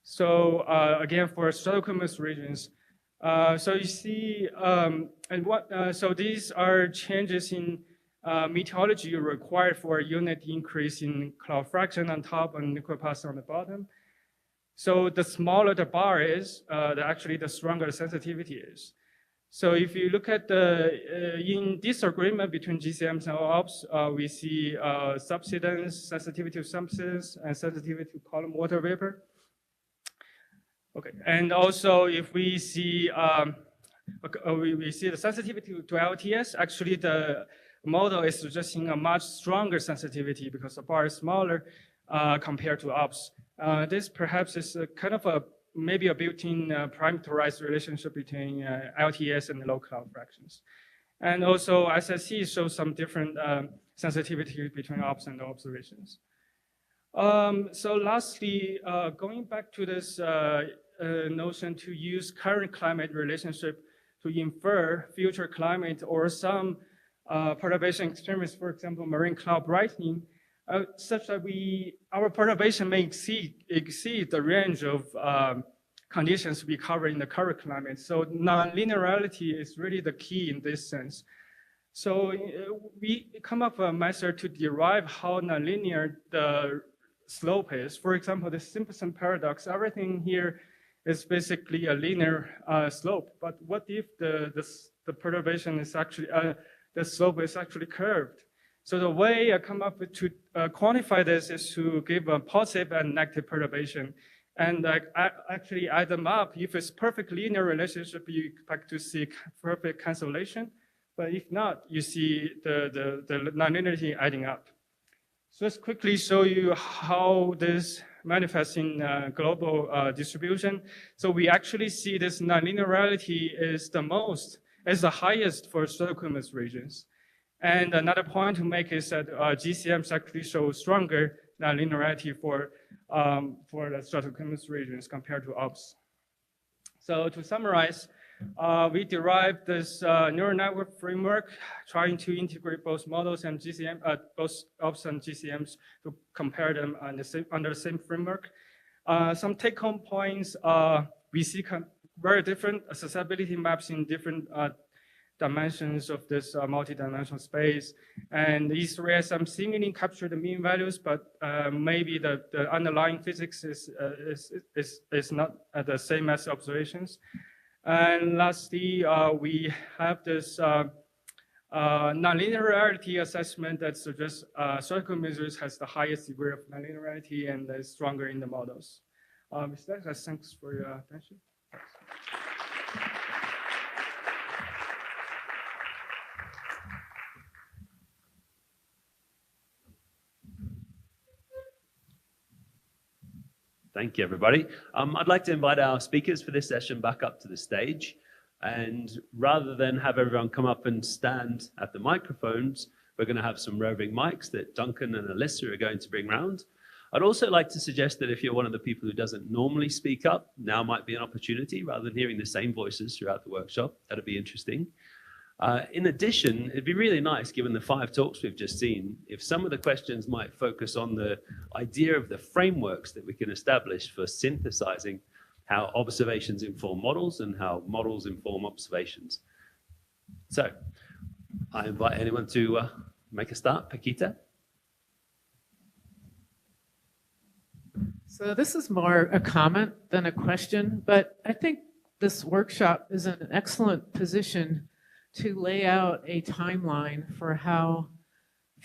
So again, for stratocumulus regions, so you see, so these are changes in meteorology required for a unit increase in cloud fraction on top and liquid path on the bottom. So the smaller the bar is, actually the stronger the sensitivity is. So if you look at the in disagreement between GCMs and OPS, we see subsidence, sensitivity to subsidence, and sensitivity to column water vapor. Okay, and also if we see we see the sensitivity to LTS, actually the model is suggesting a much stronger sensitivity because the bar is smaller compared to OPS. This perhaps is a kind of a maybe a built-in parameterized relationship between LTS and low cloud fractions. And also SSC shows some different sensitivity between OPS and observations. So lastly, going back to this notion to use current climate relationship to infer future climate or some perturbation extremes, for example, marine cloud brightening, such that our perturbation may exceed the range of conditions we cover in the current climate. So non-linearity is really the key in this sense. So we come up with a method to derive how nonlinear the slope is. For example, the Simpson paradox, everything here is basically a linear slope. But what if the perturbation is actually, the slope is actually curved? So the way I come up with to quantify this is to give a positive and negative perturbation. And actually add them up. If it's perfect linear relationship, you expect to see perfect cancellation. But if not, you see the nonlinearity adding up. So let's quickly show you how this manifests in global distribution. So we actually see this nonlinearity is the highest for stratocumulus regions. And another point to make is that GCMs actually show stronger nonlinearity for the stratocumulus regions compared to OPS. So to summarize, we derived this neural network framework trying to integrate both models and GCM, both OPS and GCMs to compare them under the same framework. Some take-home points, we see very different susceptibility maps in different dimensions of this multi-dimensional space. And these RSM seemingly capture the mean values, but maybe the underlying physics is not the same as observations. And lastly, we have this nonlinearity assessment that suggests stratocumulus has the highest degree of nonlinearity and is stronger in the models. With that, thanks for your attention. Thank you, everybody. I'd like to invite our speakers for this session back up to the stage. And rather than have everyone come up and stand at the microphones, we're going to have some roving mics that Duncan and Alyssa are going to bring round. I'd also like to suggest that if you're one of the people who doesn't normally speak up, now might be an opportunity rather than hearing the same voices throughout the workshop. That'd be interesting. In addition, it'd be really nice, given the 5 talks we've just seen, if some of the questions might focus on the idea of the frameworks that we can establish for synthesizing how observations inform models and how models inform observations. So I invite anyone to make a start. Paquita? So this is more a comment than a question, but I think this workshop is in an excellent position to lay out a timeline for how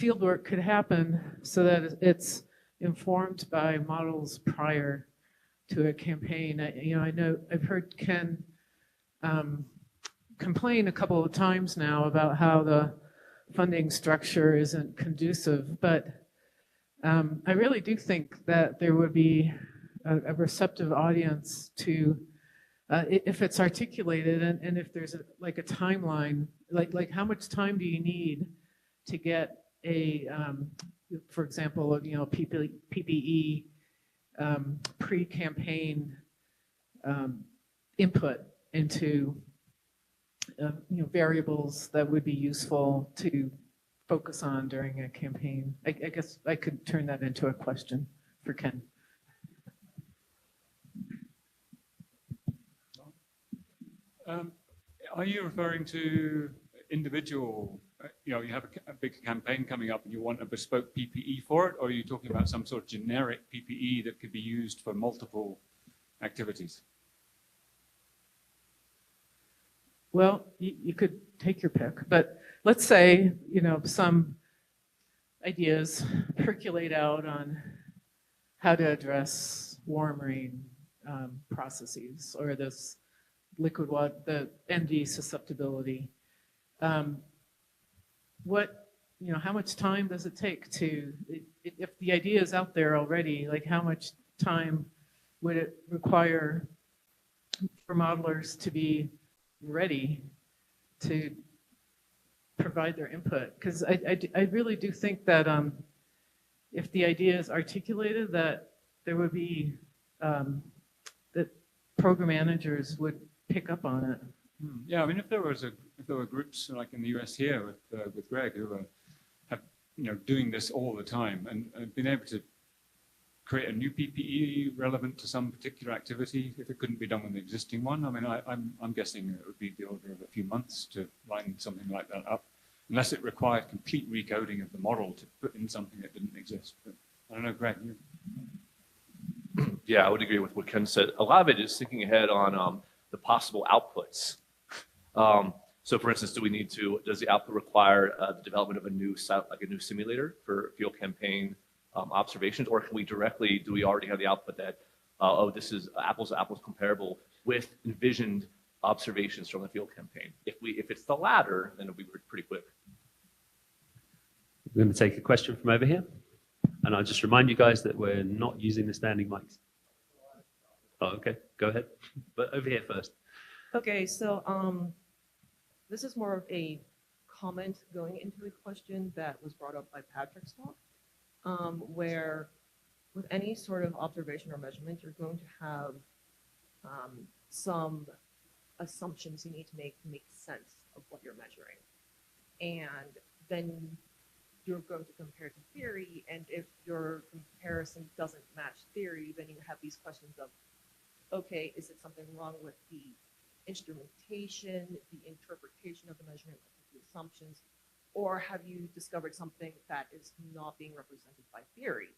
fieldwork could happen so that it's informed by models prior to a campaign. I know I've heard Ken complain a couple of times now about how the funding structure isn't conducive, but I really do think that there would be a receptive audience to if it's articulated and if there's a timeline, like how much time do you need to get a, for example, PPE pre-campaign input into variables that would be useful to focus on during a campaign. I guess I could turn that into a question for Ken. Are you referring to individual, you have a big campaign coming up and you want a bespoke PPE for it, or are you talking about some sort of generic PPE that could be used for multiple activities? Well, you could take your pick, but let's say, some ideas percolate out on how to address warm rain processes or this liquid water, the ND susceptibility. How much time does it take to, if the idea is out there already, like how much time would it require for modelers to be ready to provide their input? Because I really do think that if the idea is articulated, that there would be, that program managers would pick up on it. Yeah, I mean, if there were groups like in the US here with Greg who have doing this all the time and been able to create a new PPE relevant to some particular activity, if it couldn't be done with the existing one, I mean, I'm guessing it would be the order of a few months to line something like that up, unless it required complete recoding of the model to put in something that didn't exist. But I don't know, Greg. Yeah, I would agree with what Ken said. A lot of it is thinking ahead on the possible outputs. So for instance, does the output require the development of a new simulator for field campaign observations, or can do we already have the output that, this is apples to apples comparable with envisioned observations from the field campaign? If it's the latter, then it'll be pretty quick. We're going to take a question from over here. And I'll just remind you guys that we're not using the standing mics. Oh, okay, go ahead. But over here first. Okay, so this is more of a comment going into a question that was brought up by Patrick's talk, where with any sort of observation or measurement, you're going to have some assumptions you need to make sense of what you're measuring. And then you're going to compare to theory, and if your comparison doesn't match theory, then you have these questions of, okay, is it something wrong with the instrumentation, the interpretation of the measurement, the assumptions, or have you discovered something that is not being represented by theory?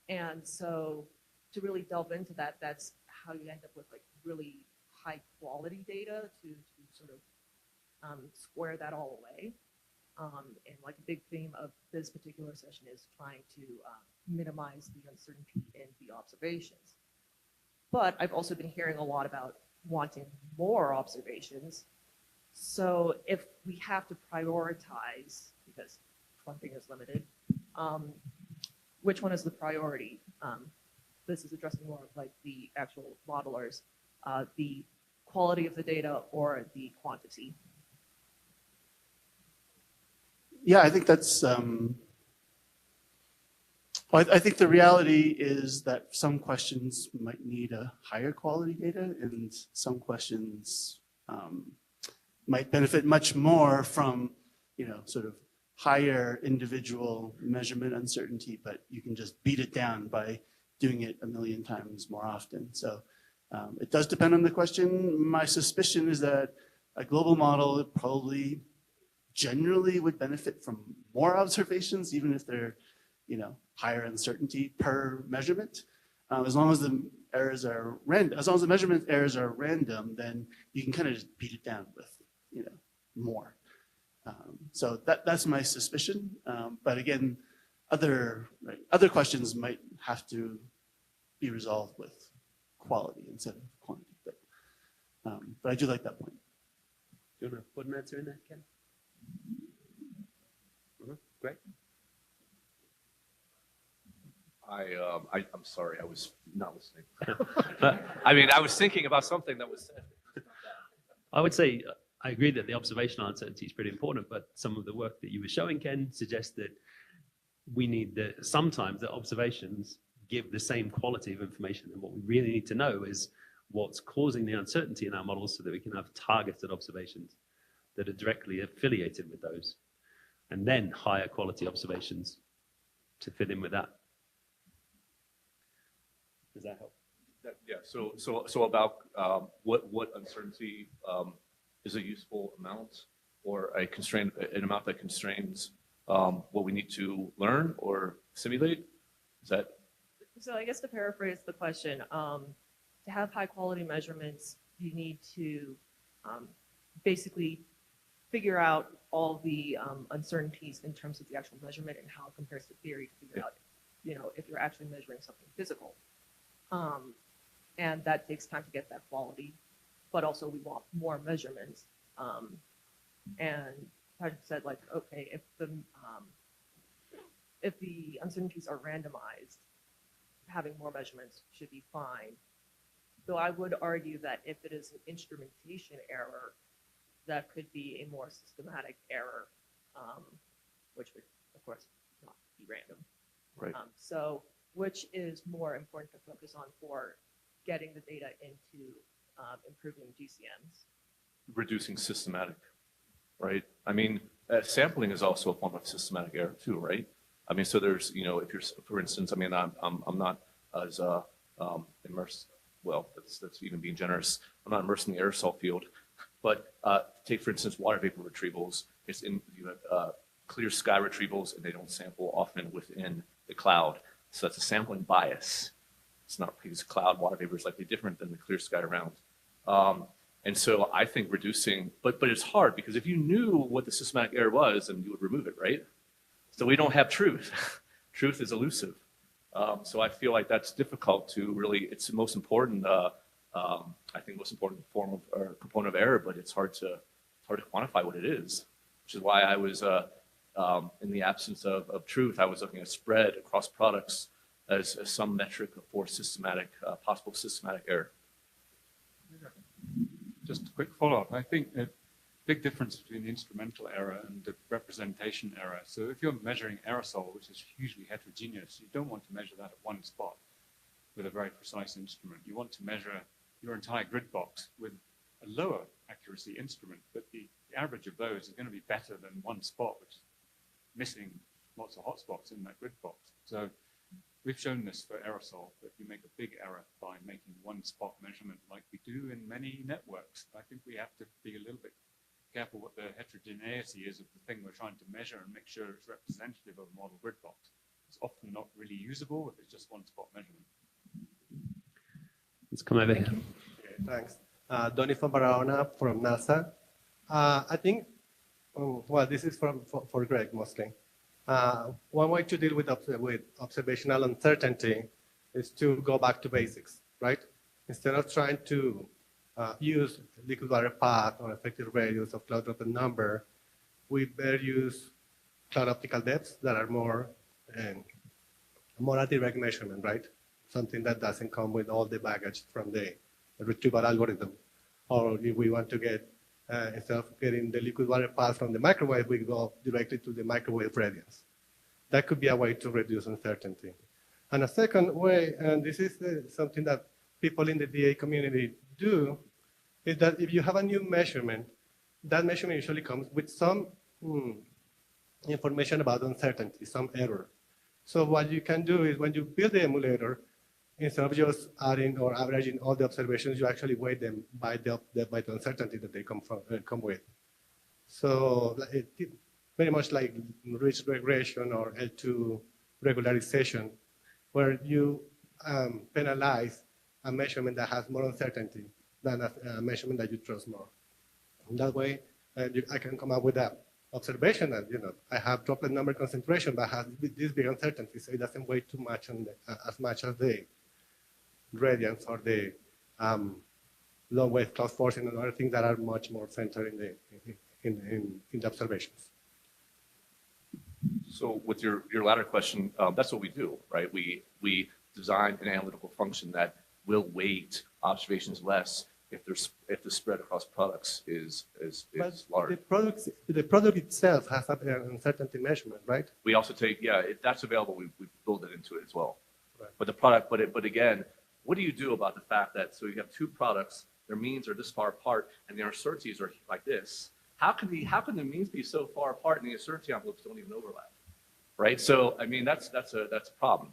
And so to really delve into that, that's how you end up with like really high quality data to sort of square that all away. And like a big theme of this particular session is trying to minimize the uncertainty in the observations. But I've also been hearing a lot about wanting more observations. So if we have to prioritize, because funding is limited, which one is the priority? This is addressing more of like the actual modelers, the quality of the data or the quantity. Yeah, I think that's, I think the reality is that some questions might need a higher quality data and some questions might benefit much more from, sort of higher individual measurement uncertainty, but you can just beat it down by doing it a million times more often. So it does depend on the question. My suspicion is that a global model probably generally would benefit from more observations, even if they're, higher uncertainty per measurement. As long as the errors are random, as long as the measurement errors are random, then you can kind of just beat it down with, more. So that's my suspicion. But again, other questions might have to be resolved with quality instead of quantity. But I do like that point. Do you want to put an answer in there, Ken? Great. I'm sorry, I was not listening. I mean, I was thinking about something that was said. I would say I agree that the observational uncertainty is pretty important, but some of the work that you were showing, Ken, suggests that we need sometimes the observations give the same quality of information. And what we really need to know is what's causing the uncertainty in our models so that we can have targeted observations that are directly affiliated with those, and then higher quality observations to fit in with that. Does that help? Yeah. So about what uncertainty is a useful amount, or an amount that constrains what we need to learn or simulate? Is that? So I guess to paraphrase the question, to have high quality measurements, you need to basically figure out all the uncertainties in terms of the actual measurement and how it compares to theory to figure out, if you're actually measuring something physical. And that takes time to get that quality, but also we want more measurements. And Patrick said, like, okay, if the uncertainties are randomized, having more measurements should be fine. Though I would argue that if it is an instrumentation error, that could be a more systematic error, which would, of course, not be random. Right. So which is more important to focus on for getting the data into improving GCMs? Reducing systematic, right? I mean, sampling is also a form of systematic error too, right? I mean, so there's, if you're, for instance, I mean, I'm not as immersed. Well, that's even being generous. I'm not immersed in the aerosol field, but take for instance water vapor retrievals. You have clear sky retrievals, and they don't sample often within the cloud. So that's a sampling bias. It's not because cloud water vapor is likely different than the clear sky around. And so I think reducing, but it's hard because if you knew what the systematic error was, then you would remove it, right? So we don't have truth. Truth is elusive. So I feel like that's difficult to really, it's the most important, I think most important form of or component of error, but it's hard to quantify what it is, which is why I was, in the absence of truth, I was looking at spread across products as some metric for systematic, possible systematic error. Just a quick follow-up. I think a big difference between the instrumental error and the representation error. So if you're measuring aerosol, which is hugely heterogeneous, you don't want to measure that at one spot with a very precise instrument. You want to measure your entire grid box with a lower accuracy instrument, but the average of those is going to be better than one spot, which is missing lots of hotspots in that grid box. So we've shown this for aerosol, that you make a big error by making one spot measurement like we do in many networks. I think we have to be a little bit careful what the heterogeneity is of the thing we're trying to measure and make sure it's representative of a model grid box. It's often not really usable if it's just one spot measurement. Let's come over here. Okay, thanks. Donny von Barahona from NASA. I think, well, this is for Greg mostly. One way to deal with observational uncertainty is to go back to basics, right? Instead of trying to use liquid water path or effective radius of cloud droplet number, we better use cloud optical depths that are more a direct measurement, right? Something that doesn't come with all the baggage from the retrieval algorithm. Or if we want to get, instead of getting the liquid water path from the microwave, we go directly to the microwave radius. That could be a way to reduce uncertainty. And a second way, and this is something that people in the DA community do, is that if you have a new measurement, that measurement usually comes with some information about uncertainty, some error. So what you can do is when you build the emulator, instead of just adding or averaging all the observations, you actually weight them by the uncertainty that they come with. So very much like ridge regression or L2 regularization, where you penalize a measurement that has more uncertainty than a measurement that you trust more. And that way, I can come up with that observation that, I have droplet number concentration, but has this big uncertainty, so it doesn't weigh too much on as much as the gradients or the long wave cloud forcing and other things that are much more centered in the observations. So with your latter question, that's what we do, right? We design an analytical function that will weight observations less if the spread across products is large. The product itself has an uncertainty measurement, right? We also take, if that's available, we build it into it as well. Right. But the product, but again, what do you do about the fact that, so you have two products, their means are this far apart, and their uncertainties are like this? How can the means be so far apart and the uncertainty envelopes don't even overlap, right? So I mean that's a problem,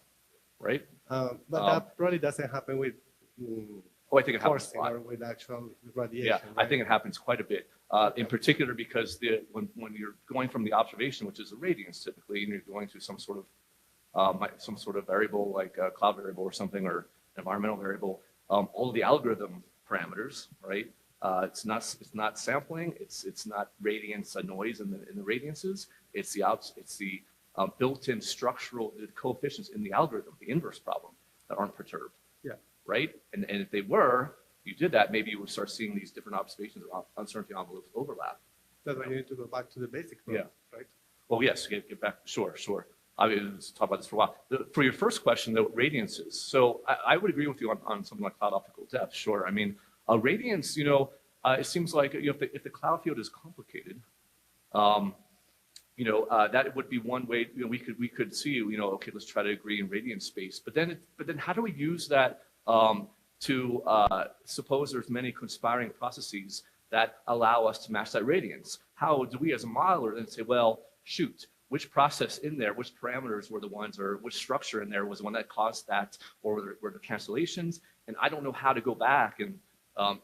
right? But that probably doesn't happen with I think it happens a lot. or with actual radiation. Yeah, right? I think it happens quite a bit. In particular, because when you're going from the observation, which is a radiance typically, and you're going to some sort of variable like a cloud variable or something, or environmental variable, all of the algorithm parameters, right? It's not sampling. It's not radiance noise in the radiances. It's the built-in structural coefficients in the algorithm, the inverse problem, that aren't perturbed. Yeah. Right? And if they were, you did that, maybe you would start seeing these different observations or uncertainty envelopes overlap. That's why you need to go back to the basic problem, right? Well, yes, get back. Sure. I mean, let's talk about this for a while. For your first question, though, radiances. So I would agree with you on something like cloud optical depth. Sure. I mean, radiance. It seems like if the cloud field is complicated, that would be one way. We could see. Okay, let's try to agree in radiance space. But then how do we use that to suppose there's many conspiring processes that allow us to match that radiance? How do we, as a modeler, then say, well, shoot, which process in there, which parameters were the ones, or which structure in there was the one that caused that, or were the cancellations? And I don't know how to go back and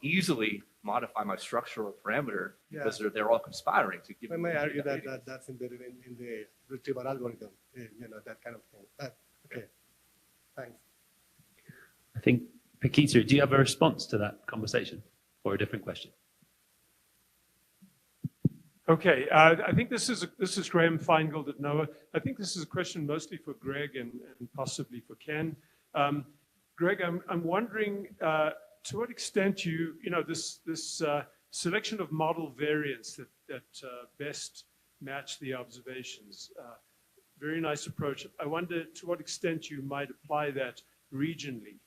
easily modify my structure or parameter because they're all conspiring to give. I may argue that that's embedded in the retrieval algorithm, that kind of thing. But okay, thanks. I think, Pakita, do you have a response to that conversation or a different question? Okay, I think this is Graham Feingold at NOAA. I think this is a question mostly for Greg and possibly for Ken. Greg, I'm wondering to what extent this selection of model variants that best match the observations. Very nice approach. I wonder to what extent you might apply that regionally.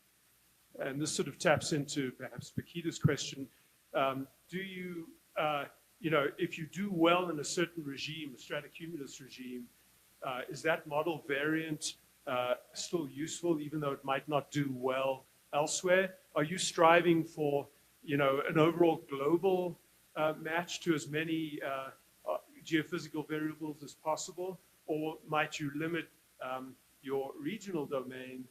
And this sort of taps into perhaps Pakita's question. Do you, if you do well in a certain regime, a stratocumulus regime, is that model variant still useful even though it might not do well elsewhere? Are you striving for, an overall global match to as many geophysical variables as possible? Or might you limit your regional domain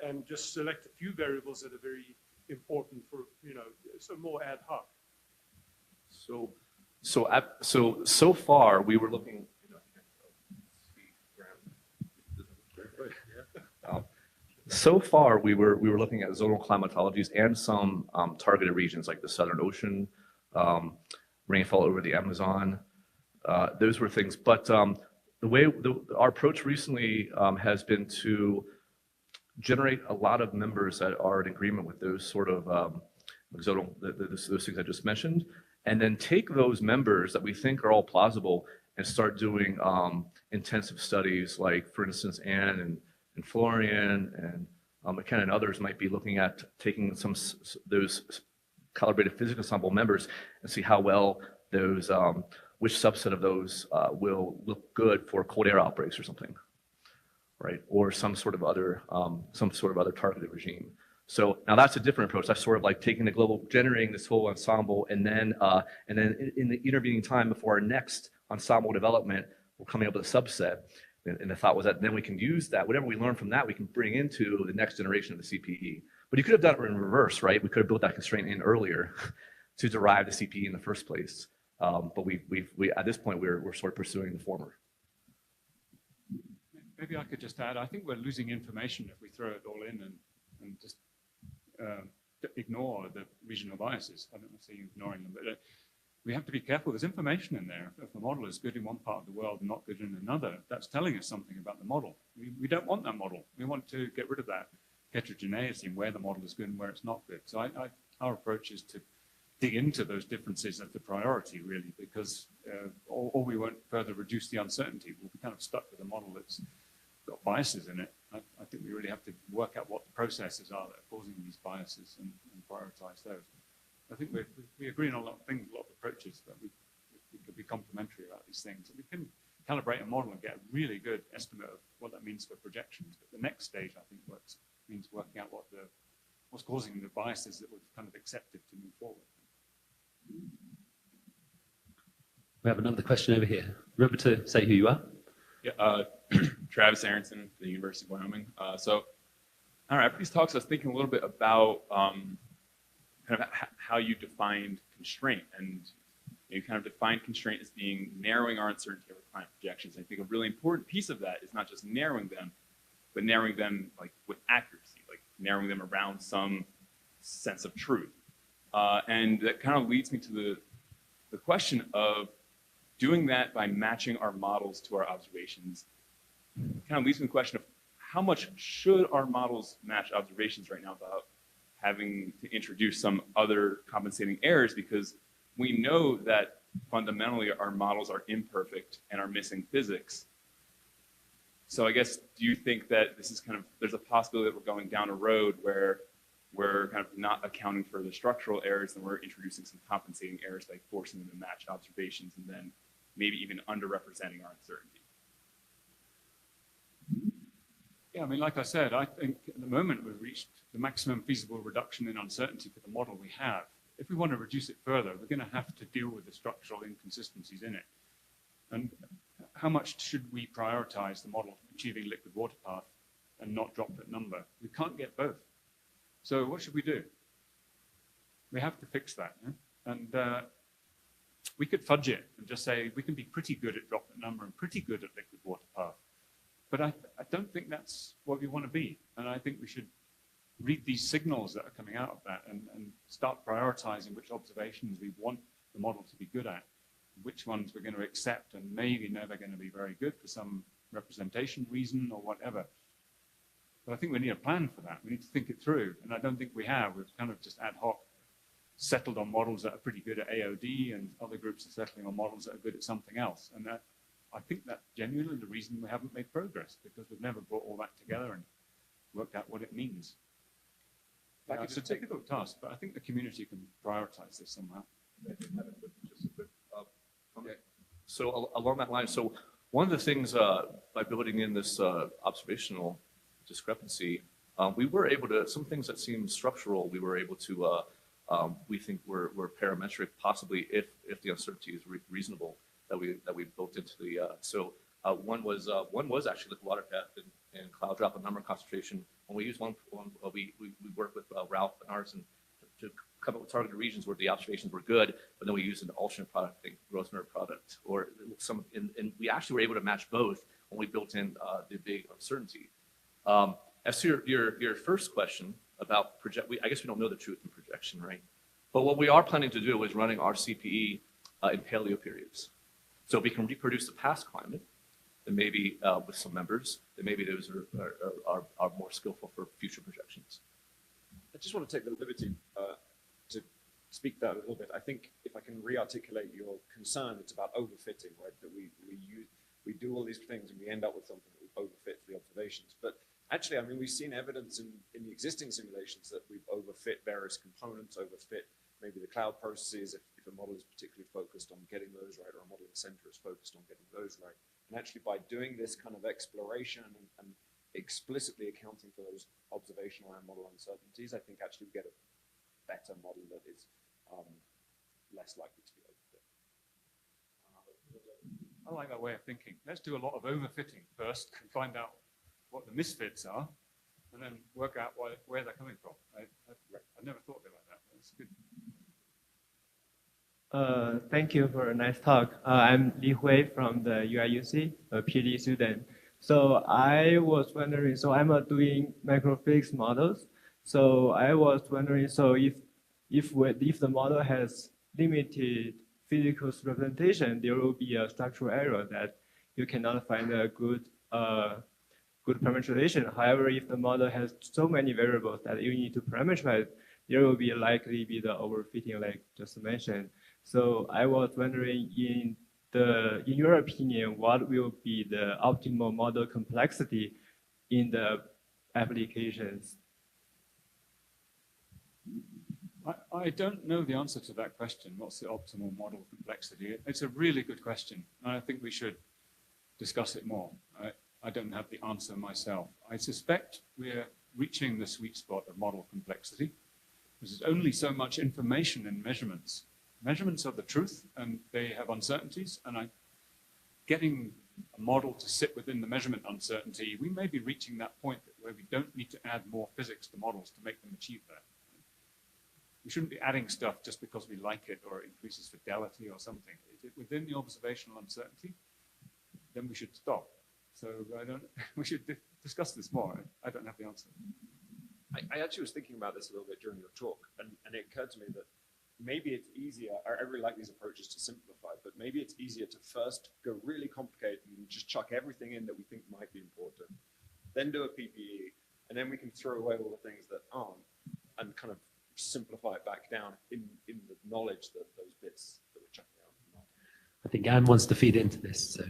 and just select a few variables that are very important for, so more ad hoc? So far we were looking. So far we were looking at zonal climatologies and some targeted regions like the Southern Ocean, rainfall over the Amazon. Those were things, but our approach recently has been to generate a lot of members that are in agreement with those sort of zonal, those things I just mentioned, and then take those members that we think are all plausible and start doing intensive studies, like, for instance, Anne and Florian and McKenna and others might be looking at taking those calibrated physical sample members and see how well those, which subset of those will look good for cold air outbreaks or something, right? Or some sort of other targeted regime. So now that's a different approach. That's sort of like taking the global, generating this whole ensemble, and then in the intervening time before our next ensemble development, we're coming up with a subset. And the thought was that then we can use that, whatever we learn from that, we can bring into the next generation of the CPE. But you could have done it in reverse, right? We could have built that constraint in earlier to derive the CPE in the first place. But we at this point, we're sort of pursuing the former. Maybe I could just add, I think we're losing information if we throw it all in and just ignore the regional biases. I don't want to say ignoring them, but we have to be careful. There's information in there. If the model is good in one part of the world and not good in another, that's telling us something about the model. We don't want that model. We want to get rid of that heterogeneity and where the model is good and where it's not good. So our approach is to dig into those differences as the priority, really, because or we won't further reduce the uncertainty. We'll be kind of stuck with a model that's got biases in it. I think we really have to work out what the processes are that are causing these biases and prioritize those. I think we agree on a lot of things, a lot of approaches, but we could be complementary about these things. And we can calibrate a model and get a really good estimate of what that means for projections. But the next stage, I think, means working out what's causing the biases that we've kind of accepted to move forward. We have another question over here. Remember to say who you are. Yeah, Travis Aronson from the University of Wyoming. So, all right, after these talks, I was thinking a little bit about kind of how you defined constraint, and you kind of defined constraint as being narrowing our uncertainty over client projections. And I think a really important piece of that is not just narrowing them, but narrowing them like with accuracy, like narrowing them around some sense of truth. And that kind of leads me to the question of doing that by matching our models to our observations. Kind of leads me to the question of how much should our models match observations right now without having to introduce some other compensating errors, because we know that fundamentally our models are imperfect and are missing physics. So I guess, do you think that this is kind of, there's a possibility that we're going down a road where we're kind of not accounting for the structural errors and we're introducing some compensating errors by forcing them to match observations and then maybe even underrepresenting our uncertainty? Yeah, I mean, like I said, I think at the moment we've reached the maximum feasible reduction in uncertainty for the model we have. If we want to reduce it further, we're going to have to deal with the structural inconsistencies in it. And how much should we prioritize the model achieving liquid water path and not drop that number? We can't get both. So what should we do? We have to fix that. Yeah? And we could fudge it and just say we can be pretty good at drop that number and pretty good at liquid water path. But I don't think that's what we want to be. And I think we should read these signals that are coming out of that and start prioritizing which observations we want the model to be good at, which ones we're going to accept and maybe never going to be very good for some representation reason or whatever. But I think we need a plan for that. We need to think it through. And I don't think we have. We've kind of just ad hoc settled on models that are pretty good at AOD, and other groups are settling on models that are good at something else. And that, I think that's genuinely the reason we haven't made progress, because we've never brought all that together and worked out what it means. Yeah, it's a difficult task, but I think the community can prioritize this somehow. Okay. So along that line, so one of the things by building in this observational discrepancy, we were able to, some things that seem structural, we were able to, we think were parametric, possibly if the uncertainty is reasonable, that we built into the, one was actually liquid water path and cloud drop and number concentration. When we use we work with Ralph and ours and to come up with targeted regions where the observations were good, but then we used an alternate product, I think Grosvenor product, or some, and we actually were able to match both when we built in the big uncertainty. As to your first question about I guess we don't know the truth in projection, right? But what we are planning to do is running our CPE in paleo periods. So we can reproduce the past climate, and maybe with some members, and maybe those are more skillful for future projections. I just want to take the liberty to speak that a little bit. I think if I can re-articulate your concern, it's about overfitting, right? That we do all these things and we end up with something that we overfit for the observations. But actually, I mean, we've seen evidence in the existing simulations that we've overfit various components, overfit maybe the cloud processes if a model is particularly focused on getting those right, or a model in the center is focused on getting those right. And actually by doing this kind of exploration and explicitly accounting for those observational and model uncertainties, I think actually we get a better model that is less likely to be overfit. I like that way of thinking. Let's do a lot of overfitting first and find out what the misfits are, and then work out where they're coming from. I never thought of it like that. That's good. Thank you for a nice talk. I'm Li Hui from the UIUC, a PhD student. So I was wondering, so I'm doing microphysics models. So I was wondering, so if the model has limited physical representation, there will be a structural error that you cannot find a good parameterization. However, if the model has so many variables that you need to parameterize, there will be likely be the overfitting like just mentioned. So I was wondering, in your opinion, what will be the optimal model complexity in the applications? I don't know the answer to that question. What's the optimal model complexity? It's a really good question, and I think we should discuss it more. I don't have the answer myself. I suspect we're reaching the sweet spot of model complexity. There's only so much information in measurements. Measurements are the truth, and they have uncertainties, and getting a model to sit within the measurement uncertainty, we may be reaching that point where we don't need to add more physics to models to make them achieve that. We shouldn't be adding stuff just because we like it or it increases fidelity or something. Is it within the observational uncertainty? Then we should stop. So we should discuss this more. I don't have the answer. I actually was thinking about this a little bit during your talk, and it occurred to me that maybe it's easier, I really like these approaches to simplify, but maybe it's easier to first go really complicated and just chuck everything in that we think might be important, then do a PPE, and then we can throw away all the things that aren't, and kind of simplify it back down in the knowledge that those bits that we're chucking out. I think Anne wants to feed into this. So.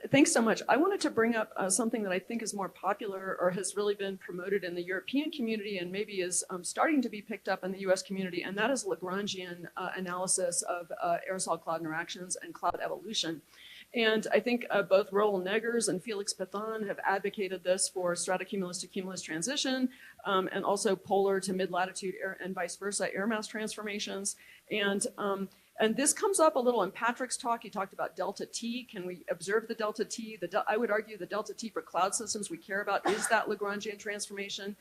Thanks so much. I wanted to bring up something that I think is more popular or has really been promoted in the European community and maybe is starting to be picked up in the US community, and that is Lagrangian analysis of aerosol cloud interactions and cloud evolution. And I think both Roel Neggers and Felix Pithon have advocated this for stratocumulus to cumulus transition, and also polar to mid-latitude and vice versa air mass transformations. And this comes up a little in Patrick's talk. He talked about delta T. Can we observe the delta T? I would argue the delta T for cloud systems we care about is that Lagrangian transformation.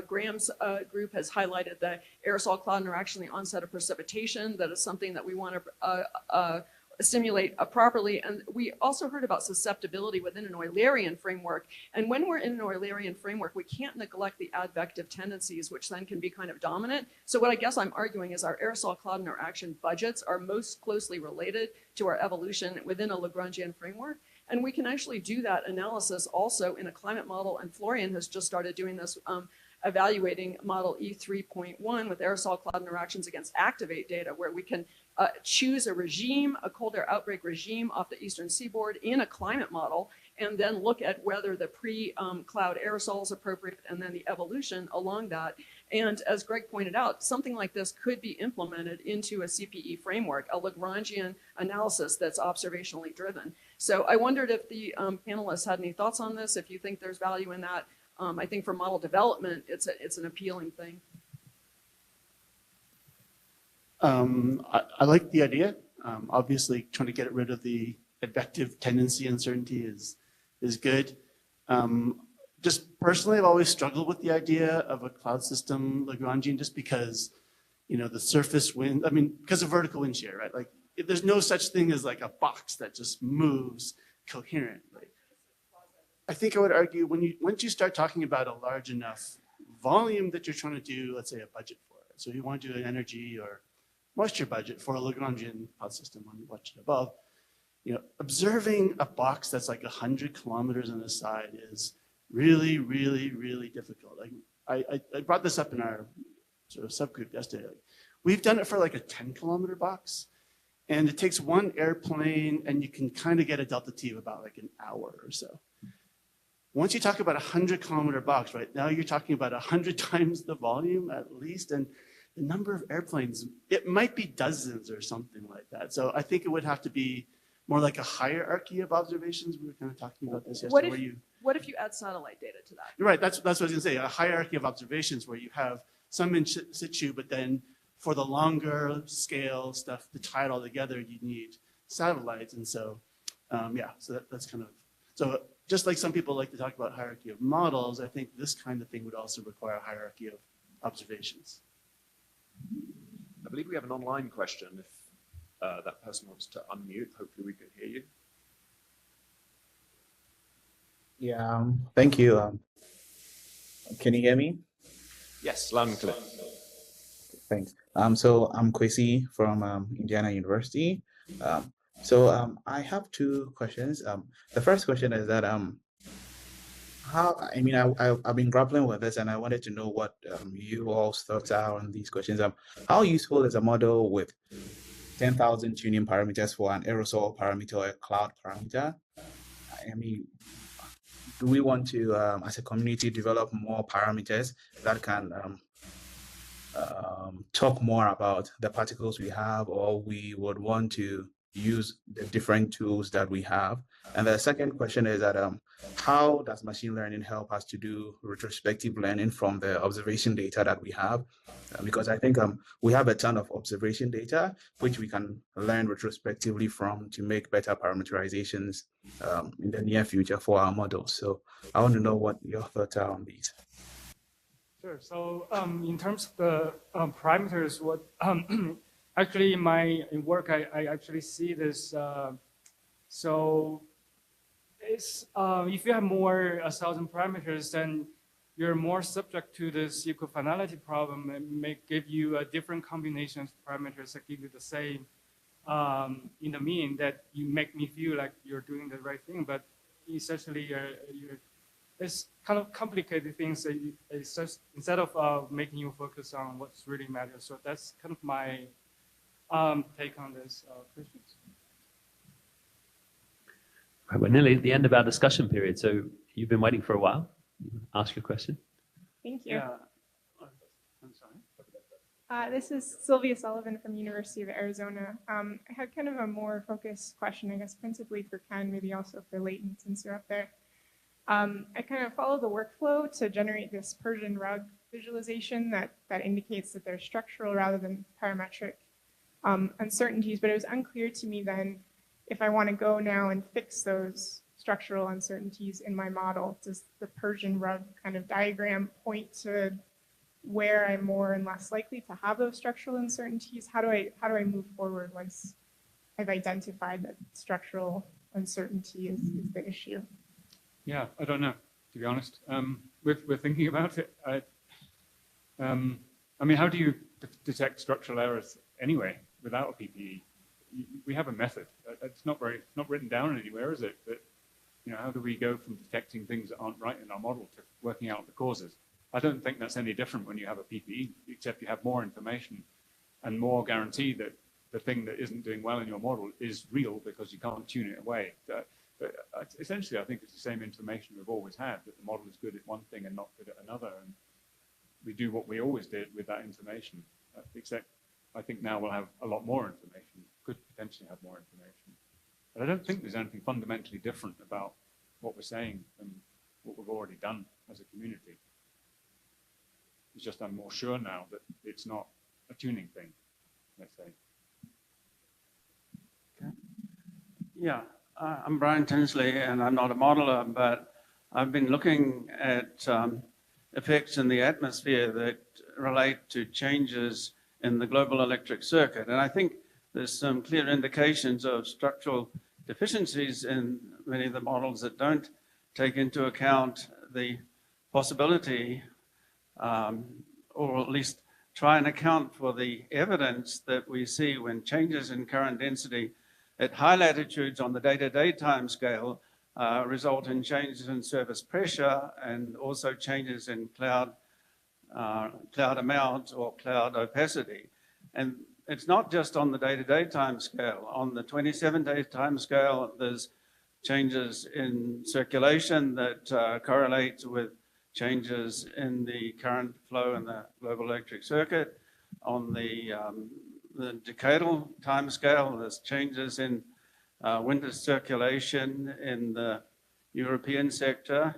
Graham's group has highlighted the aerosol cloud interaction, the onset of precipitation. That is something that we want to stimulate properly. And we also heard about susceptibility within an Eulerian framework. And when we're in an Eulerian framework, we can't neglect the advective tendencies, which then can be kind of dominant. So what I guess I'm arguing is our aerosol cloud interaction budgets are most closely related to our evolution within a Lagrangian framework. And we can actually do that analysis also in a climate model. And Florian has just started doing this, evaluating model E3.1 with aerosol cloud interactions against activate data, where we can choose a regime, a cold air outbreak regime off the eastern seaboard in a climate model, and then look at whether the pre-cloud aerosol is appropriate and then the evolution along that. And as Greg pointed out, something like this could be implemented into a CPE framework, a Lagrangian analysis that's observationally driven. So I wondered if the panelists had any thoughts on this, if you think there's value in that. I think for model development, it's an appealing thing. I like the idea. Obviously, trying to get rid of the advective tendency uncertainty is good. Just personally, I've always struggled with the idea of a cloud system Lagrangian, just because, the surface wind, because of vertical wind shear, right? Like, there's no such thing as like a box that just moves coherently. I think I would argue once you start talking about a large enough volume that you're trying to do, let's say, a budget for it. So you want to do an energy or moisture budget for a Lagrangian cloud system on watched above. Observing a box that's like 100 kilometers on the side is really, really, really difficult. Like I brought this up in our sort of subgroup yesterday. Like, we've done it for like a 10-kilometer box, and it takes one airplane, and you can kind of get a delta T of about like an hour or so. Once you talk about a 100-kilometer box, right now you're talking about 100 times the volume at least, and the number of airplanes, it might be dozens or something like that. So I think it would have to be more like a hierarchy of observations. We were kind of talking about this What yesterday. if, what if you add satellite data to that? You're right. That's what I was going to say. A hierarchy of observations where you have some in situ, but then for the longer scale stuff to tie it all together, you need satellites. And so, yeah, so that's kind of, so just like some people like to talk about hierarchy of models, I think this kind of thing would also require a hierarchy of observations. I believe we have an online question. If that person wants to unmute, hopefully we can hear you. Yeah, thank you. Can you hear me? Yes, loud and clear. Thanks. So I'm Kwesi from Indiana University. I have two questions. The first question is that I've been grappling with this, and I wanted to know what you all's thoughts are on these questions. How useful is a model with 10,000 tuning parameters for an aerosol parameter or a cloud parameter? I mean, do we want to, as a community, develop more parameters that can talk more about the particles we have, or we would want to use the different tools that we have? And the second question is that how does machine learning help us to do retrospective learning from the observation data that we have? Because I think we have a ton of observation data which we can learn retrospectively from to make better parameterizations in the near future for our models. So I want to know what your thoughts are on these. Sure. So in terms of the parameters, what actually in my work, I actually see this. So it's, if you have more 1,000 parameters, then you're more subject to this equifinality problem, and may give you a different combinations of parameters that give you the same in the mean, that you make me feel like you're doing the right thing, but essentially it's kind of complicated things. It's just, instead of making you focus on what's really matters. So that's kind of my take on this questions. Right, we're nearly at the end of our discussion period, so you've been waiting for a while. Ask your question. Thank you. Yeah. I'm sorry. This is Sylvia Sullivan from University of Arizona. I had kind of a more focused question, I guess, principally for Ken, maybe also for Leighton, since you're up there. I kind of follow the workflow to generate this Persian rug visualization that indicates that they're structural rather than parametric uncertainties, but it was unclear to me then if I want to go now and fix those structural uncertainties in my model, does the Persian rug kind of diagram point to where I'm more and less likely to have those structural uncertainties? How do I move forward once I've identified that structural uncertainty is the issue? Yeah, I don't know, to be honest. We're thinking about it. I mean, how do you detect structural errors anyway without a PPE? We have a method. It's not written down anywhere, is it? But how do we go from detecting things that aren't right in our model to working out the causes? I don't think that's any different when you have a PPE, except you have more information and more guarantee that the thing that isn't doing well in your model is real because you can't tune it away. But essentially, I think it's the same information we've always had, that the model is good at one thing and not good at another. And we do what we always did with that information, except I think now we'll have a lot more information, could potentially have more information. But I don't think there's anything fundamentally different about what we're saying than what we've already done as a community. It's just I'm more sure now that it's not a tuning thing, let's say. Okay. Yeah, I'm Brian Tinsley, and I'm not a modeler, but I've been looking at effects in the atmosphere that relate to changes in the global electric circuit. And I think there's some clear indications of structural deficiencies in many of the models that don't take into account the possibility, or at least try and account for the evidence that we see when changes in current density at high latitudes on the day-to-day time scale result in changes in surface pressure and also changes in cloud amount or cloud opacity. And it's not just on the day-to-day time scale. On the 27-day time scale, there's changes in circulation that correlate with changes in the current flow in the global electric circuit. On the decadal time scale, there's changes in winter circulation in the European sector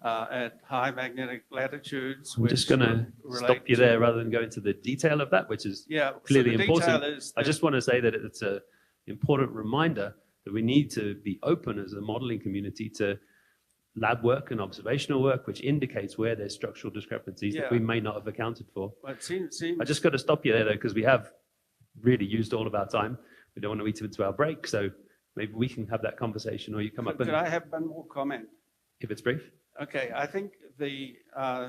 at high magnetic latitudes. I'm just going to stop you there rather than go into the detail of that, which is clearly important. I just want to say that it's an important reminder that we need to be open as a modeling community to lab work and observational work, which indicates where there's structural discrepancies that we may not have accounted for. Well, it seems I just got to stop you there, though, because we have really used all of our time. We don't want to eat into our break, so maybe we can have that conversation, or you come up and... Could I have one more comment? If it's brief. Okay, I think the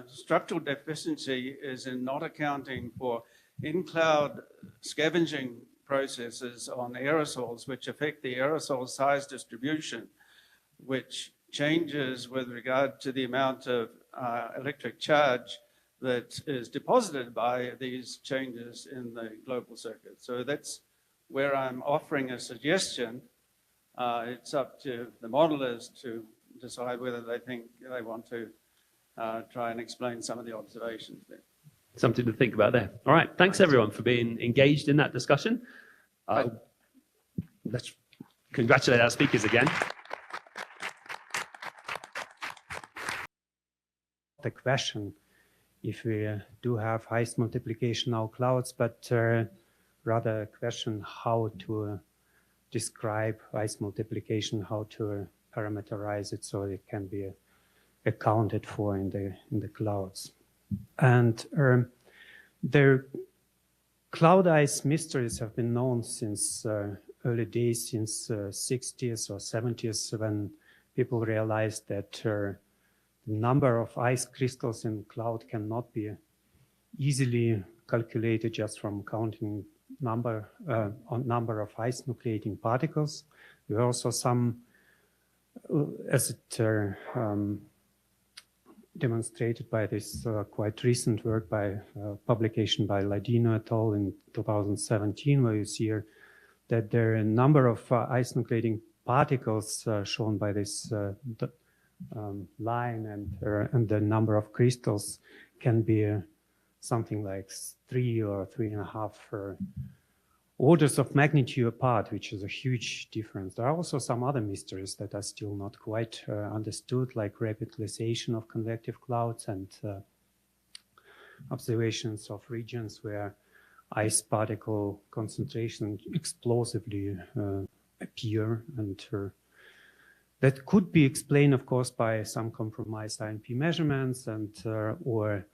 structural deficiency is in not accounting for in-cloud scavenging processes on aerosols, which affect the aerosol size distribution, which changes with regard to the amount of electric charge that is deposited by these changes in the global circuit. So that's where I'm offering a suggestion. It's up to the modelers to decide whether they think they want to try and explain some of the observations there. Something to think about there. All right, thanks everyone for being engaged in that discussion. Let's congratulate our speakers again. The question if we do have highest multiplication now clouds, but rather a question how to describe highest multiplication, how to parameterize it so it can be accounted for in the clouds. And the cloud ice mysteries have been known since early days, since 60s or 70s, when people realized that the number of ice crystals in cloud cannot be easily calculated just from counting number of ice nucleating particles. There are also some, as it demonstrated by this quite recent work by publication by Ladino et al. In 2017, where you see here that there are a number of ice nucleating particles shown by this line, and the number of crystals can be something like 3 or 3.5 orders of magnitude apart, which is a huge difference. There are also some other mysteries that are still not quite understood, like rapidization of convective clouds and observations of regions where ice particle concentration explosively appear, and that could be explained, of course, by some compromised INP measurements and or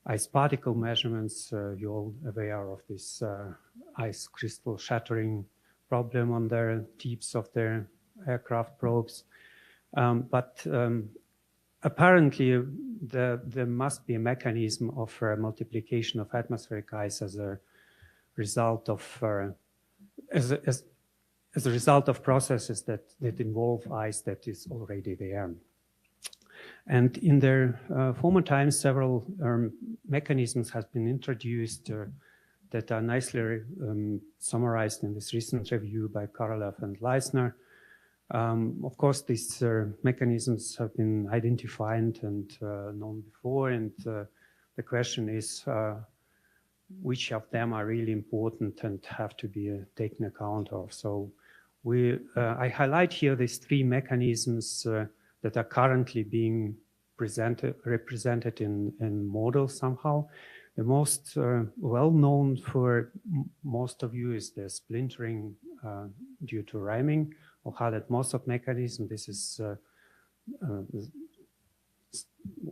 ice particle measurements. You're all aware of this ice crystal shattering problem on the tips of their aircraft probes. But apparently, there must be a mechanism of multiplication of atmospheric ice as a result of as a result of processes that involve ice that is already there. And in their former times, several mechanisms have been introduced that are nicely summarized in this recent review by Carslaw and Leisner. Of course, these mechanisms have been identified and known before, and the question is which of them are really important and have to be taken account of. So I highlight here these 3 mechanisms that are currently being represented in models somehow. The most well-known for most of you is the splintering due to ramming or Hallett-Mossop mechanism. This is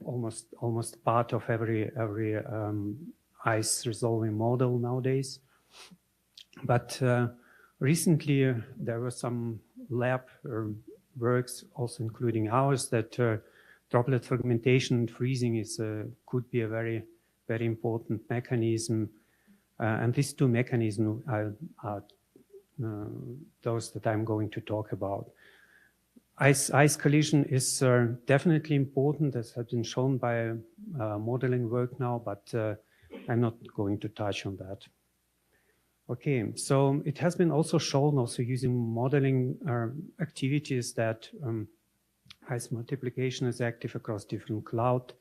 almost part of every ice resolving model nowadays. But recently there were some lab works, also including ours, that droplet fragmentation and freezing could be a very, very important mechanism. And these 2 mechanisms are those that I'm going to talk about. Ice collision is definitely important, as has been shown by modeling work now, but I'm not going to touch on that. Okay, so it has been also shown, also using modeling activities, that ice multiplication is active across different cloud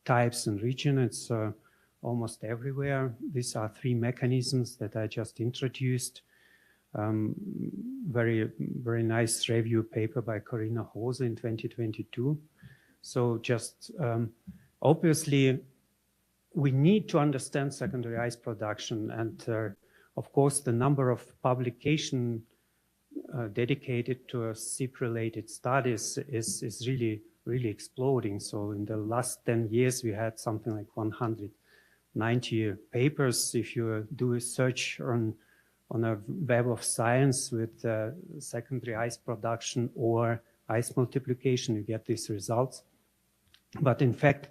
types and regions. It's almost everywhere. These are 3 mechanisms that I just introduced. very, very nice review paper by Corinna Hose in 2022. So just obviously, we need to understand secondary ice production, and of course, the number of publications dedicated to SIP-related studies is really, really exploding. So in the last 10 years, we had something like 190 papers. If you do a search on a web of science with secondary ice production or ice multiplication, you get these results. But in fact,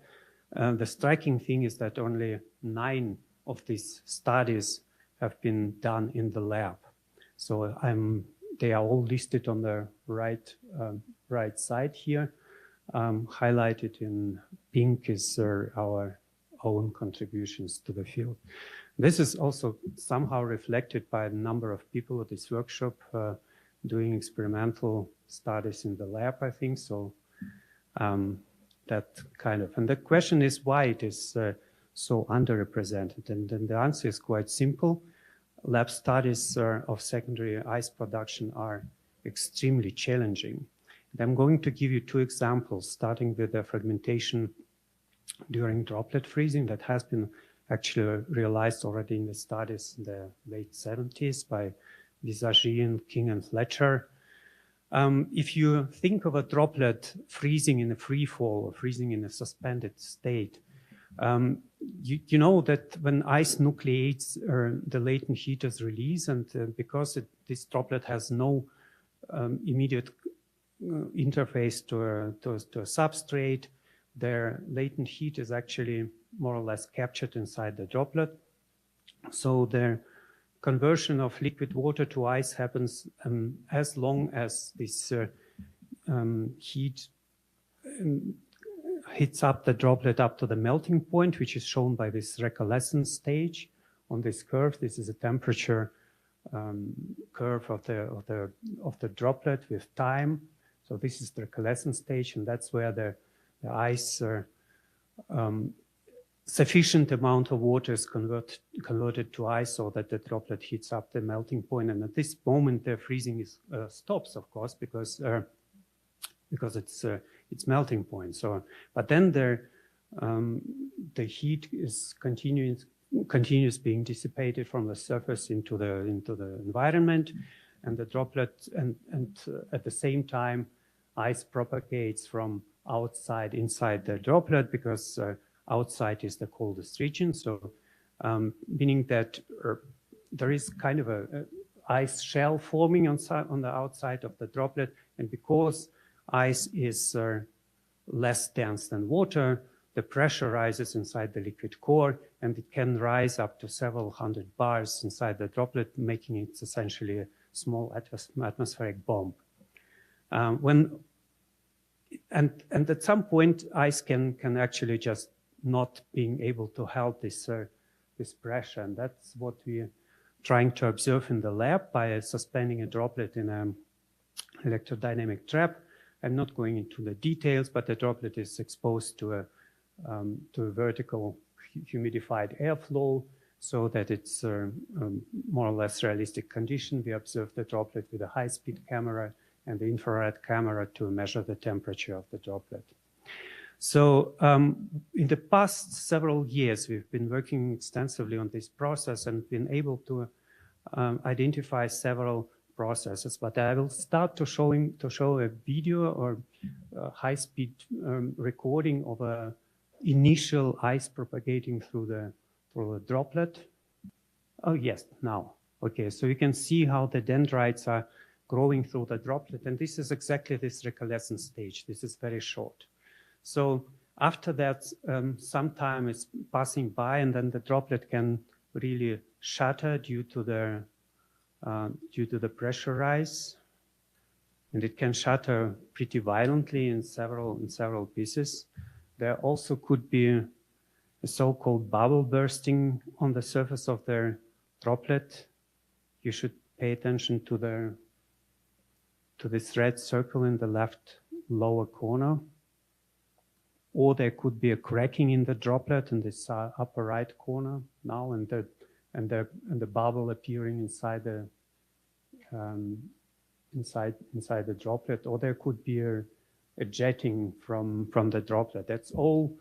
the striking thing is that only 9 of these studies have been done in the lab. So they are all listed on the right side here. Highlighted in pink is our own contributions to the field. This is also somehow reflected by the number of people at this workshop doing experimental studies in the lab, I think. So that kind of, and the question is why it is so underrepresented. And then the answer is quite simple. Lab studies of secondary ice production are extremely challenging. And I'm going to give you 2 examples, starting with the fragmentation during droplet freezing that has been actually realized already in the studies in the late 70s by Visagi, King, and Fletcher. If you think of a droplet freezing in a free fall or freezing in a suspended state, you know that when ice nucleates, the latent heat is released, and because this droplet has no immediate interface to a substrate, their latent heat is actually more or less captured inside the droplet. So their conversion of liquid water to ice happens as long as this heat hits up the droplet up to the melting point, which is shown by this recoalescence stage on this curve. This is a temperature curve of the droplet with time. So this is the recoalescence stage, and that's where the ice sufficient amount of water is converted to ice so that the droplet heats up the melting point. And at this moment, the freezing stops, of course, because it's melting point. So, but then the heat is continuous being dissipated from the surface into the environment, and the droplet and at the same time, ice propagates from outside inside the droplet because outside is the coldest region. So meaning that there is kind of a ice shell forming on the outside of the droplet, and because ice is less dense than water, the pressure rises inside the liquid core, and it can rise up to several hundred bars inside the droplet, making it essentially a small atmospheric bomb. And at some point, ice can actually just not being able to help this pressure, and that's what we're trying to observe in the lab by suspending a droplet in an electrodynamic trap. I'm not going into the details, but the droplet is exposed to a vertical humidified airflow so that it's more or less realistic condition. We observe the droplet with a high-speed camera and the infrared camera to measure the temperature of the droplet. So in the past several years, we've been working extensively on this process and been able to identify several processes. But I will start to show a video or a high-speed recording of a initial ice propagating through the droplet. Oh yes, now. Okay, so you can see how the dendrites are growing through the droplet, and this is exactly this recoalescence stage. This is very short. So after that, some time is passing by, and then the droplet can really shatter due to the pressure rise, and it can shatter pretty violently in several pieces. There also could be a so-called bubble bursting on the surface of the droplet. You should pay attention to this red circle in the left lower corner. Or there could be a cracking in the droplet in this upper right corner now, and the bubble appearing inside inside the droplet, or there could be a jetting from the droplet. That's all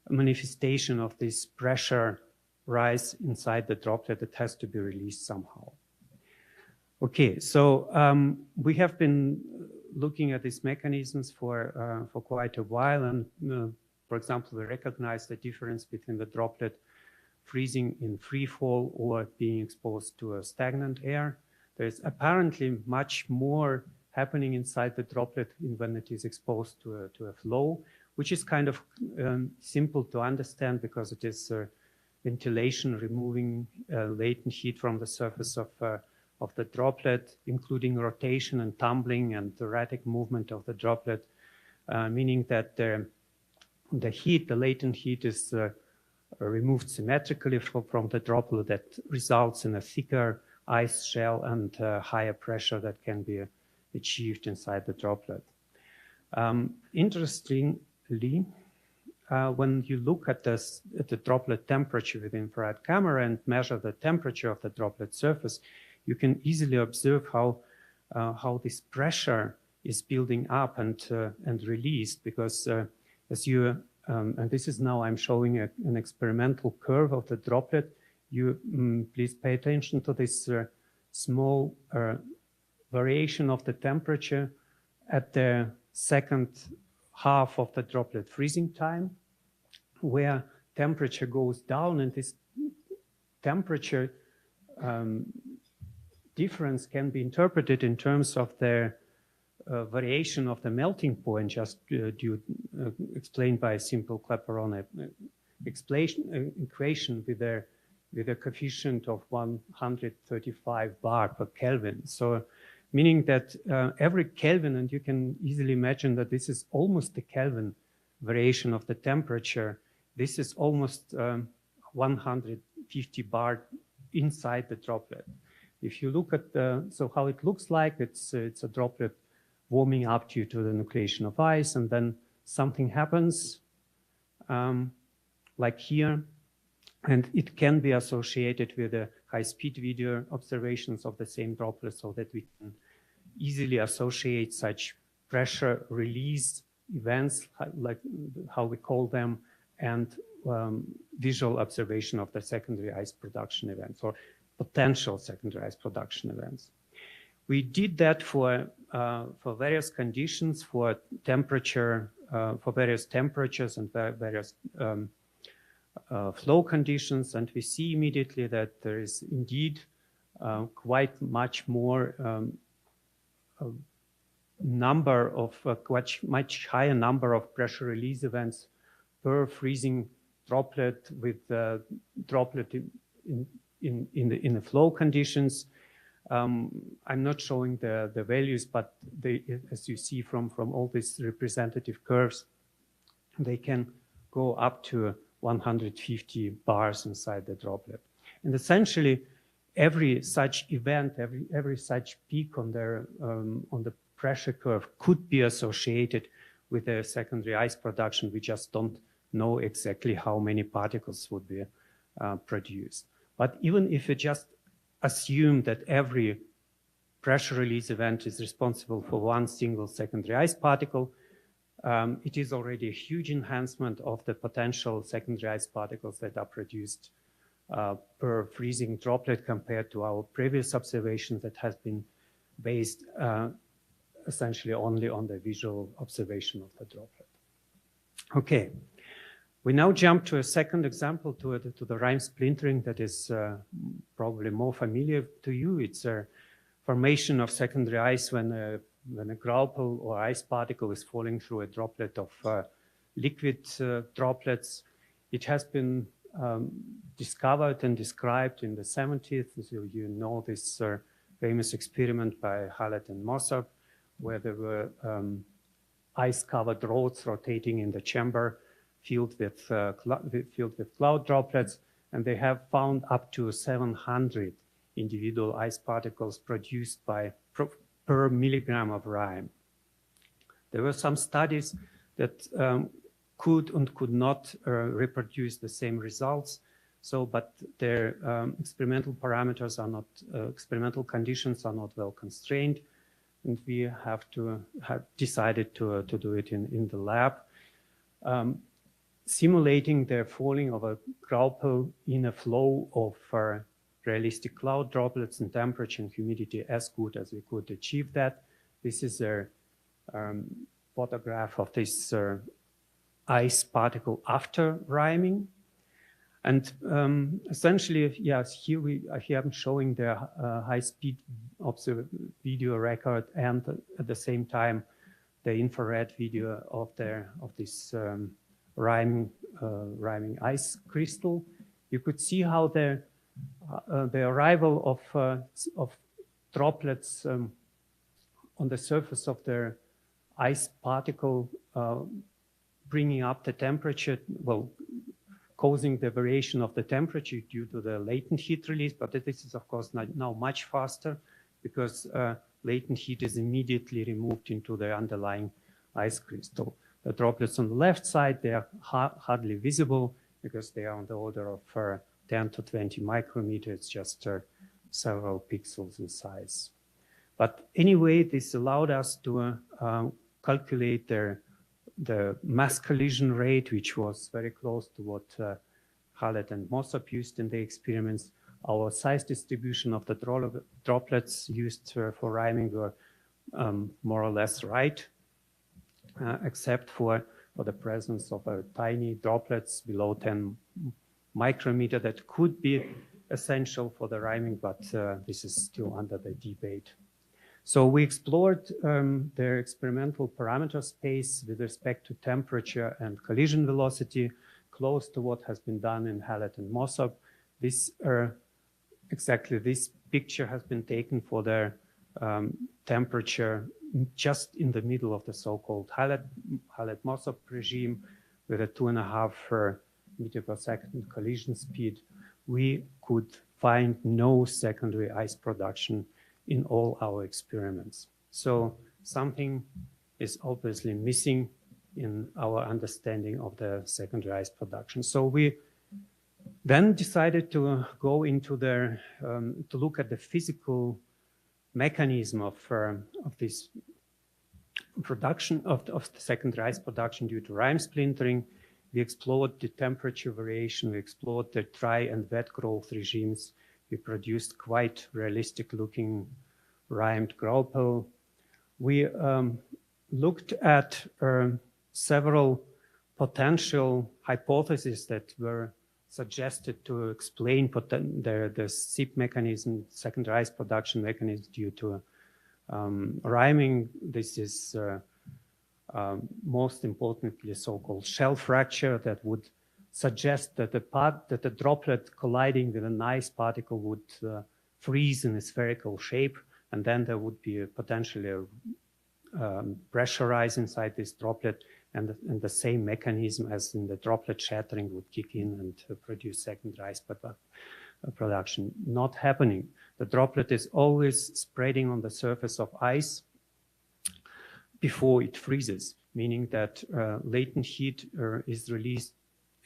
a manifestation of this pressure rise inside the droplet that has to be released somehow. Okay, so we have been looking at these mechanisms for quite a while, and for example, we recognize the difference between the droplet freezing in free fall or being exposed to a stagnant air. There's apparently much more happening inside the droplet when it is exposed to a flow, which is kind of simple to understand because it is ventilation removing latent heat from the surface of the droplet, including rotation and tumbling and erratic movement of the droplet, meaning that the heat, the latent heat, is removed symmetrically from the droplet. That results in a thicker ice shell and higher pressure that can be achieved inside the droplet. Interestingly, when you look at the droplet temperature with infrared camera and measure the temperature of the droplet surface, you can easily observe how this pressure is building up and released, because as you and this is now I'm showing an experimental curve of the droplet. You please pay attention to this small variation of the temperature at the second half of the droplet freezing time, where temperature goes down, and this temperature difference can be interpreted in terms of the variation of the melting point, just explained by a simple Clapeyron equation with a coefficient of 135 bar per Kelvin. So meaning that every Kelvin, and you can easily imagine that this is almost the Kelvin variation of the temperature, this is almost 150 bar inside the droplet. If you look at so how it looks like, it's a droplet warming up due to the nucleation of ice, and then something happens like here, and it can be associated with the high-speed video observations of the same droplet, so that we can easily associate such pressure release events, like how we call them, and visual observation of the secondary ice production events or potential secondary ice production events. We did that for various conditions, for temperature, for various temperatures and various flow conditions, and we see immediately that there is indeed quite much more much higher number of pressure release events per freezing droplet with the droplet in the flow conditions. I'm not showing the values, but as you see from all these representative curves, they can go up to 150 bars inside the droplet. And essentially, every such event, every such peak on the pressure curve could be associated with a secondary ice production. We just don't know exactly how many particles would be produced. But even if you just assume that every pressure release event is responsible for one single secondary ice particle, it is already a huge enhancement of the potential secondary ice particles that are produced per freezing droplet compared to our previous observations that has been based essentially only on the visual observation of the droplet. Okay, we now jump to a second example, to the rime splintering that is probably more familiar to you. It's a formation of secondary ice when a graupel or ice particle is falling through a droplet of liquid droplets. It has been discovered and described in the 70s. So you know this famous experiment by Hallett and Mossop, where there were ice-covered rods rotating in the chamber filled with cloud droplets, and they have found up to 700 individual ice particles produced per milligram of rime. There were some studies that could and could not reproduce the same results. So, but their experimental parameters are not, experimental conditions are not well constrained. and we have decided to do it in the lab, simulating the falling of a graupel in a flow of realistic cloud droplets and temperature and humidity as good as we could achieve that. This is a photograph of this ice particle after riming. And essentially, yes, here I'm showing the high-speed video record and at the same time the infrared video of this riming ice crystal. You could see how the arrival of droplets on the surface of the ice particle bringing up the temperature, well, causing the variation of the temperature due to the latent heat release, but this is of course now much faster because latent heat is immediately removed into the underlying ice crystal. The droplets on the left side, they are hardly visible because they are on the order of 10 to 20 micrometers, it's just several pixels in size. But anyway, this allowed us to calculate the mass collision rate, which was very close to what Hallett and Mossop used in the experiments. Our size distribution of the droplets used for riming were more or less right, except for the presence of tiny droplets below 10 micrometer that could be essential for the riming, but this is still under the debate. So we explored their experimental parameter space with respect to temperature and collision velocity, close to what has been done in Hallett and Mossop. Exactly this picture has been taken for their temperature just in the middle of the so-called Hallett-Mossop regime with a 2.5 meter per second collision speed. We could find no secondary ice production in all our experiments. So something is obviously missing in our understanding of the secondary ice production. So we then decided to go into to look at the physical mechanism of this production of the secondary ice production due to rime splintering. We explored the temperature variation, we explored the dry and wet growth regimes. We produced quite realistic looking rimed graupel. We looked at several potential hypotheses that were suggested to explain the SIP mechanism, secondary ice production mechanism due to riming. This is most importantly so-called shell fracture that would suggest that the droplet colliding with an ice particle would freeze in a spherical shape, and then there would be potentially a pressure rise inside this droplet, and the same mechanism as in the droplet shattering would kick in and produce secondary ice production. Not happening. The droplet is always spreading on the surface of ice before it freezes, meaning that latent heat is released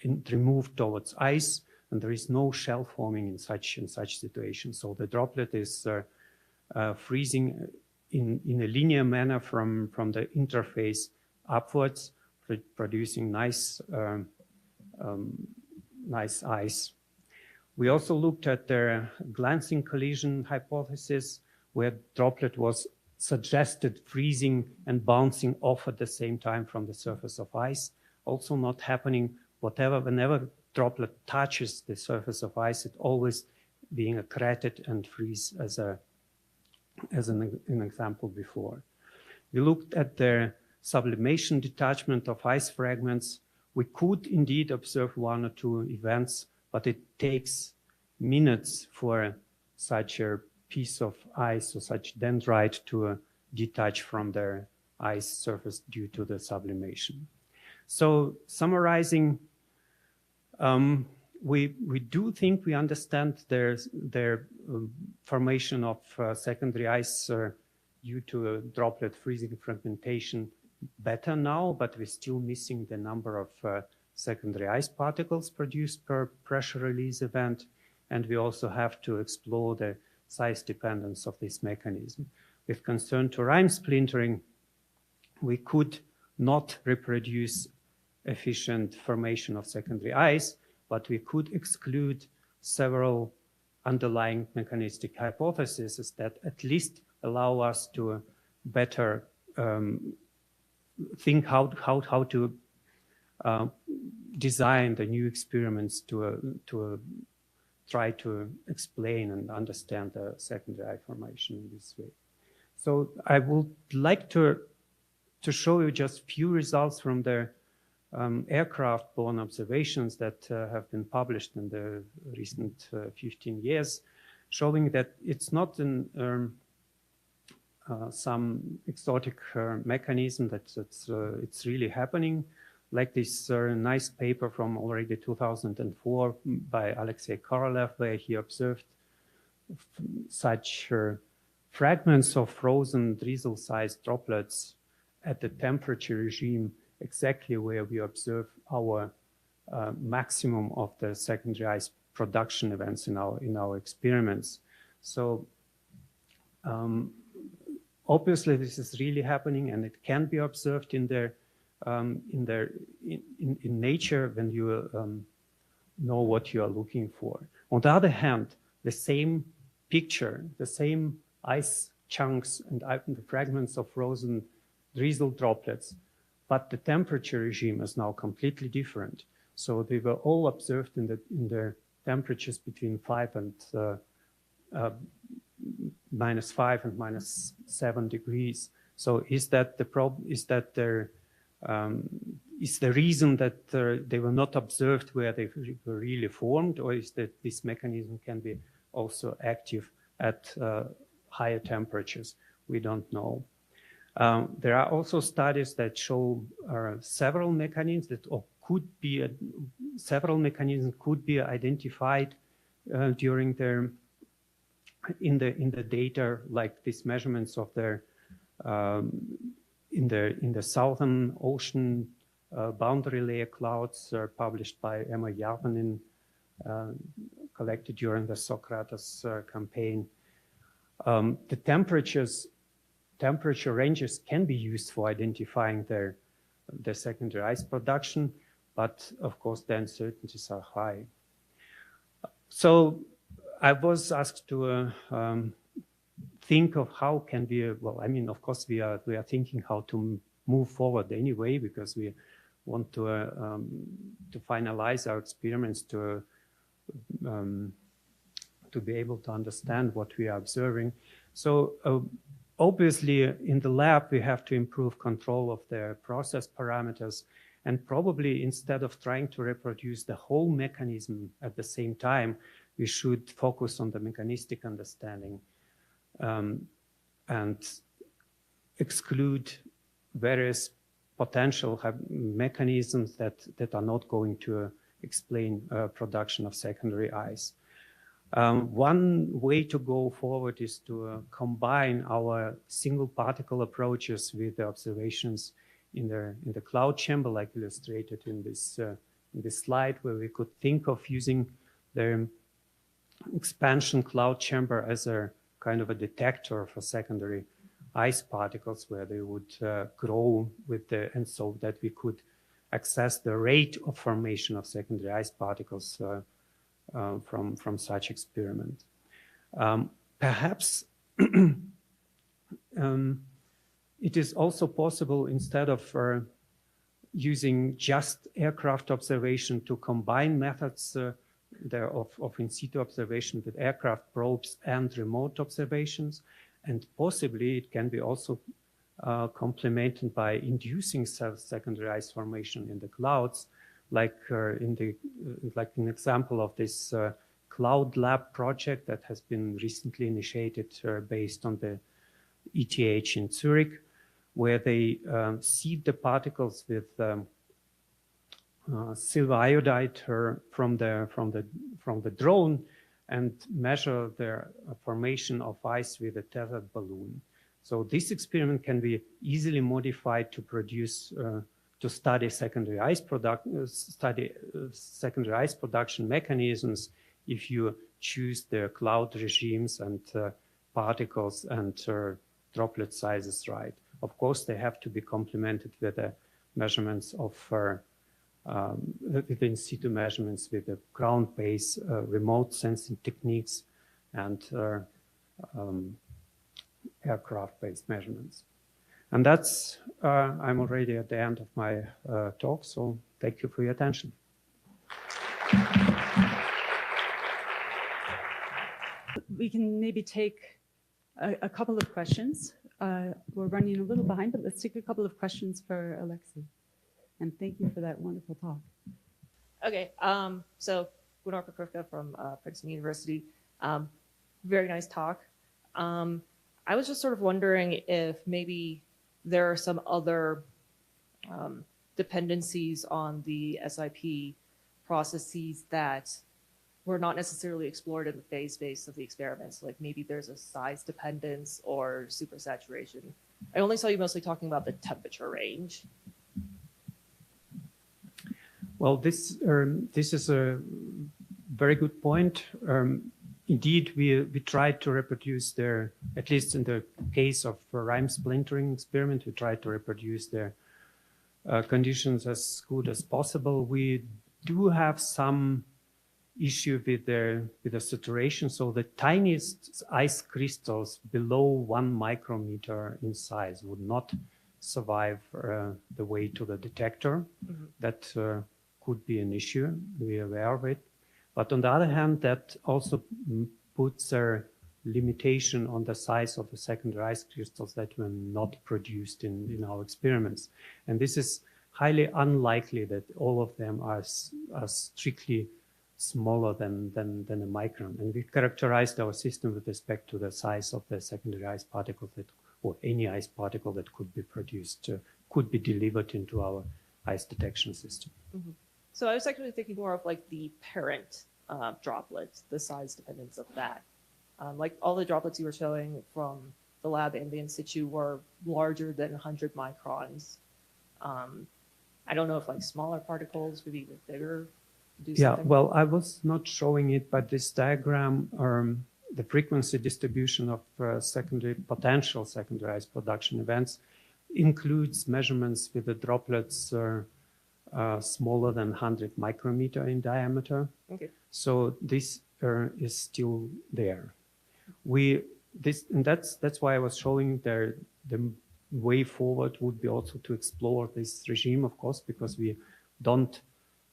and removed towards ice, and there is no shell forming in such situation. So the droplet is freezing in a linear manner from the interface upwards, producing nice ice. We also looked at the glancing collision hypothesis, where droplet was suggested freezing and bouncing off at the same time from the surface of ice. Also not happening. Whenever droplet touches the surface of ice, it always being accreted and freeze as an example before. We looked at the sublimation detachment of ice fragments. We could indeed observe one or two events, but it takes minutes for such a piece of ice or such dendrite to detach from the ice surface due to the sublimation. So summarizing, we do think we understand their formation of secondary ice due to droplet freezing fragmentation better now, but we're still missing the number of secondary ice particles produced per pressure release event, and we also have to explore the size dependence of this mechanism. with concern to rime splintering, we could not reproduce efficient formation of secondary ice, but we could exclude several underlying mechanistic hypotheses that at least allow us to better think how to design the new experiments to try to explain and understand the secondary formation in this way. So I would like to show you just few results from the aircraft-borne observations that have been published in the recent 15 years, showing that it's not some exotic mechanism that it's really happening, like this nice paper from already 2004 by Alexei Kiselev, where he observed such fragments of frozen drizzle-sized droplets at the temperature regime exactly where we observe our maximum of the secondary ice production events in our experiments. So obviously this is really happening, and it can be observed in nature when you know what you are looking for. On the other hand, the same picture, the same ice chunks and the fragments of frozen drizzle droplets, but the temperature regime is now completely different. So they were all observed in the temperatures between -5 and -7 degrees. So is that the problem? Is that is the reason that they were not observed where they were really formed, or is that this mechanism can be also active at higher temperatures? We don't know. There are also studies that show several mechanisms that several mechanisms could be identified during in the data, like these measurements of their in the Southern Ocean boundary layer clouds published by Emma Jarvanen, collected during the Socrates campaign. The temperature ranges can be used for identifying the secondary ice production, but of course the uncertainties are high. So I was asked to think of how can we, well, I mean, of course we are thinking how to move forward anyway, because we want to finalize our experiments to be able to understand what we are observing. So obviously in the lab we have to improve control of the process parameters, and probably instead of trying to reproduce the whole mechanism at the same time, we should focus on the mechanistic understanding and exclude various potential mechanisms that are not going to explain production of secondary ice. One way to go forward is to combine our single particle approaches with the observations in the cloud chamber, like illustrated in this slide, where we could think of using the expansion cloud chamber as a kind of a detector for secondary ice particles, where they would grow and so that we could access the rate of formation of secondary ice particles from such experiment. Perhaps it is also possible, instead of using just aircraft observation, to combine methods of in situ observation with aircraft probes and remote observations, and possibly it can be also complemented by inducing secondary ice formation in the clouds, like an example of this Cloud Lab project that has been recently initiated based on the ETH in Zurich, where they seed the particles with silver iodide from the drone and measure their formation of ice with a tethered balloon. So this experiment can be easily modified to produce to study secondary ice production mechanisms if you choose the cloud regimes and particles and droplet sizes right. Of course, they have to be complemented with the measurements of with in situ measurements with the ground-based remote sensing techniques and aircraft-based measurements. And that's, I'm already at the end of my talk, so thank you for your attention. We can maybe take a couple of questions. We're running a little behind, but let's take a couple of questions for Alexei. And thank you for that wonderful talk. Okay, so Gunnar Kukurka from Princeton University. Very nice talk. I was just sort of wondering if maybe there are some other dependencies on the SIP processes that were not necessarily explored in the phase space of the experiments. Like maybe there's a size dependence or supersaturation. I only saw you mostly talking about the temperature range. Well, this is a very good point. Indeed, we tried to reproduce their, at least in the case of rime splintering experiment, we tried to reproduce their conditions as good as possible. We do have some issue with the saturation. So the tiniest ice crystals below 1 micrometer in size would not survive the way to the detector. Mm-hmm. That could be an issue. We are aware of it. But on the other hand, that also puts a limitation on the size of the secondary ice crystals that were not produced in our experiments. And this is highly unlikely that all of them are strictly smaller than a micron. And we characterized our system with respect to the size of the secondary ice particle that, or any ice particle that could be produced, could be delivered into our ice detection system. Mm-hmm. So I was actually thinking more of like the parent droplets, the size dependence of that. Like all the droplets you were showing from the lab and the in situ were larger than 100 microns. I don't know if like smaller particles would be even bigger. Yeah, well, I was not showing it, but this diagram, the frequency distribution of potential secondary ice production events includes measurements with the droplets smaller than 100 micrometer in diameter. Okay. So this is still there. And that's why I was showing the way forward would be also to explore this regime, of course, because we don't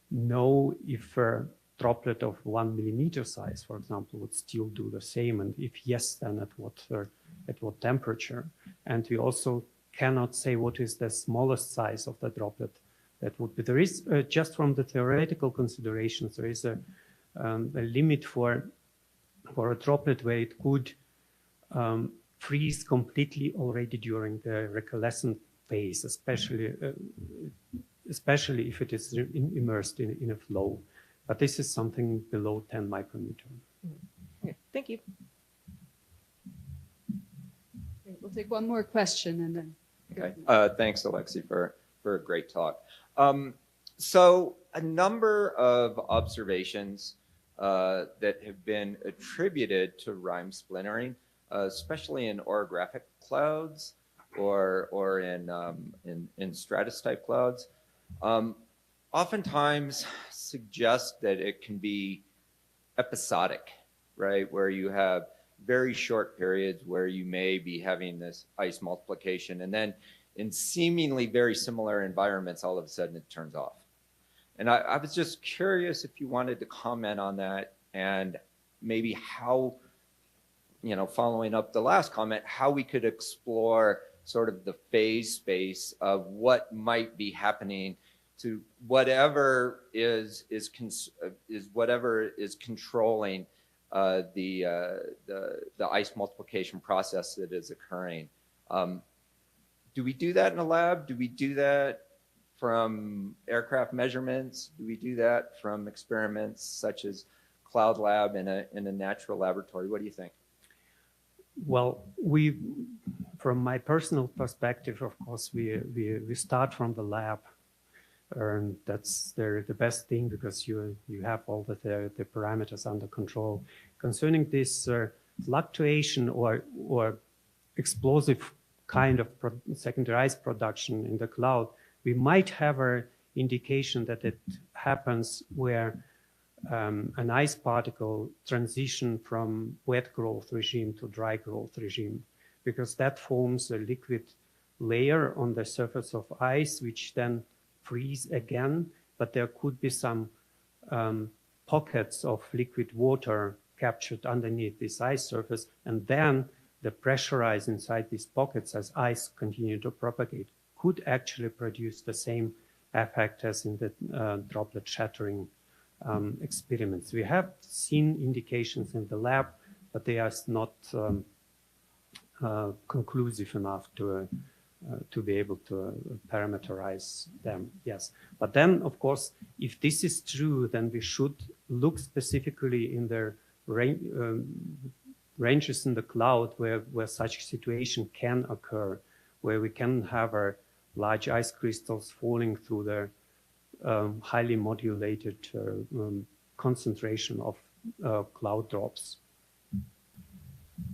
know if a droplet of 1 millimeter size, for example, would still do the same, and if yes, then at what temperature. And we also cannot say what is the smallest size of the droplet that would be. There is just from the theoretical considerations, there is a limit for a droplet where it could freeze completely already during the reconvalescent phase, especially if it is immersed in a flow. But this is something below 10 micrometer. Okay, thank you. Okay, we'll take one more question and then. Okay. Thanks, Alexei, for a great talk. So a number of observations that have been attributed to rime splintering, especially in orographic clouds or in stratus type clouds, oftentimes suggest that it can be episodic, right? Where you have very short periods where you may be having this ice multiplication, and then in seemingly very similar environments, all of a sudden it turns off. And I was just curious if you wanted to comment on that, and maybe how, following up the last comment, how we could explore sort of the phase space of what might be happening to whatever is controlling the ice multiplication process that is occurring. Do we do that in a lab? Do we do that from aircraft measurements? Do we do that from experiments such as Cloud Lab in a natural laboratory? What do you think? Well, from my personal perspective, of course, we start from the lab. That's the best thing because you have all the parameters under control. Concerning this fluctuation or explosive kind of secondary ice production in the cloud, we might have an indication that it happens where an ice particle transition from wet growth regime to dry growth regime, because that forms a liquid layer on the surface of ice, which then freeze again, but there could be some pockets of liquid water captured underneath this ice surface, and then the pressure rise inside these pockets as ice continue to propagate could actually produce the same effect as in the droplet shattering experiments. We have seen indications in the lab, but they are not conclusive enough to be able to parameterize them. Yes, but then of course, if this is true, then we should look specifically in the ranges in the cloud where such a situation can occur, where we can have large ice crystals falling through the highly modulated concentration of cloud drops.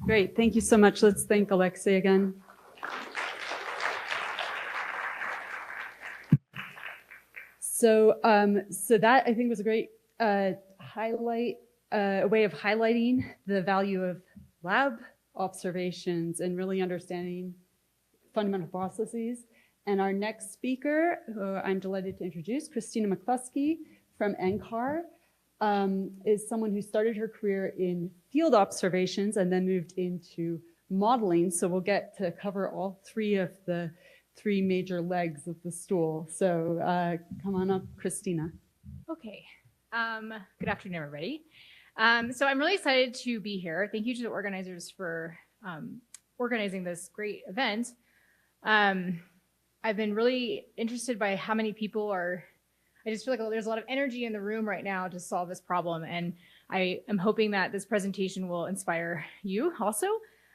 Great, thank you so much. Let's thank Alexei again. So, so that I think was a great highlight, a way of highlighting the value of lab observations and really understanding fundamental processes. And our next speaker, who I'm delighted to introduce, Christina McCluskey from NCAR, is someone who started her career in field observations and then moved into modeling. So we'll get to cover all three of the three major legs of the stool. So come on up, Christina. Okay. Good afternoon, everybody. So I'm really excited to be here. Thank you to the organizers for organizing this great event. I've been really interested by how many people I just feel like there's a lot of energy in the room right now to solve this problem. And I am hoping that this presentation will inspire you also.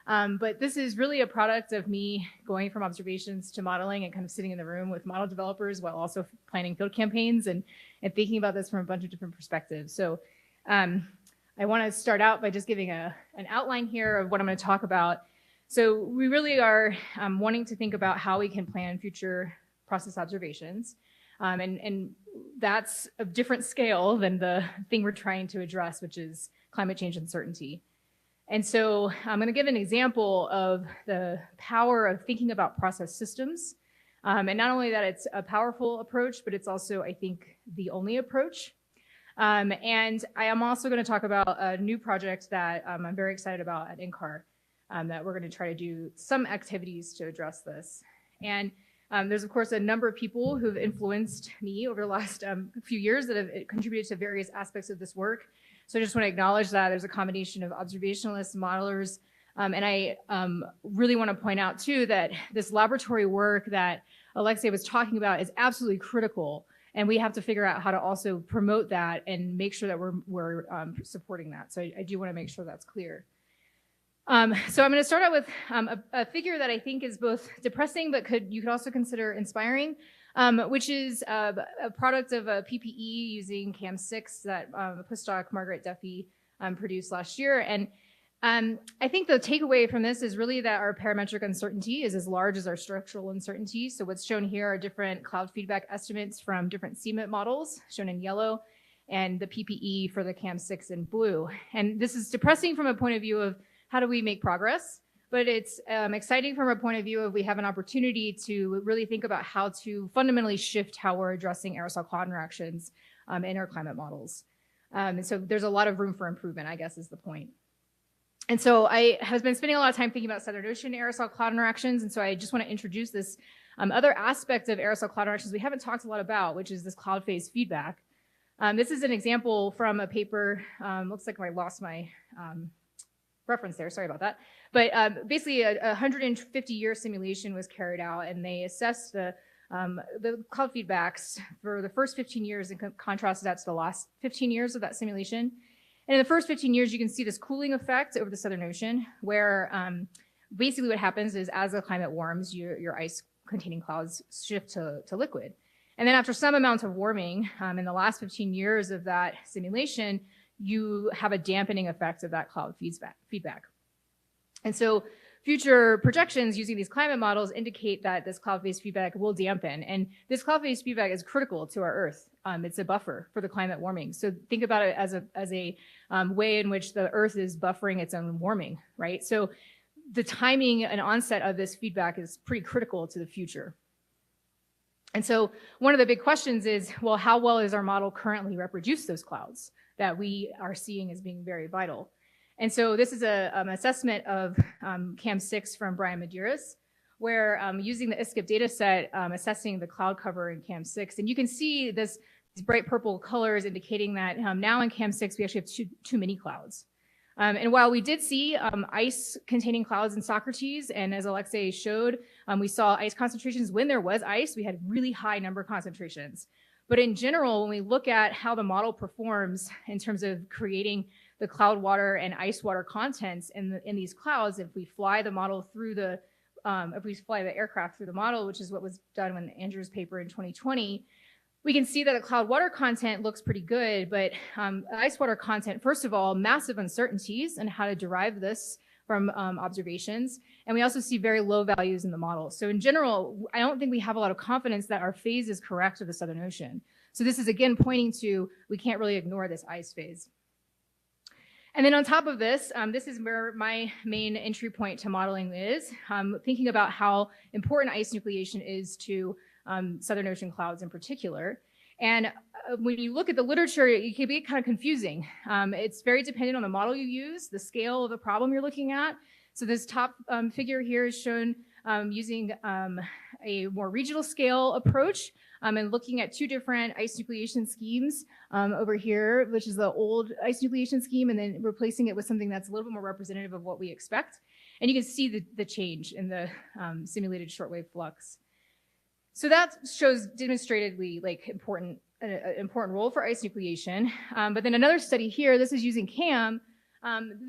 But this is really a product of me going from observations to modeling and kind of sitting in the room with model developers while also planning field campaigns and thinking about this from a bunch of different perspectives. So I want to start out by just giving an outline here of what I'm going to talk about. So we really are wanting to think about how we can plan future process observations. And that's a different scale than the thing we're trying to address, which is climate change uncertainty. And so I'm going to give an example of the power of thinking about process systems. And not only that it's a powerful approach, but it's also, I think, the only approach. And I am also going to talk about a new project that I'm very excited about at NCAR, that we're going to try to do some activities to address this. And there's, of course, a number of people who've influenced me over the last few years that have contributed to various aspects of this work. So I just want to acknowledge that there's a combination of observationalists, modelers, and I really want to point out, too, that this laboratory work that Alexei was talking about is absolutely critical. And we have to figure out how to also promote that and make sure that we're supporting that. So I do want to make sure that's clear. So I'm going to start out with a figure that I think is both depressing, but you could also consider inspiring, which is a product of a PPE using CAM6 that postdoc Margaret Duffy produced last year. And I think the takeaway from this is really that our parametric uncertainty is as large as our structural uncertainty. So what's shown here are different cloud feedback estimates from different CMIT models, shown in yellow, and the PPE for the CAM6 in blue. And this is depressing from a point of view of how do we make progress? But it's exciting from a point of view of we have an opportunity to really think about how to fundamentally shift how we're addressing aerosol cloud interactions in our climate models. And so there's a lot of room for improvement, I guess, is the point. And so I have been spending a lot of time thinking about Southern Ocean aerosol cloud interactions. And so I just want to introduce this other aspect of aerosol cloud interactions we haven't talked a lot about, which is this cloud phase feedback. This is an example from a paper. Looks like I lost my reference there, sorry about that. But basically a 150-year simulation was carried out, and they assessed the cloud feedbacks for the first 15 years and contrasted that to the last 15 years of that simulation. And in the first 15 years, you can see this cooling effect over the Southern Ocean, where basically what happens is as the climate warms, your ice-containing clouds shift to liquid. And then after some amount of warming, in the last 15 years of that simulation, you have a dampening effect of that cloud feedback. And so future projections using these climate models indicate that this cloud phase feedback will dampen. And this cloud phase feedback is critical to our Earth. It's a buffer for the climate warming. So think about it as a way in which the Earth is buffering its own warming, right? So the timing and onset of this feedback is pretty critical to the future. And so one of the big questions is, well, how well is our model currently reproduce those clouds that we are seeing as being very vital? And so this is an assessment of CAM6 from Brian Medeiros, where using the ISCIP data set, assessing the cloud cover in CAM6. And you can see these bright purple colors indicating that now in CAM6, we actually have too many clouds. And while we did see ice containing clouds in Socrates, and as Alexei showed, we saw ice concentrations when there was ice, we had really high number concentrations. But in general, when we look at how the model performs in terms of creating the cloud water and ice water contents in these clouds, if we fly the model through the, if we fly the aircraft through the model, which is what was done in Andrew's paper in 2020, we can see that the cloud water content looks pretty good, but ice water content, first of all, massive uncertainties in how to derive this from observations. And we also see very low values in the model. So in general, I don't think we have a lot of confidence that our phase is correct of the Southern Ocean. So this is again pointing to, we can't really ignore this ice phase. And then on top of this, this is where my main entry point to modeling is, thinking about how important ice nucleation is to Southern Ocean clouds in particular. And when you look at the literature, it can be kind of confusing. It's very dependent on the model you use, the scale of the problem you're looking at. So this top figure here is shown using a more regional scale approach and looking at two different ice nucleation schemes over here, which is the old ice nucleation scheme, and then replacing it with something that's a little bit more representative of what we expect. And you can see the change in the simulated shortwave flux. So that shows demonstratedly like an important role for ice nucleation. But then another study here, this is using CAM.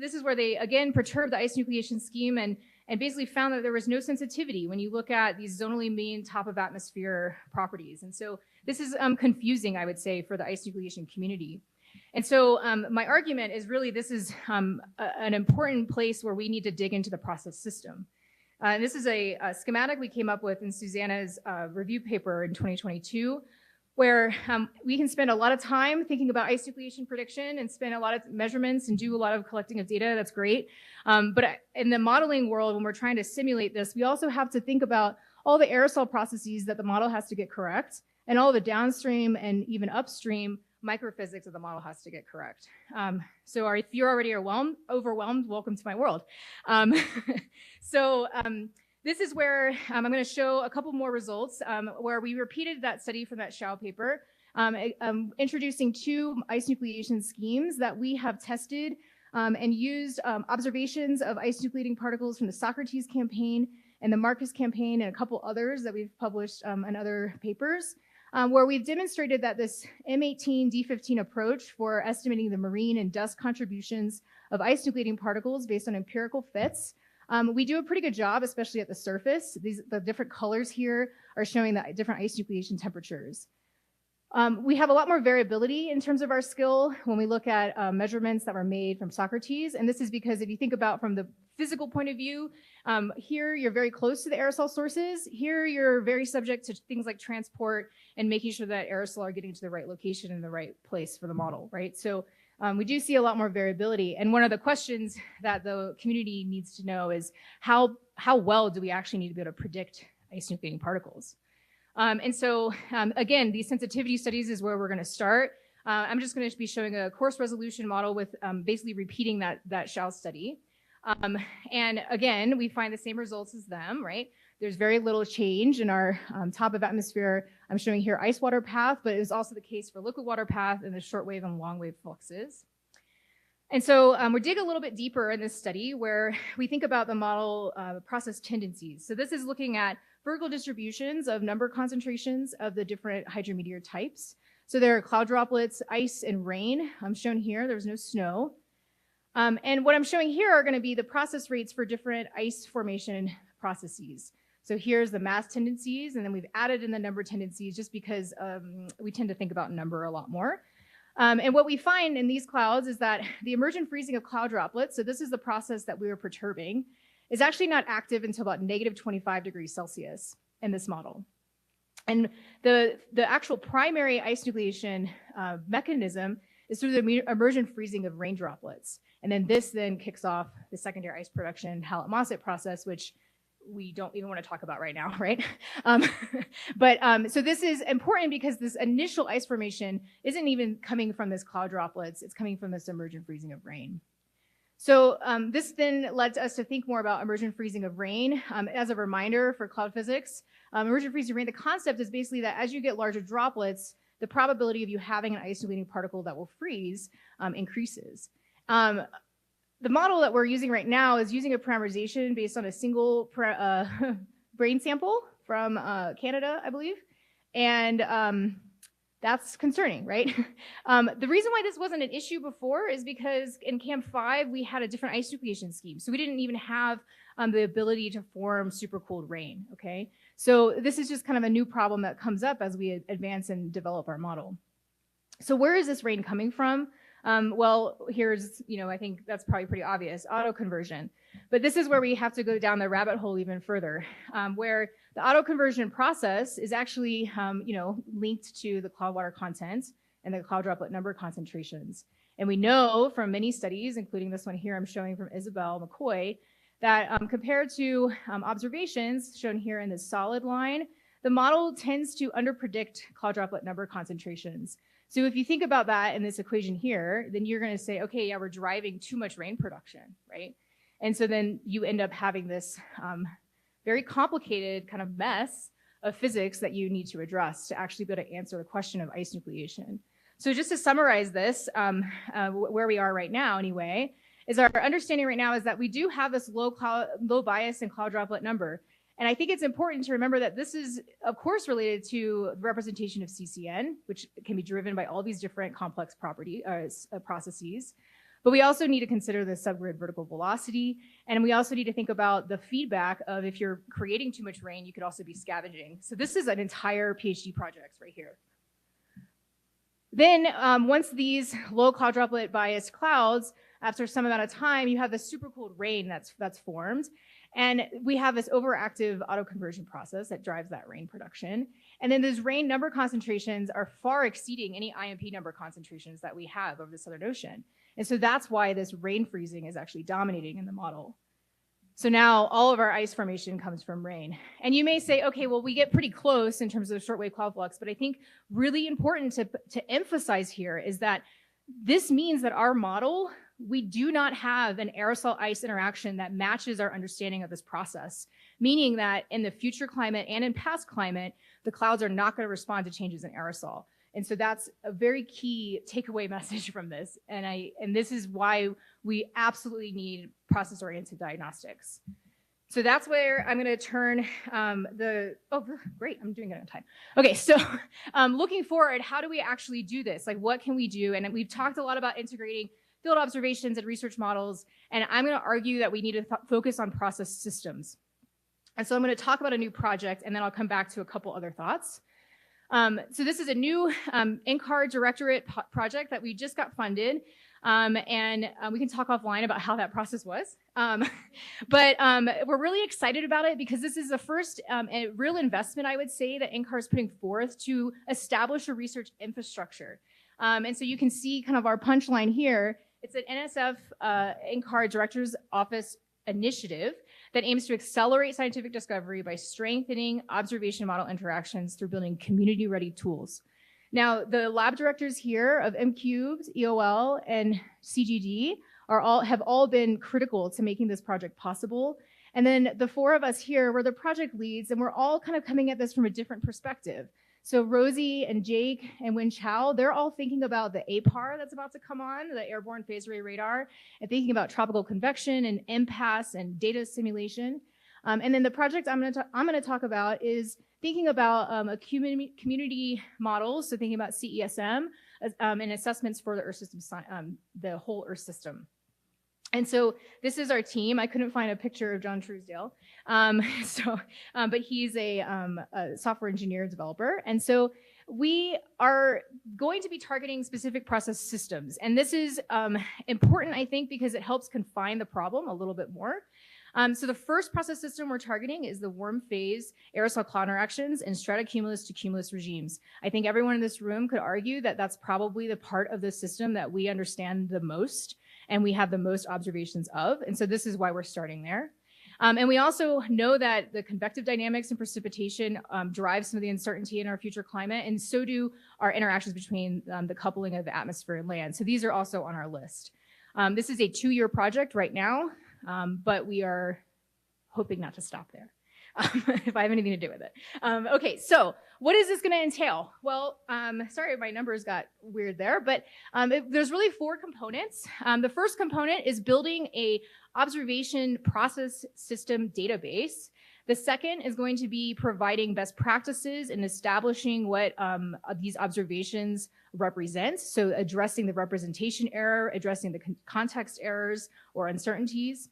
This is where they again perturbed the ice nucleation scheme and basically found that there was no sensitivity when you look at these zonally mean top of atmosphere properties. And so this is confusing, I would say, for the ice nucleation community. And so my argument is really this is an important place where we need to dig into the process system. This is a schematic we came up with in Susanna's review paper in 2022, where we can spend a lot of time thinking about ice nucleation prediction and spend a lot of measurements and do a lot of collecting of data. That's great. But in the modeling world, when we're trying to simulate this, we also have to think about all the aerosol processes that the model has to get correct, and all the downstream and even upstream microphysics that the model has to get correct. So if you're already overwhelmed, welcome to my world. This is where I'm going to show a couple more results where we repeated that study from that Xiao paper, introducing two ice nucleation schemes that we have tested and used observations of ice nucleating particles from the Socrates campaign and the Marcus campaign and a couple others that we've published in other papers, where we've demonstrated that this M18 D15 approach for estimating the marine and dust contributions of ice nucleating particles based on empirical fits. We do a pretty good job, especially at the surface. The different colors here are showing the different ice nucleation temperatures. We have a lot more variability in terms of our skill when we look at measurements that were made from Socrates. And this is because if you think about from the physical point of view, here you're very close to the aerosol sources. Here you're very subject to things like transport and making sure that aerosol are getting to the right location in the right place for the model, right? So we do see a lot more variability. And one of the questions that the community needs to know is how well do we actually need to be able to predict ice nucleating particles? And so, again, these sensitivity studies is where we're going to start. I'm just going to be showing a coarse resolution model with basically repeating that Xiao study. And again, we find the same results as them, right? There's very little change in our top of atmosphere. I'm showing here ice water path, but it was also the case for liquid water path and the short wave and long wave fluxes. And so we dig a little bit deeper in this study where we think about the model process tendencies. So this is looking at vertical distributions of number concentrations of the different hydrometeor types. So there are cloud droplets, ice, and rain. I'm shown here, there's no snow. And what I'm showing here are going to be the process rates for different ice formation processes. So here's the mass tendencies, and then we've added in the number tendencies just because we tend to think about number a lot more. And what we find in these clouds is that the emergent freezing of cloud droplets, so this is the process that we were perturbing, is actually not active until about -25 degrees Celsius in this model. And the actual primary ice nucleation mechanism is through the immersion freezing of rain droplets. And then this then kicks off the secondary ice production Hallett-Mossett process, which we don't even want to talk about right now, right? So this is important because this initial ice formation isn't even coming from this cloud droplets, it's coming from this immersion freezing of rain. So this then led us to think more about immersion freezing of rain. As a reminder for cloud physics, immersion freezing of rain, the concept is basically that as you get larger droplets, the probability of you having an ice nucleating particle that will freeze increases. The model that we're using right now is using a parameterization based on a single brain sample from Canada, I believe. And that's concerning, right? The reason why this wasn't an issue before is because in Camp 5, we had a different ice nucleation scheme. So we didn't even have the ability to form supercooled rain, okay? So this is just kind of a new problem that comes up as we advance and develop our model. So where is this rain coming from? Well, here's, I think that's probably pretty obvious, autoconversion. But this is where we have to go down the rabbit hole even further, where the autoconversion process is actually, linked to the cloud water content and the cloud droplet number concentrations. And we know from many studies, including this one here I'm showing from Isabel McCoy, that compared to observations shown here in this solid line, the model tends to underpredict cloud droplet number concentrations. So if you think about that in this equation here, then you're going to say, okay, yeah, we're driving too much rain production, right? And so then you end up having this very complicated kind of mess of physics that you need to address to actually be able to answer the question of ice nucleation. So just to summarize this, where we are right now anyway, is our understanding right now is that we do have this low bias and cloud droplet number. And I think it's important to remember that this is, of course, related to the representation of CCN, which can be driven by all these different complex processes. But we also need to consider the subgrid vertical velocity. And we also need to think about the feedback of if you're creating too much rain, you could also be scavenging. So this is an entire PhD project right here. Then once these low cloud droplet biased clouds, after some amount of time, you have the supercooled rain that's formed. And we have this overactive autoconversion process that drives that rain production. And then those rain number concentrations are far exceeding any IMP number concentrations that we have over the Southern Ocean. And so that's why this rain freezing is actually dominating in the model. So now all of our ice formation comes from rain. And you may say, okay, well, we get pretty close in terms of shortwave cloud flux, but I think really important to emphasize here is that this means that our model, we do not have an aerosol ice interaction that matches our understanding of this process, meaning that in the future climate and in past climate, the clouds are not going to respond to changes in aerosol. And so that's a very key takeaway message from this. And this is why we absolutely need process-oriented diagnostics. So that's where I'm going to turn oh, great, I'm doing it on time. Okay, so looking forward, how do we actually do this? Like, what can we do? And we've talked a lot about integrating field observations and research models, and I'm going to argue that we need to focus on process systems. And so I'm going to talk about a new project, and then I'll come back to a couple other thoughts. So this is a new NCAR directorate project that we just got funded, and we can talk offline about how that process was. But we're really excited about it because this is the first a real investment, I would say, that NCAR is putting forth to establish a research infrastructure. And so you can see kind of our punchline here. It's an NSF NCAR Director's Office initiative that aims to accelerate scientific discovery by strengthening observation model interactions through building community-ready tools. Now, the lab directors here of M-Cubed, EOL, and CGD have all been critical to making this project possible. And then the four of us here, we're the project leads, and we're all kind of coming at this from a different perspective. So Rosie and Jake and Win Chao, they're all thinking about the APAR that's about to come on, the Airborne Phase Array Radar, and thinking about tropical convection and impasse and data simulation. And then the project I'm going to talk about is thinking about a community model, so thinking about CESM and assessments for the Earth system, the whole Earth system. And so this is our team. I couldn't find a picture of John Truesdale, but he's a software engineer developer. And so we are going to be targeting specific process systems. And this is important, I think, because it helps confine the problem a little bit more. So the first process system we're targeting is the warm phase aerosol cloud interactions in stratocumulus to cumulus regimes. I think everyone in this room could argue that that's probably the part of the system that we understand the most and we have the most observations of. And so this is why we're starting there. And we also know that the convective dynamics and precipitation drive some of the uncertainty in our future climate, and so do our interactions between the coupling of the atmosphere and land. So these are also on our list. This is a 2-year project right now, but we are hoping not to stop there. If I have anything to do with it. Okay, so what is this going to entail? Well, sorry, my numbers got weird there, but there's really 4 components. The first component is building a observation process system database. The second is going to be providing best practices and establishing what these observations represent. So addressing the representation error, addressing the context errors or uncertainties.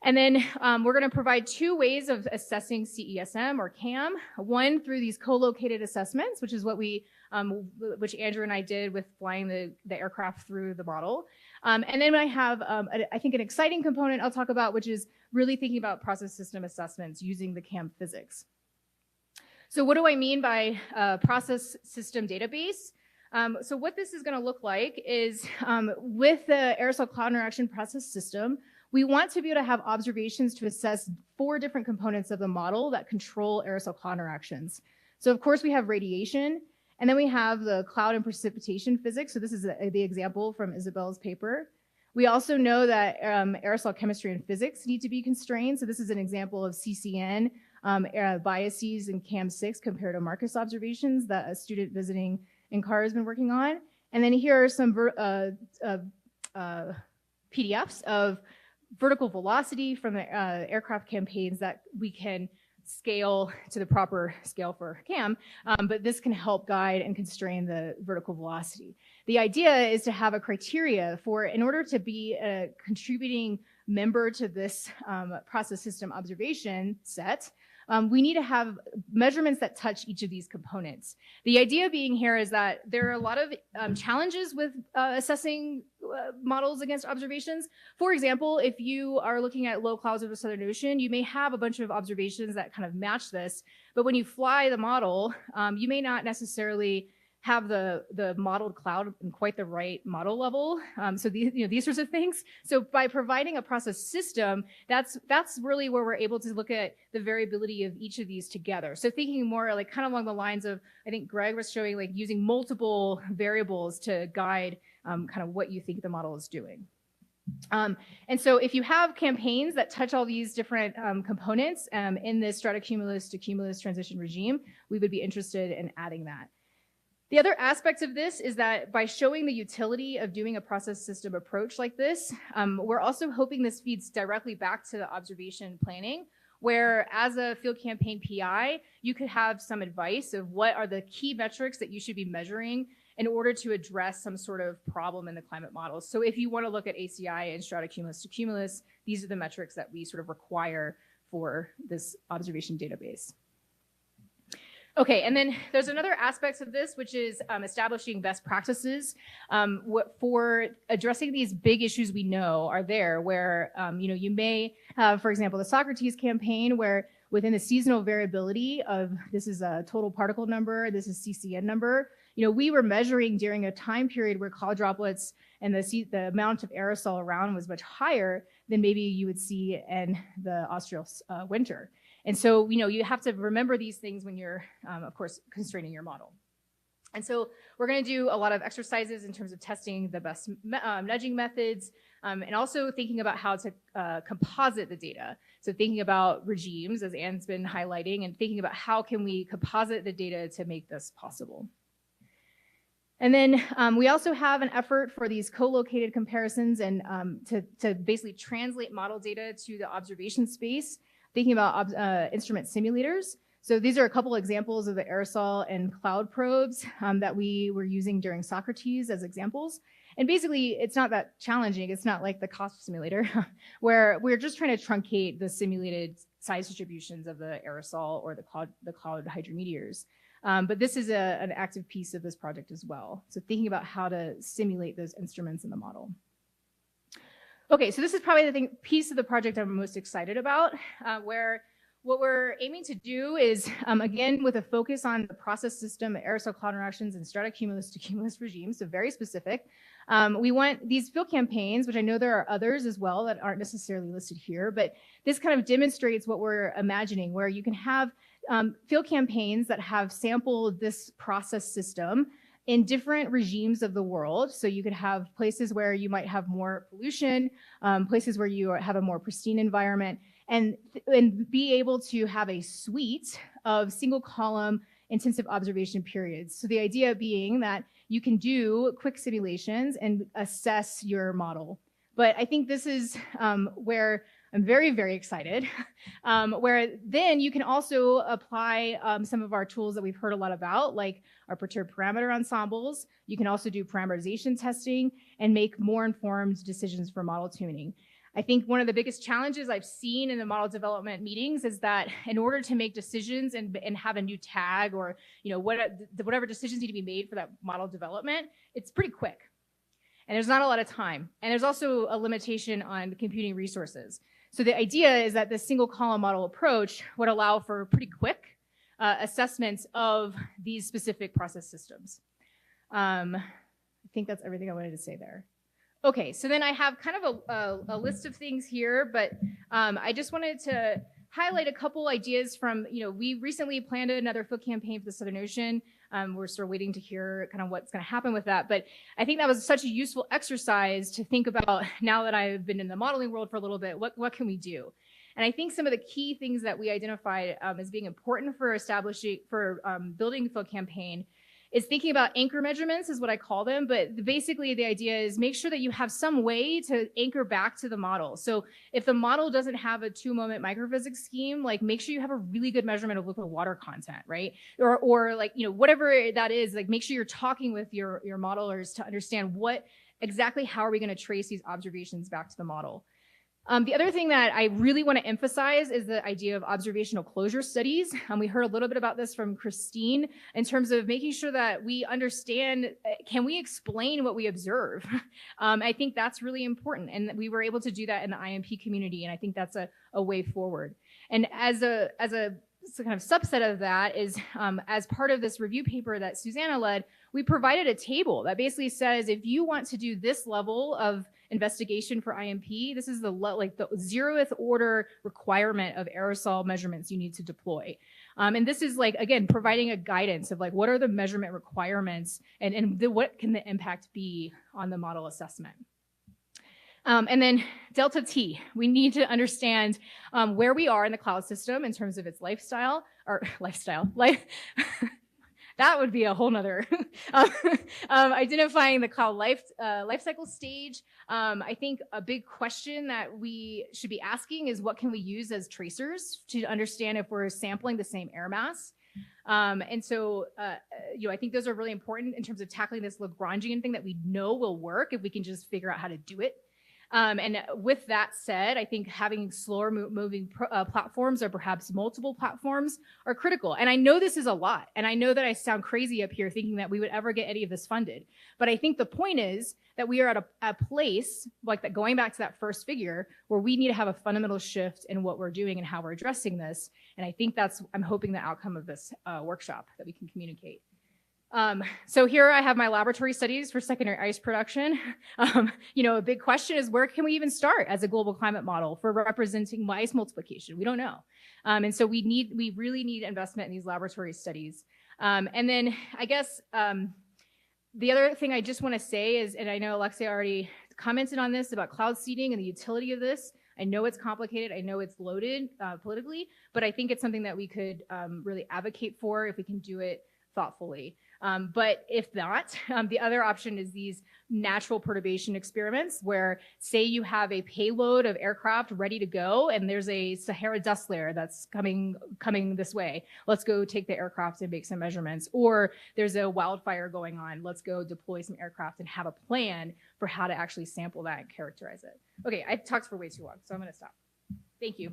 And then we're going to provide 2 ways of assessing CESM or CAM. One through these co-located assessments, which is what which Andrew and I did with flying the aircraft through the model. And then I have, I think, an exciting component I'll talk about, which is really thinking about process system assessments using the CAM physics. So what do I mean by process system database? So what this is going to look like is with the aerosol cloud interaction process system, we want to be able to have observations to assess 4 different components of the model that control aerosol cloud interactions. So of course we have radiation, and then we have the cloud and precipitation physics. So this is the example from Isabel's paper. We also know that aerosol chemistry and physics need to be constrained. So this is an example of CCN biases in CAM6 compared to Marcus observations that a student visiting NCAR has been working on. And then here are some PDFs of vertical velocity from the aircraft campaigns that we can scale to the proper scale for CAM, but this can help guide and constrain the vertical velocity. The idea is to have a criteria for, in order to be a contributing member to this process system observation set, we need to have measurements that touch each of these components. The idea being here is that there are a lot of challenges with assessing models against observations. For example, if you are looking at low clouds over the Southern Ocean, you may have a bunch of observations that kind of match this, but when you fly the model, you may not necessarily have the modeled cloud in quite the right model level. So these sorts of things. So by providing a process system, that's really where we're able to look at the variability of each of these together. So thinking more like kind of along the lines of, I think Greg was showing, like using multiple variables to guide kind of what you think the model is doing. And so if you have campaigns that touch all these different components in this stratocumulus to cumulus transition regime, we would be interested in adding that. The other aspect of this is that by showing the utility of doing a process system approach like this, we're also hoping this feeds directly back to the observation planning, where as a field campaign PI, you could have some advice of what are the key metrics that you should be measuring in order to address some sort of problem in the climate models. So if you want to look at ACI and stratocumulus to cumulus, these are the metrics that we sort of require for this observation database. Okay, and then there's another aspect of this, which is establishing best practices for addressing these big issues we know are there, where you may have, for example, the Socrates campaign, where within the seasonal variability of, this is a total particle number, this is CCN number, we were measuring during a time period where cloud droplets and the amount of aerosol around was much higher than maybe you would see in the austral winter. And so, you have to remember these things when you're, of course, constraining your model. And so we're going to do a lot of exercises in terms of testing the best nudging methods, and also thinking about how to composite the data. So thinking about regimes, as Anne's been highlighting, and thinking about how can we composite the data to make this possible. And then we also have an effort for these co-located comparisons and to basically translate model data to the observation space, thinking about instrument simulators. So these are a couple examples of the aerosol and cloud probes that we were using during Socrates as examples. And basically, it's not that challenging. It's not like the cost simulator, where we're just trying to truncate the simulated size distributions of the aerosol or the cloud hydrometeors. But this is an active piece of this project as well. So thinking about how to simulate those instruments in the model. Okay, so this is probably the piece of the project I'm most excited about, where what we're aiming to do is, again, with a focus on the process system, aerosol cloud interactions, and stratocumulus to cumulus regimes, so very specific. We want these field campaigns, which I know there are others as well that aren't necessarily listed here, but this kind of demonstrates what we're imagining, where you can have field campaigns that have sampled this process system in different regimes of the world. So you could have places where you might have more pollution, places where you have a more pristine environment, and be able to have a suite of single column intensive observation periods. So the idea being that you can do quick simulations and assess your model. But I think this is where I'm very, very excited, where then you can also apply some of our tools that we've heard a lot about, like our perturbed parameter ensembles. You can also do parameterization testing and make more informed decisions for model tuning. I think one of the biggest challenges I've seen in the model development meetings is that in order to make decisions and have a new tag, or whatever decisions need to be made for that model development, it's pretty quick. And there's not a lot of time. And there's also a limitation on computing resources. So the idea is that this single column model approach would allow for pretty quick assessments of these specific process systems. I think that's everything I wanted to say there. Okay, so then I have kind of a list of things here, but I just wanted to highlight a couple ideas from, we recently planned another field campaign for the Southern Ocean. We're sort of waiting to hear kind of what's going to happen with that. But I think that was such a useful exercise to think about, now that I've been in the modeling world for a little bit, what can we do? And I think some of the key things that we identified as being important for building a field campaign is thinking about anchor measurements, is what I call them. But basically the idea is make sure that you have some way to anchor back to the model. So if the model doesn't have a 2-moment microphysics scheme, like make sure you have a really good measurement of liquid water content, right? Or like, whatever that is, like make sure you're talking with your modelers to understand how are we gonna trace these observations back to the model. The other thing that I really want to emphasize is the idea of observational closure studies. We heard a little bit about this from Christine in terms of making sure that we understand, can we explain what we observe? I think that's really important. And we were able to do that in the IMP community. And I think that's a way forward. And as a kind of subset of that is, as part of this review paper that Susanna led, we provided a table that basically says, if you want to do this level of investigation for IMP, this is the 0th order requirement of aerosol measurements you need to deploy. And this is again, providing a guidance of what are the measurement requirements and what can the impact be on the model assessment. And then delta T, we need to understand where we are in the cloud system in terms of its lifestyle. That would be a whole nother. Identifying the cloud life cycle stage. I think a big question that we should be asking is, what can we use as tracers to understand if we're sampling the same air mass? And so, I think those are really important in terms of tackling this Lagrangian thing that we know will work if we can just figure out how to do it. And with that said, I think having slower moving platforms, or perhaps multiple platforms, are critical. And I know this is a lot. And I know that I sound crazy up here thinking that we would ever get any of this funded. But I think the point is that we are at a place, like that, going back to that first figure, where we need to have a fundamental shift in what we're doing and how we're addressing this. And I think I'm hoping the outcome of this workshop that we can communicate. So here I have my laboratory studies for secondary ice production. A big question is, where can we even start as a global climate model for representing ice multiplication? We don't know. And so we really need investment in these laboratory studies. And then I guess the other thing I just want to say is, and I know Alexei already commented on this about cloud seeding and the utility of this. I know it's complicated. I know it's loaded politically, but I think it's something that we could really advocate for if we can do it thoughtfully. But if not, the other option is these natural perturbation experiments where, say you have a payload of aircraft ready to go and there's a Sahara dust layer that's coming this way. Let's go take the aircraft and make some measurements. Or there's a wildfire going on. Let's go deploy some aircraft and have a plan for how to actually sample that and characterize it. Okay, I talked for way too long, so I'm going to stop. Thank you.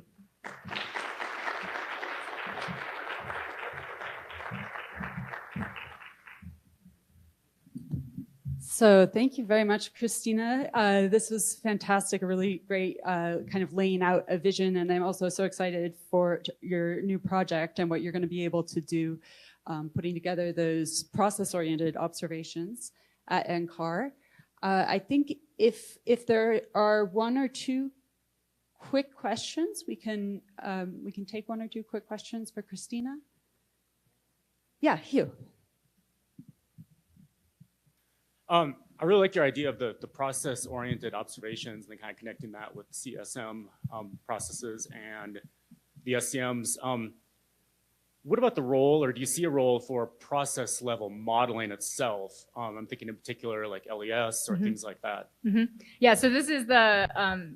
So thank you very much, Christina. This was fantastic, a really great kind of laying out a vision. And I'm also so excited for your new project and what you're going to be able to do, putting together those process-oriented observations at NCAR. I think if there are one or two quick questions, we can take one or two quick questions for Christina. Yeah, Hugh. I really like your idea of the process-oriented observations and then kind of connecting that with CSM processes and the SCMs. What about the role, or do you see a role for process-level modeling itself? I'm thinking in particular like LES or things like that. Yeah, so this is the,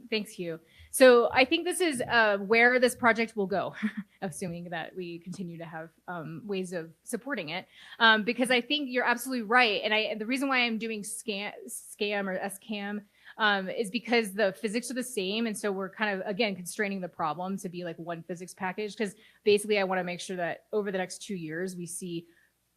thanks Hugh. So I think this is where this project will go, assuming that we continue to have ways of supporting it. Because I think you're absolutely right. And the reason why I'm doing SCAM or SCAM is because the physics are the same. And so we're kind of, again, constraining the problem to be like one physics package. Because basically I want to make sure that over the next 2 years, we see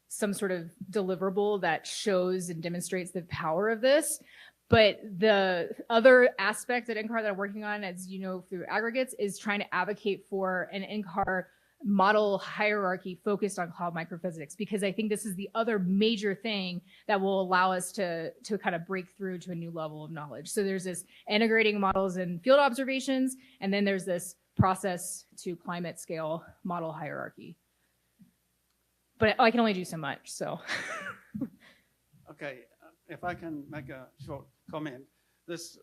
some sort of deliverable that shows and demonstrates the power of this. But the other aspect at NCAR that I'm working on, as you know, through aggregates, is trying to advocate for an NCAR model hierarchy focused on cloud microphysics, because I think this is the other major thing that will allow us to kind of break through to a new level of knowledge. So there's this integrating models and field observations, and then there's this process to climate scale model hierarchy. But I can only do so much, so. Okay, if I can make a short comment. This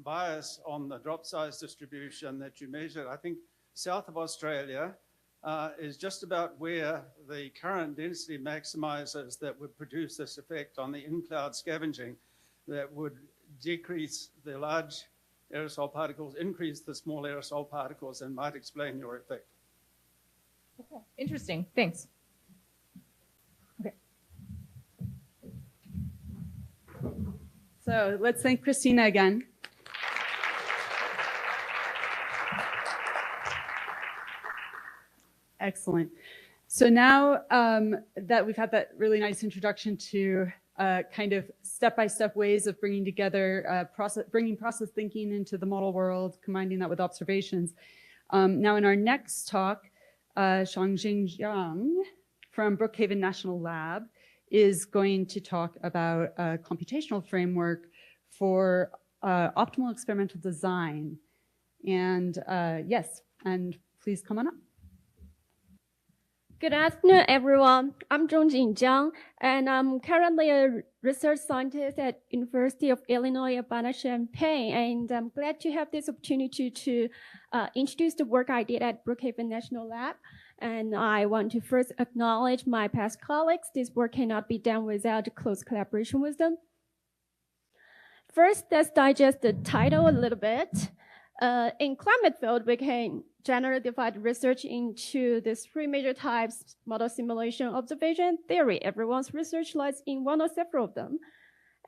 bias on the drop size distribution that you measured, I think south of Australia is just about where the current density maximizers that would produce this effect on the in-cloud scavenging that would decrease the large aerosol particles, increase the small aerosol particles, and might explain your effect. Okay. Interesting, thanks. So let's thank Christina again. Excellent. So now that we've had that really nice introduction to kind of step-by-step ways of bringing together bringing process thinking into the model world, combining that with observations. Now in our next talk, Zhongjing Jiang from Brookhaven National Lab is going to talk about a computational framework for optimal experimental design. And yes, and please come on up. Good afternoon, everyone. I'm Zhongjing Jiang, and I'm currently a research scientist at University of Illinois Urbana-Champaign, and I'm glad to have this opportunity to introduce the work I did at Brookhaven National Lab. And I want to first acknowledge my past colleagues. This work cannot be done without close collaboration with them. First, let's digest the title a little bit. In climate field, we can generally divide research into these three major types: model simulation, observation, theory. Everyone's research lies in one or several of them.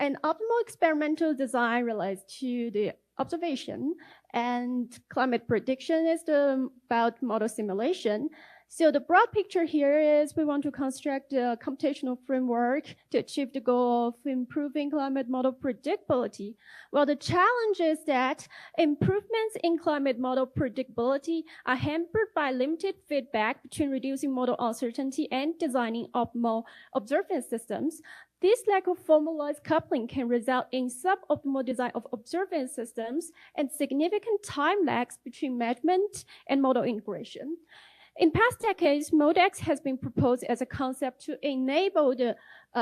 And optimal experimental design relates to the observation, and climate prediction is about model simulation. So the broad picture here is we want to construct a computational framework to achieve the goal of improving climate model predictability. Well, the challenge is that improvements in climate model predictability are hampered by limited feedback between reducing model uncertainty and designing optimal observance systems. This lack of formalized coupling can result in suboptimal design of observance systems and significant time lags between measurement and model integration. In past decades, MODEX has been proposed as a concept to enable the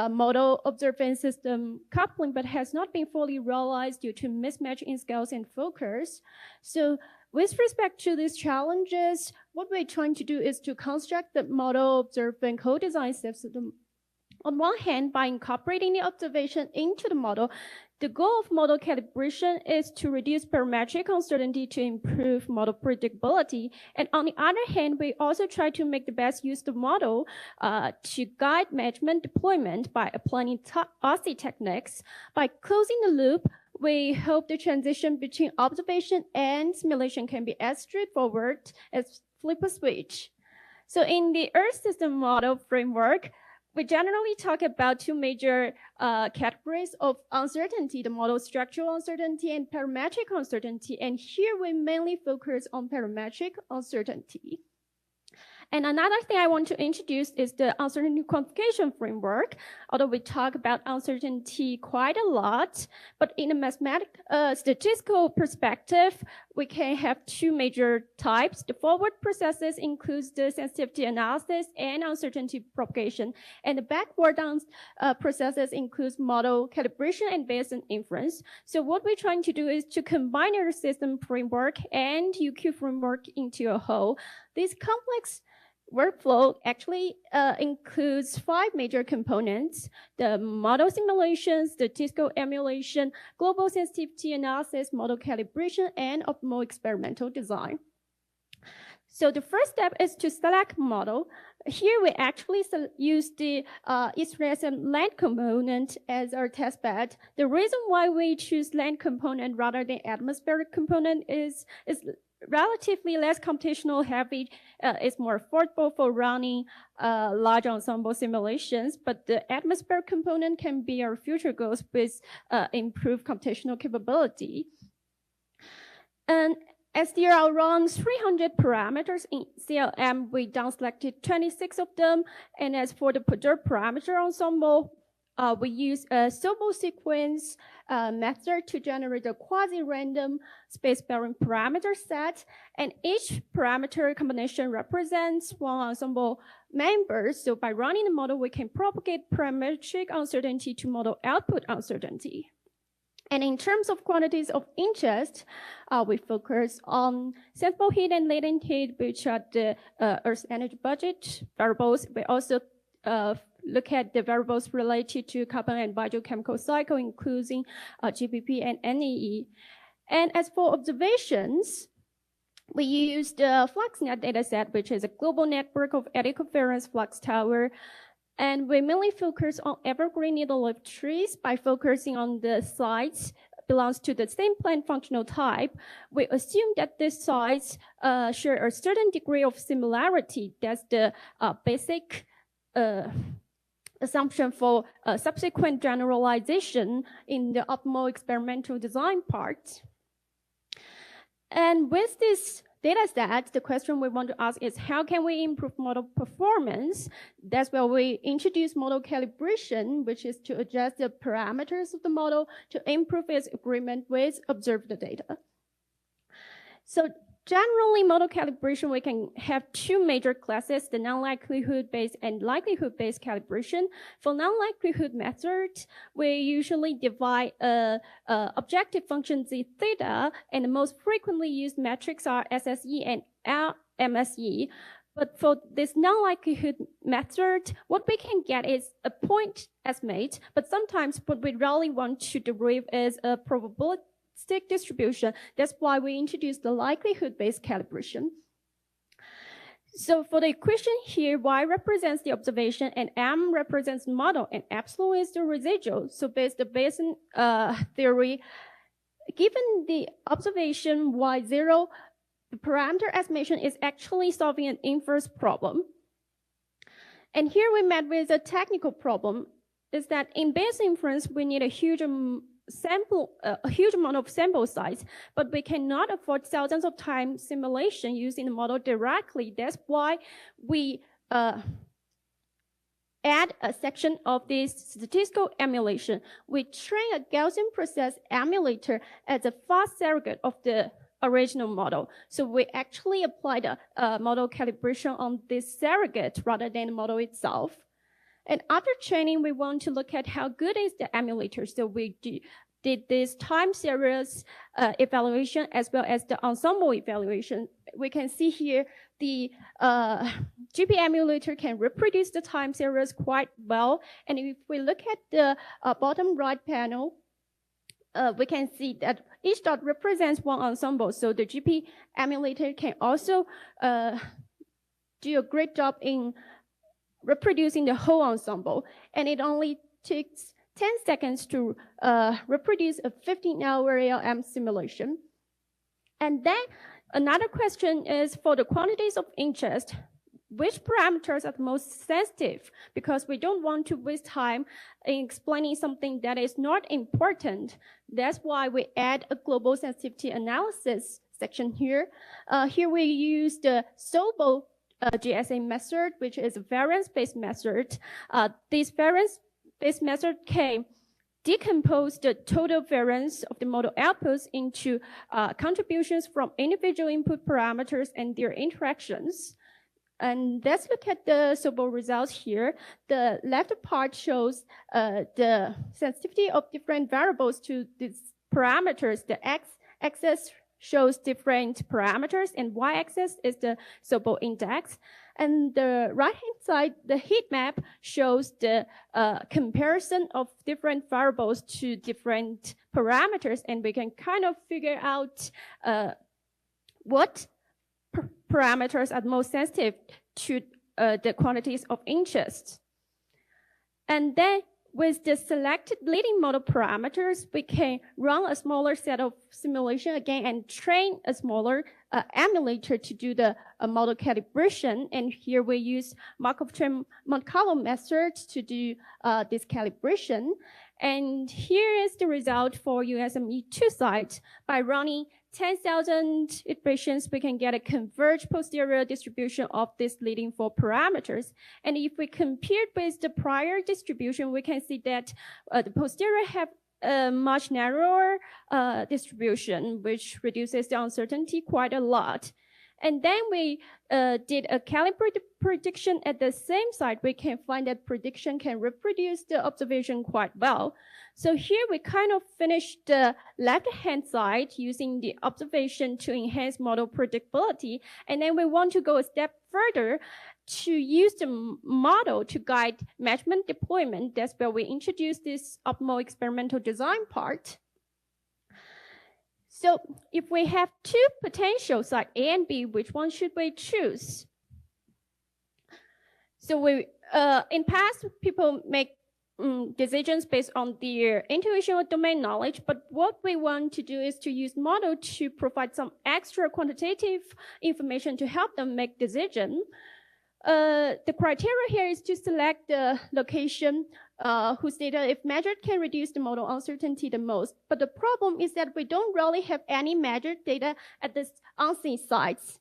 model observance system coupling, but has not been fully realized due to mismatch in scales and focus. So with respect to these challenges, what we're trying to do is to construct the model observant co-design system. On one hand, by incorporating the observation into the model, the goal of model calibration is to reduce parametric uncertainty to improve model predictability. And on the other hand, we also try to make the best use of the model to guide measurement deployment by applying OSCE techniques. By closing the loop, we hope the transition between observation and simulation can be as straightforward as flip a switch. So in the Earth system model framework, we generally talk about two major categories of uncertainty, the model structural uncertainty and parametric uncertainty. And here we mainly focus on parametric uncertainty. And another thing I want to introduce is the uncertainty quantification framework. Although we talk about uncertainty quite a lot, but in a mathematical statistical perspective, we can have two major types. The forward processes includes the sensitivity analysis and uncertainty propagation, and the backward processes includes model calibration and Bayesian inference. So what we're trying to do is to combine our system framework and UQ framework into a whole. This complex workflow actually includes 5 major components: the model simulation, statistical emulation, global sensitivity analysis, model calibration, and optimal experimental design. So the first step is to select model. Here we actually use the Israeli land component as our test bed. The reason why we choose land component rather than atmospheric component is relatively less computational heavy. It's more affordable for running large ensemble simulations, but the atmospheric component can be our future goals with improved computational capability. And as there are around 300 parameters in CLM, we down-selected 26 of them. And as for the perturbed parameter ensemble, we use a Sobel sequence method to generate a quasi-random space-bearing parameter set, and each parameter combination represents one ensemble member. So by running the model, we can propagate parametric uncertainty to model output uncertainty. And in terms of quantities of interest, we focus on sensible heat and latent heat, which are the Earth's energy budget variables. We also look at the variables related to carbon and biochemical cycle, including GPP and NEE. And as for observations, we use the FluxNet dataset, which is a global network of eddy covariance flux tower. And we mainly focus on evergreen needle-leaf trees by focusing on the sites belongs to the same plant functional type. We assume that these sites share a certain degree of similarity. That's the basic assumption for subsequent generalization in the optimal experimental design part. And with this data set, the question we want to ask is, how can we improve model performance? That's where we introduce model calibration, which is to adjust the parameters of the model to improve its agreement with observed data. So generally, model calibration, we can have 2 major classes, the non-likelihood-based and likelihood-based calibration. For non-likelihood method, we usually divide objective function z theta, and the most frequently used metrics are SSE and MSE. But for this non-likelihood method, what we can get is a point estimate, but sometimes what we really want to derive is a probability distribution. That's why we introduced the likelihood-based calibration. So for the equation here, y represents the observation and m represents the model, and epsilon is the residual. So based on the Bayesian theory, given the observation y0, the parameter estimation is actually solving an inverse problem. And here we met with a technical problem, is that in Bayesian inference, we need a huge amount of sample size, but we cannot afford thousands of times simulation using the model directly. That's why we add a section of this statistical emulation. We train a Gaussian process emulator as a fast surrogate of the original model. So we actually apply the model calibration on this surrogate rather than the model itself. And after training, we want to look at how good is the emulator. So we did this time series evaluation as well as the ensemble evaluation. We can see here the GP emulator can reproduce the time series quite well. And if we look at the bottom right panel, we can see that each dot represents one ensemble. So the GP emulator can also do a great job in reproducing the whole ensemble. And it only takes 10 seconds to reproduce a 15-hour ALM simulation. And then another question is, for the quantities of interest, which parameters are the most sensitive, because we don't want to waste time in explaining something that is not important. That's why we add a global sensitivity analysis section here. Here we use the SOBO GSA method, which is a variance-based method. This variance-based method can decompose the total variance of the model outputs into contributions from individual input parameters and their interactions. And let's look at the SOBO results here. The left part shows the sensitivity of different variables to these parameters. The x-axis shows different parameters, and y-axis is the SOBO index. And the right-hand side, the heat map, shows the comparison of different variables to different parameters, and we can kind of figure out what parameters are most sensitive to the quantities of interest. And then with the selected leading model parameters, we can run a smaller set of simulation again and train a smaller emulator to do the model calibration. And here we use Markov-Chain Monte Carlo methods to do this calibration. And here is the result for USME2 site. By running 10,000 iterations, we can get a converged posterior distribution of these leading 4 parameters. And if we compare with the prior distribution, we can see that the posterior have a much narrower distribution, which reduces the uncertainty quite a lot. And then we did a calibrated prediction at the same site. We can find that prediction can reproduce the observation quite well. So here we kind of finished the left-hand side using the observation to enhance model predictability. And then we want to go a step further to use the model to guide measurement deployment. That's where we introduce this optimal experimental design part. So if we have 2 potential site A and B, which one should we choose? So we, in past, people make decisions based on their intuition or domain knowledge, but what we want to do is to use model to provide some extra quantitative information to help them make decision. The criteria here is to select the location whose data, if measured, can reduce the model uncertainty the most. But the problem is that we don't really have any measured data at this unseen sites.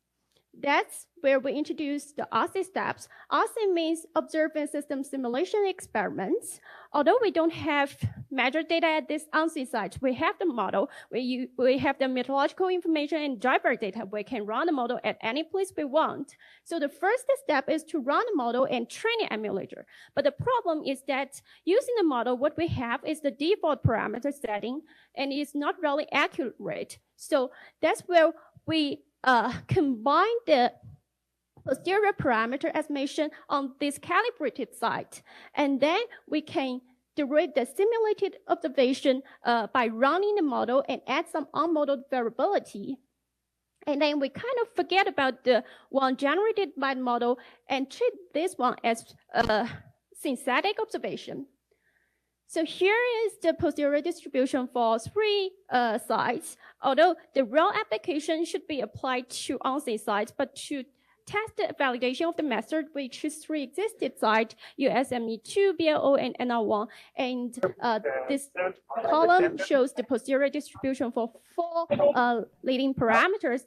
That's where we introduce the OSSI steps. OSSI means observing system simulation experiments. Although we don't have measured data at this unseen site, we have the model, we have the meteorological information and driver data. We can run the model at any place we want. So the first step is to run the model and train an emulator. But the problem is that using the model, what we have is the default parameter setting, and it's not really accurate. So that's where we combine the posterior parameter as mentioned on this calibrated site. And then we can derive the simulated observation by running the model and add some unmodeled variability. And then we kind of forget about the one generated by the model and treat this one as a synthetic observation. So here is the posterior distribution for 3 sites. Although the real application should be applied to unseen sites, but to test the validation of the method, we choose 3 existing sites, USME2, BLO, and NR1. And this column shows the posterior distribution for 4 leading parameters.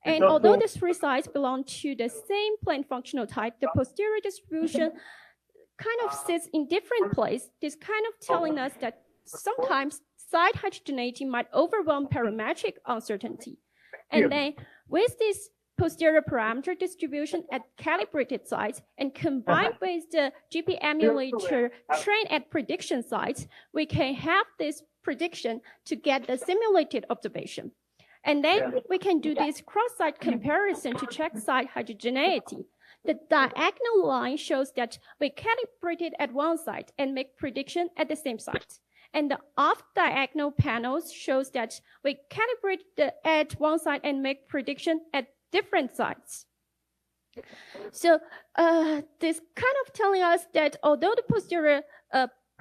And although the 3 sites belong to the same plane functional type, the posterior distribution kind of sits in different places. This kind of telling us that sometimes site heterogeneity might overwhelm parametric uncertainty. And then with this posterior parameter distribution at calibrated sites and combined with the GP emulator trained at prediction sites, we can have this prediction to get the simulated observation. And then we can do this cross-site comparison to check site heterogeneity. The diagonal line shows that we calibrated at one site and make prediction at the same site. And the off-diagonal panels shows that we calibrate at one site and make prediction at different sites. So this kind of telling us that although the posterior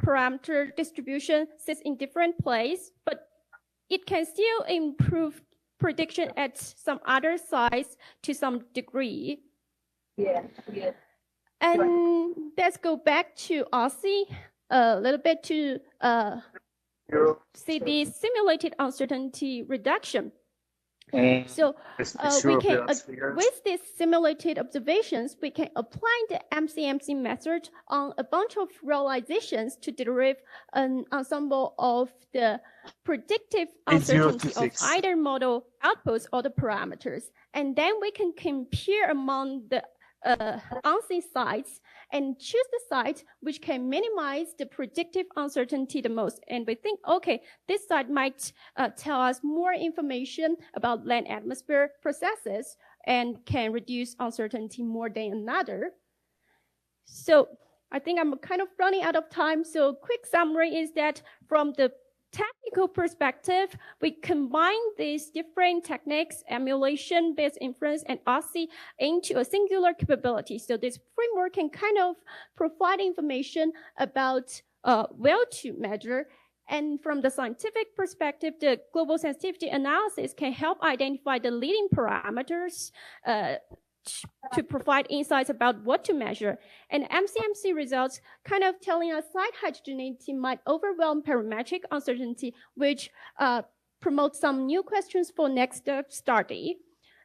parameter distribution sits in different places, but it can still improve prediction at some other sites to some degree. And let's go back to Aussie a little bit to see the simulated uncertainty reduction. So we can, with these simulated observations, we can apply the MCMC method on a bunch of realizations to derive an ensemble of the predictive uncertainty of either model outputs or the parameters. And then we can compare among the unseen sites and choose the site which can minimize the predictive uncertainty the most. And we think, okay, this site might tell us more information about land atmosphere processes and can reduce uncertainty more than another. So I think I'm kind of running out of time. So quick summary is that from the technical perspective, we combine these different techniques, emulation-based inference, and Aussie into a singular capability. So this framework can kind of provide information about where to measure. And from the scientific perspective, the global sensitivity analysis can help identify the leading parameters to provide insights about what to measure. And MCMC results kind of telling us site heterogeneity might overwhelm parametric uncertainty, which promotes some new questions for next study.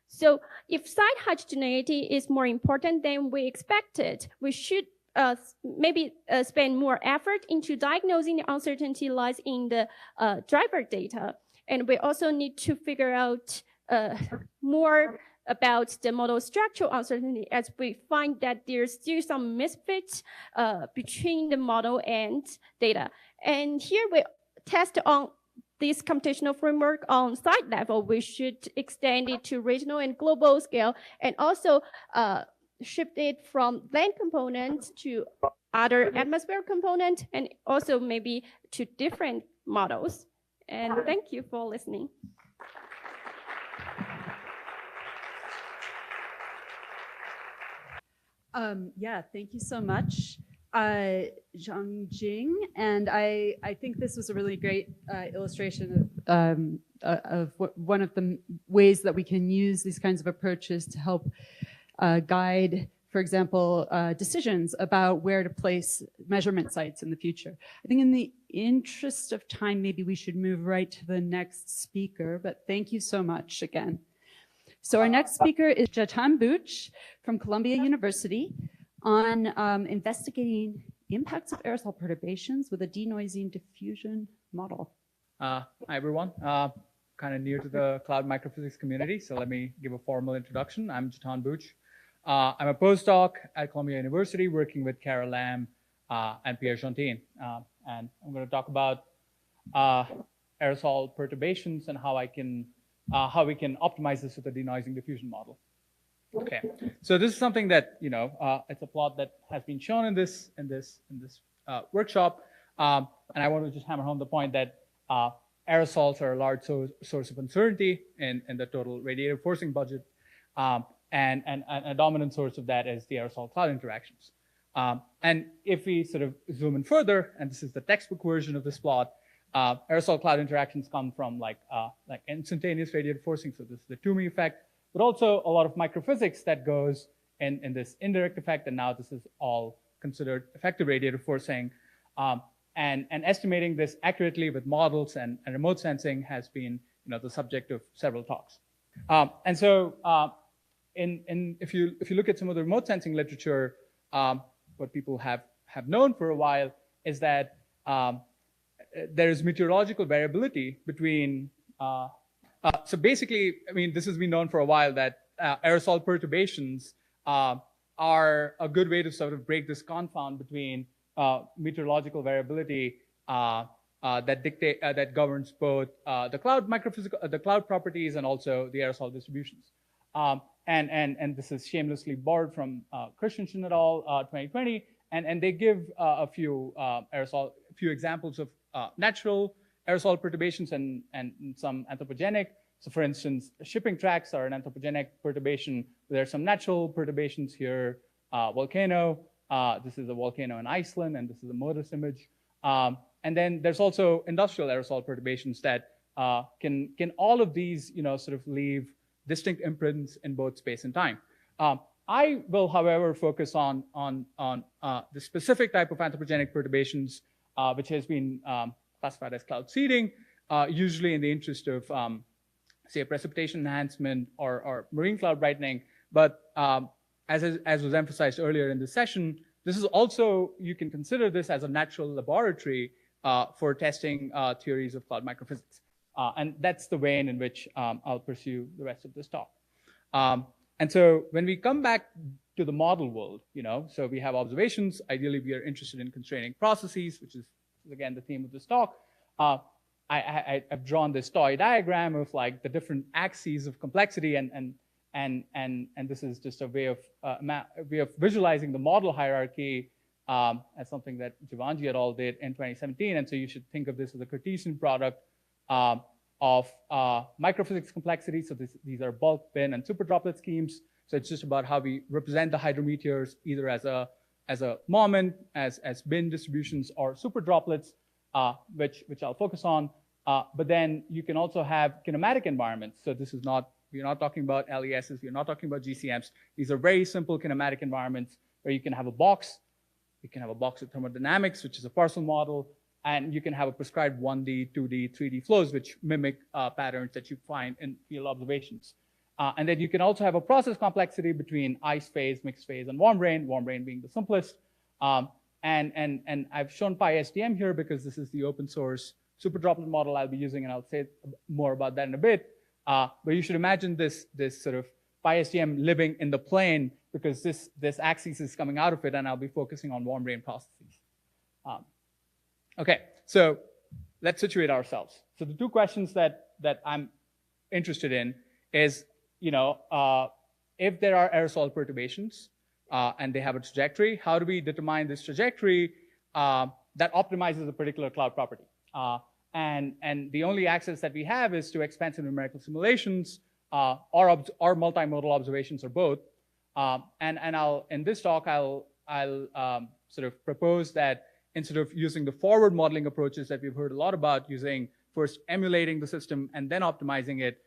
So if site heterogeneity is more important than we expected, we should maybe spend more effort into diagnosing the uncertainty lies in the driver data. And we also need to figure out more about the model structural uncertainty, as we find that there's still some misfits between the model and data. And here we test on this computational framework on site level. We should extend it to regional and global scale, and also shift it from land components to other atmosphere component, and also maybe to different models. And thank you for listening. Yeah, thank you so much, Zhongjing. And I think this was a really great illustration of one of the ways that we can use these kinds of approaches to help guide, for example, decisions about where to place measurement sites in the future. I think in the interest of time, maybe we should move right to the next speaker, but thank you so much again. So our next speaker is Jatan Buch from Columbia University on investigating impacts of aerosol perturbations with a denoising diffusion model. Hi, everyone. Kind of new to the cloud microphysics community, so let me give a formal introduction. I'm Jatan Buch. I'm a postdoc at Columbia University working with Carol Lam and Pierre Jontin. And I'm going to talk about aerosol perturbations and how we can optimize this with a denoising diffusion model. Okay, so this is something that, it's a plot that has been shown in this workshop. And I want to just hammer home the point that aerosols are a large source of uncertainty in the total radiative forcing budget. And a dominant source of that is the aerosol cloud interactions. And if we sort of zoom in further, and this is the textbook version of this plot, aerosol cloud interactions come from like instantaneous radiative forcing, so this is the Toomey effect, but also a lot of microphysics that goes in this indirect effect, and now this is all considered effective radiative forcing. And estimating this accurately with models and remote sensing has been the subject of several talks. And so if you look at some of the remote sensing literature, what people have known for a while is that there is meteorological variability between, so basically, I mean, this has been known for a while that aerosol perturbations are a good way to sort of break this confound between meteorological variability that governs both the cloud properties and also the aerosol distributions. And this is shamelessly borrowed from Christensen et al. 2020, and they give a few examples of natural aerosol perturbations and some anthropogenic. So for instance, shipping tracks are an anthropogenic perturbation. There are some natural perturbations here. Volcano, this is a volcano in Iceland, and this is a MODIS image. And then there's also industrial aerosol perturbations that can all of these, sort of leave distinct imprints in both space and time. I will, however, focus on the specific type of anthropogenic perturbations, which has been classified as cloud seeding, usually in the interest of, say, precipitation enhancement or marine cloud brightening. But as was emphasized earlier in the session, this is also, you can consider this as a natural laboratory for testing theories of cloud microphysics. And that's the vein in which I'll pursue the rest of this talk. And so when we come back to the model world, so we have observations. Ideally, we are interested in constraining processes, which is, again, the theme of this talk. I've drawn this toy diagram of like the different axes of complexity, and this is just a way of visualizing the model hierarchy as something that Zhongjing et al. Did in 2017. And so you should think of this as a Cartesian product of microphysics complexity. So these are bulk, bin, and superdroplet schemes. So it's just about how we represent the hydrometeors either as a moment, as bin distributions, or superdroplets, which I'll focus on. But then you can also have kinematic environments. So this is not, we're not talking about LESs, we're not talking about GCMs. These are very simple kinematic environments where you can have a box. You can have a box of thermodynamics, which is a parcel model, and you can have a prescribed 1D, 2D, 3D flows, which mimic patterns that you find in field observations. And then you can also have a process complexity between ice phase, mixed phase, and warm rain being the simplest. And I've shown PySDM here because this is the open source superdroplet model I'll be using, and I'll say more about that in a bit. But you should imagine this sort of PySDM living in the plane, because this axis is coming out of it, and I'll be focusing on warm rain processes. Okay, so let's situate ourselves. So the two questions that I'm interested in is, if there are aerosol perturbations and they have a trajectory, how do we determine this trajectory that optimizes a particular cloud property? And the only access that we have is to expensive numerical simulations or multimodal observations, or both. And in this talk, I'll sort of propose that instead of using the forward modeling approaches that we've heard a lot about, using first emulating the system and then optimizing it,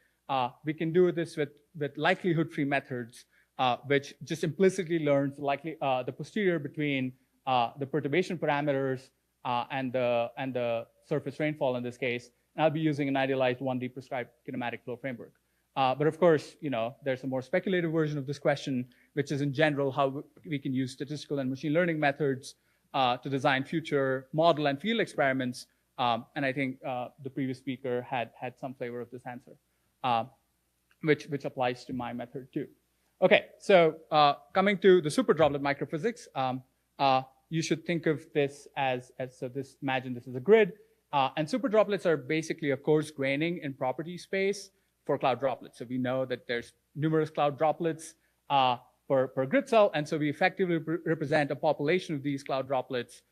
we can do this with likelihood-free methods, which just implicitly learns the posterior between the perturbation parameters and the surface rainfall in this case. And I'll be using an idealized 1D prescribed kinematic flow framework. But of course, there's a more speculative version of this question, which is in general how we can use statistical and machine learning methods to design future model and field experiments. And I think the previous speaker had some flavor of this answer, which applies to my method too. Okay, so coming to the superdroplet microphysics, you should think of this as imagine this is a grid. And superdroplets are basically a coarse graining in property space for cloud droplets. So we know that there's numerous cloud droplets per grid cell, and so we effectively represent a population of these cloud droplets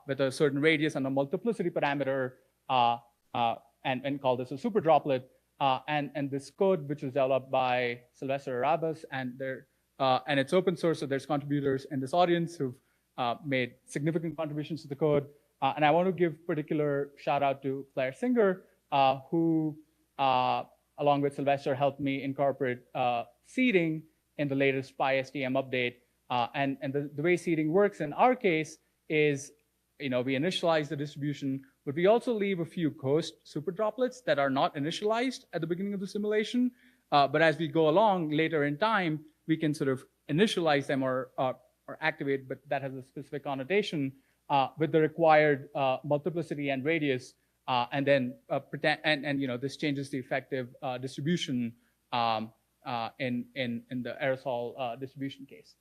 with a certain radius and a multiplicity parameter, and call this a superdroplet. And this code, which was developed by Sylvester Arabas, and it's open source, so there's contributors in this audience who've made significant contributions to the code. And I want to give particular shout out to Claire Singer, who, along with Sylvester, helped me incorporate seeding in the latest PySDM update. And the way seeding works in our case is, we initialize the distribution, but we also leave a few ghost superdroplets that are not initialized at the beginning of the simulation. But as we go along later in time, we can sort of initialize them or activate, but that has a specific connotation with the required multiplicity and radius, and then this changes the effective distribution in the aerosol distribution case.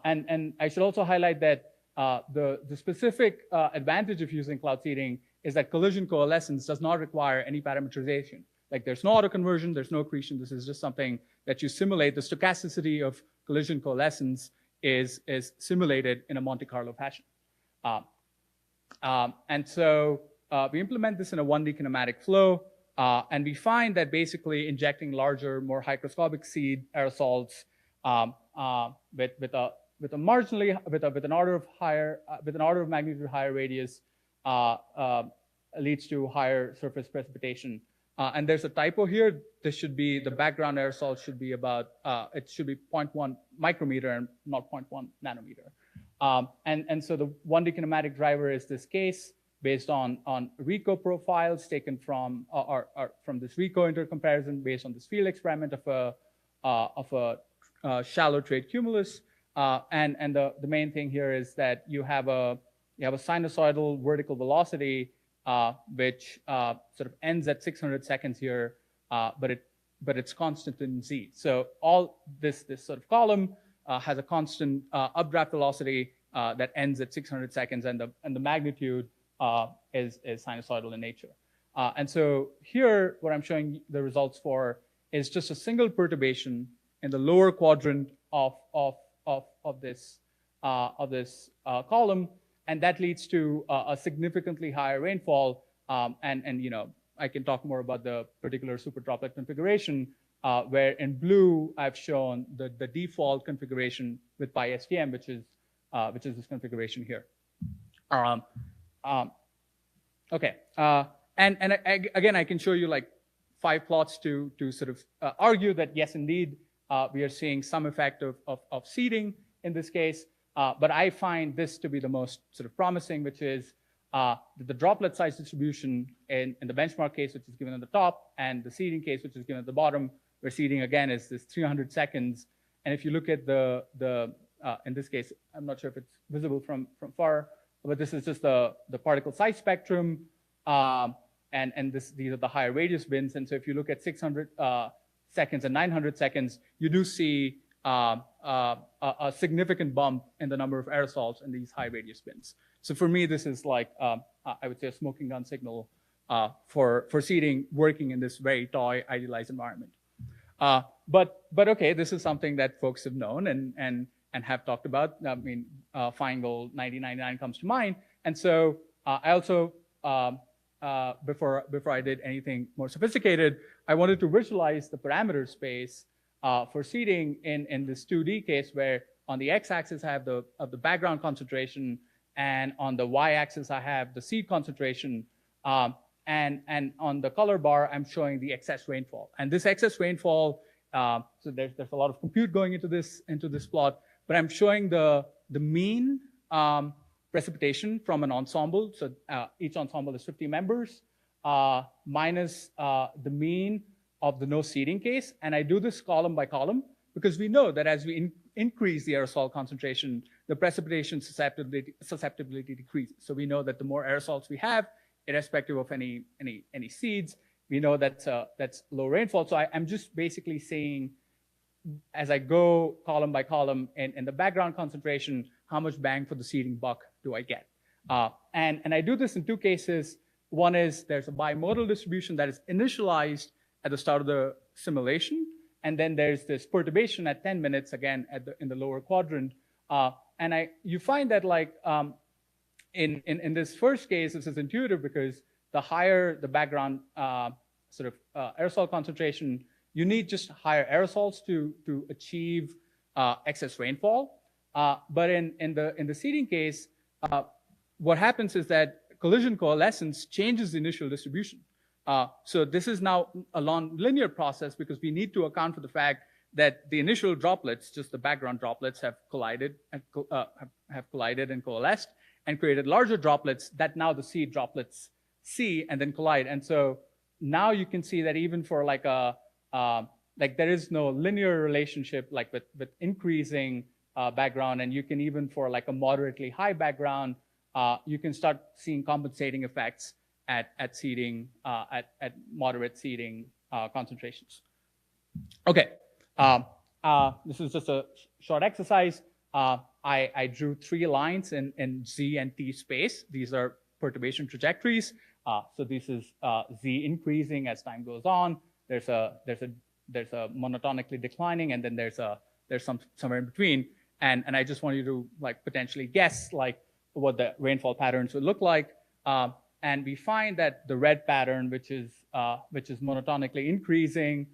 And I should also highlight that the specific advantage of using cloud seeding is that collision coalescence does not require any parameterization. Like there's no autoconversion, there's no accretion. This is just something that you simulate. The stochasticity of collision coalescence is simulated in a Monte Carlo fashion. And so we implement this in a 1D kinematic flow, and we find that basically injecting larger, more hygroscopic seed aerosols with an order of magnitude higher radius leads to higher surface precipitation. And there's a typo here. This should be, the background aerosol should be about, it should be 0.1 micrometer and not 0.1 nanometer. And so the 1D kinematic driver is this case based on RICO profiles taken from, or from this RICO intercomparison based on this field experiment of a shallow trade cumulus. And the main thing here is that you have a sinusoidal vertical velocity which sort of ends at 600 seconds here, but it's constant in z. So all this sort of column has a constant updraft velocity that ends at 600 seconds, and the magnitude is sinusoidal in nature. And so here, what I'm showing the results for is just a single perturbation in the lower quadrant of this column. And that leads to a significantly higher rainfall. And you know, I can talk more about the particular super droplet configuration, where in blue I've shown the default configuration with PySTM, which is this configuration here. Okay, and again, I can show you like 5 plots to sort of argue that yes, indeed, we are seeing some effect of seeding in this case. But I find this to be the most sort of promising, which is the droplet size distribution in the benchmark case, which is given at the top, and the seeding case, which is given at the bottom, where seeding again is this 300 seconds. And if you look at in this case, I'm not sure if it's visible from far, but this is just the particle size spectrum, and these are the higher radius bins. And so if you look at 600 seconds and 900 seconds, you do see a significant bump in the number of aerosols in these high radius bins. So for me, this is like, I would say a smoking gun signal for seeding working in this very toy idealized environment. But okay, this is something that folks have known and have talked about. I mean, Feingold 9099 comes to mind. And so I also, before I did anything more sophisticated, I wanted to visualize the parameter space for seeding in this 2D case, where on the x-axis I have the background concentration, and on the y-axis I have the seed concentration, and on the color bar I'm showing the excess rainfall. And this excess rainfall, so there's a lot of compute going into this plot, but I'm showing the mean precipitation from an ensemble. So each ensemble is 50 members minus the mean of the no seeding case. And I do this column by column because we know that as we increase the aerosol concentration, the precipitation susceptibility decreases. So we know that the more aerosols we have, irrespective of any seeds, we know that that's low rainfall. So I'm just basically saying, as I go column by column in the background concentration, how much bang for the seeding buck do I get? And I do this in 2 cases. One is there's a bimodal distribution that is initialized at the start of the simulation, and then there's this perturbation at 10 minutes again in the lower quadrant. And you find that like in this first case, this is intuitive because the higher the background aerosol concentration, you need just higher aerosols to achieve excess rainfall. But in the seeding case, what happens is that collision coalescence changes the initial distribution. So this is now a non-linear process because we need to account for the fact that the initial droplets, just the background droplets, have collided and coalesced and created larger droplets that now the seed droplets see and then collide. And so now you can see that even for like there is no linear relationship like with increasing background, and you can even for like a moderately high background, you can start seeing compensating effects at seeding, at moderate seeding concentrations. Okay, this is just a short exercise. I drew 3 lines in Z and T space. These are perturbation trajectories. So this is Z increasing as time goes on. There's a monotonically declining, and then there's somewhere in between. And I just want you to like potentially guess like what the rainfall patterns would look like. And we find that the red pattern, which is monotonically increasing